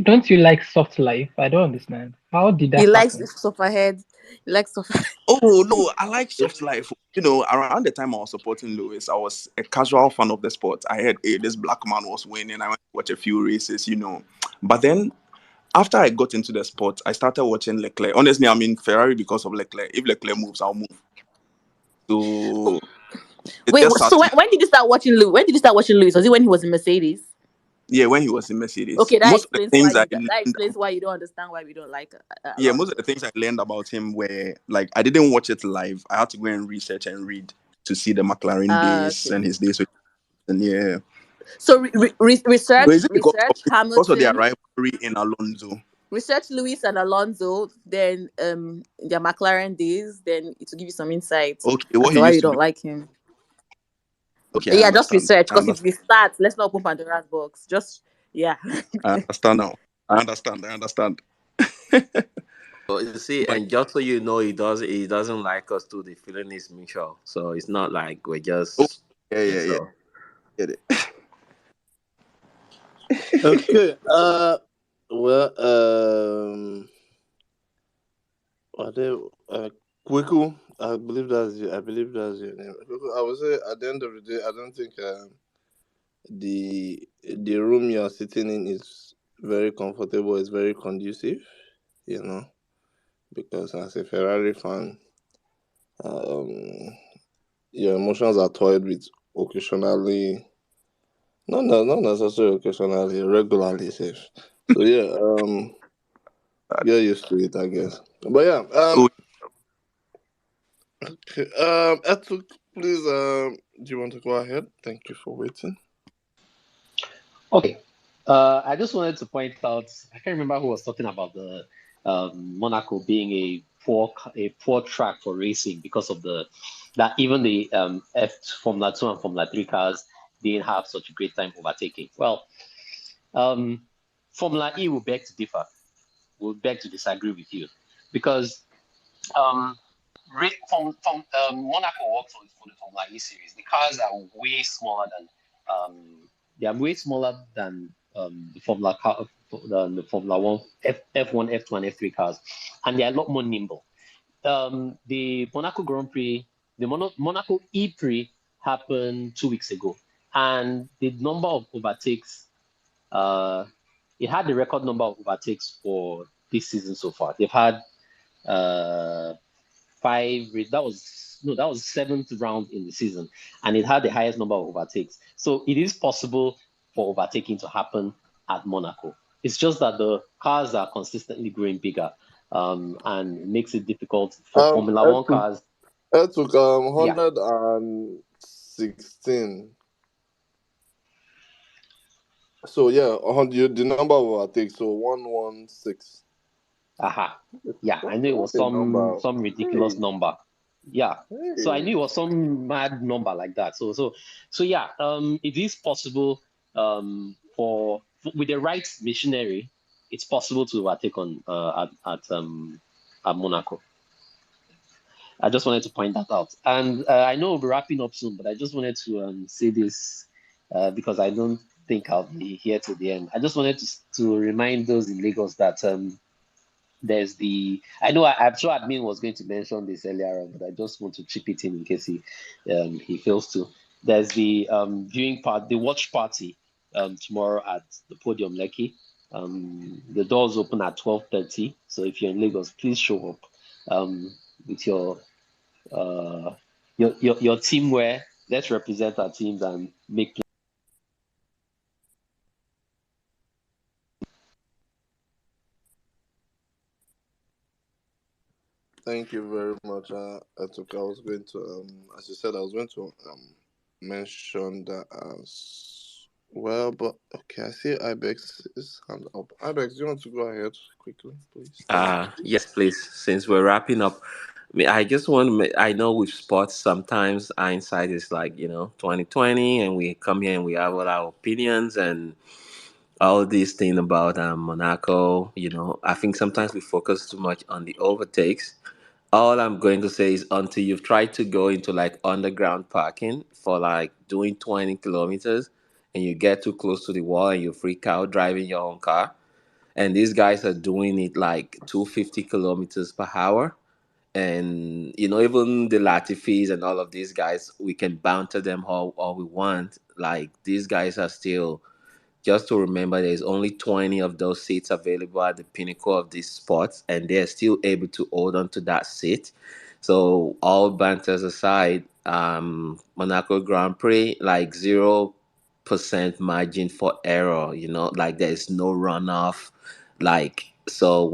don't you like soft life? I don't understand. How did He that likes happen? suffer head. He likes suffer. Oh no, I like soft life. Around the time I was supporting Lewis, I was a casual fan of the sport. I heard, hey, this black man was winning. I went to watch a few races. But then after I got into the sport, I started watching Leclerc. Honestly, I'm in Ferrari because of Leclerc. If Leclerc moves, I'll move. So it Wait, just so started. when did you start watching Louis? When did you start watching Louis? Was it when he was in Mercedes? Yeah, when he was in Mercedes, Okay, that most of the explains why things I you that learned, explains why you don't understand why we don't like most of Alonso. the things I learned about him were like I didn't watch it live. I had to go and research and read to see the McLaren Ah, days okay. and his days with, and yeah. So So is it research because of their Hamilton, rivalry in Alonso? research Lewis and Alonso, then their McLaren days, then it will give you some insights Okay, as what to he why used you to do. don't like him. Okay, I Yeah, just understand. research I because if understand. we start, let's not open Pandora's box. Just yeah. I understand now. I understand. I understand. But you see, But and just so you know, he doesn't like us too. The feeling is mutual, so it's not like we're oh, just yeah, yeah, yeah. so. Get it. Okay. Well, are they Kwiku? I believe that's your name. Kwiku, I would say at the end of the day, I don't think the room you're sitting in is very comfortable. It's very conducive, you know, because as a Ferrari fan, um, your emotions are toyed with occasionally. No, no, not necessarily occasionally, regularly safe. So yeah, get used to it, I guess. But yeah, Oh, okay, Etuk, please, do you want to go ahead? Thank you for waiting. Okay. I just wanted to point out, I can't remember who was talking about the Monaco being a poor track for racing because of that even the F Formula 2 and Formula 3 cars didn't have such a great time overtaking. Well, um, Formula E will beg to differ, will beg to disagree with you because um, Monaco worked for the Formula E series. The cars are way smaller than they are way smaller than the Formula One F1, F2, and F3 cars, and they are a lot more nimble. The Monaco Grand Prix, the Monaco E Prix happened 2 weeks ago, and the number of overtakes, it had the record number of overtakes for this season so far. They've had uh, that was no, that was seventh round in the season, and it had the highest number of overtakes. So it is possible for overtaking to happen at Monaco. It's just that the cars are consistently growing bigger, and it makes it difficult for Formula One Etuk, cars. Etuk, Yeah, 116. So yeah, the number of overtakes, so 116. aha, yeah. I knew it was That's a number. some ridiculous Hey, number. Yeah, so I hey. knew it was some mad number like that. So yeah. It is possible. With the right machinery, it's possible to overtake on at Monaco. I just wanted to point that out, and I know we'll be wrapping up soon, but I just wanted to say this because I don't think I'll be here to the end. I just wanted to remind those in Lagos that there's I know I'm sure admin was going to mention this earlier on, but I just want to chip it in case he fails to. There's the the watch party tomorrow at the Podium Lekki. The doors open at 12:30, so if you're in Lagos, please show up with uh your team wear. Let's represent our teams and make. Thank you very much, Etuk. I was going to, as you said, I was going to mention that as well, but okay, I see Ibex is hand up. Ibex, do you want to go ahead quickly, please? Thank you. Yes, please. Since we're wrapping up, I just want to. I know with sports, sometimes hindsight is like 2020, and we come here and we have all our opinions and all these thing about Monaco. I think sometimes we focus too much on the overtakes. All I'm going to say is until you've tried to go into like underground parking for like doing 20 kilometers and you get too close to the wall and you freak out driving your own car. And these guys are doing it like 250 kilometers per hour. And even the Latifis and all of these guys, we can banter them all we want. Like, these guys are still, just to remember, there's only 20 of those seats available at the pinnacle of these sports, and they're still able to hold on to that seat. So, all banters aside, Monaco Grand Prix, like 0% margin for error, like there's no runoff. Like, so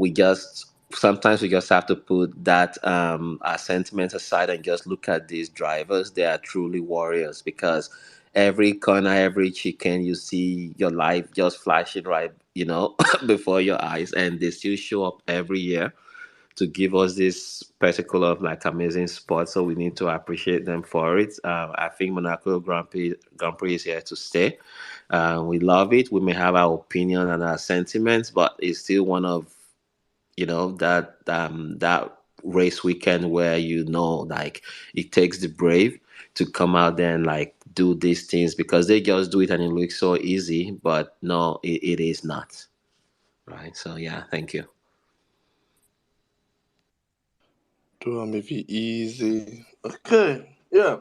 sometimes we just have to put that our sentiments aside and just look at these drivers. They are truly warriors, because every corner, every chicken, you see your life just flashing right, before your eyes, and they still show up every year to give us this spectacle of like amazing sport. So we need to appreciate them for it. I think Monaco Grand Prix is here to stay. We love it. We may have our opinion and our sentiments, but it's still one of that race weekend where like it takes the brave to come out there and like do these things, because they just do it and it looks so easy, but no, it is not, right? So yeah, thank you. Do maybe easy. Okay. Yeah.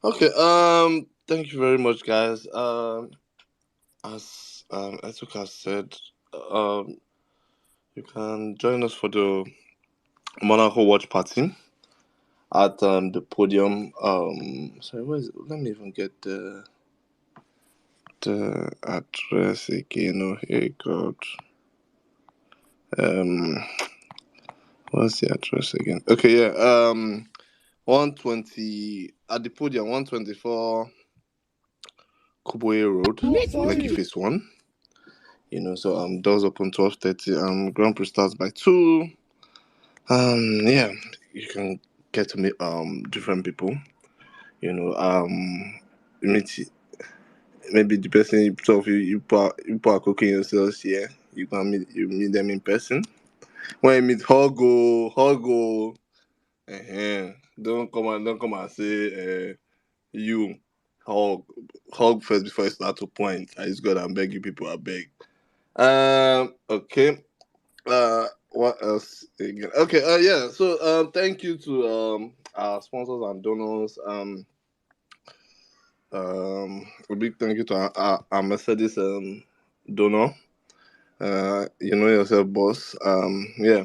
Okay. Thank you very much, guys. As Etuka said, um, you can join us for the Monaco watch party at the podium. Sorry, where is it? Let me even get the address again. Oh, hey God. Um, what's the address again? Okay, yeah. 120 at the podium. 124 Kuboye Road, Lekki Phase 1. So doors open 12:30. Grand Prix starts by 2. Yeah, you can get to meet different people. Meet maybe the person, so if you are cooking yourselves here, you meet them in person. When you meet Hugo, don't come and say you hug hug first before you start to point. I just got and beg you people, I beg. Okay. What else again? Okay. Yeah. So thank you to our sponsors and donors. A big thank you to our Mercedes donor. You know yourself, boss. Yeah.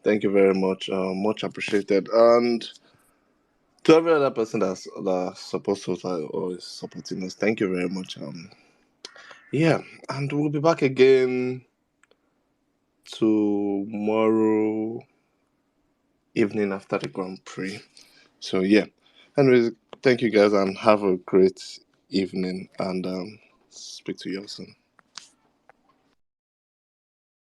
Thank you very much. Much appreciated. And to every other person that supports us or is supporting us, thank you very much. Yeah, and we'll be back again tomorrow evening after the Grand Prix. So yeah. Anyways, thank you guys and have a great evening, and speak to you all soon.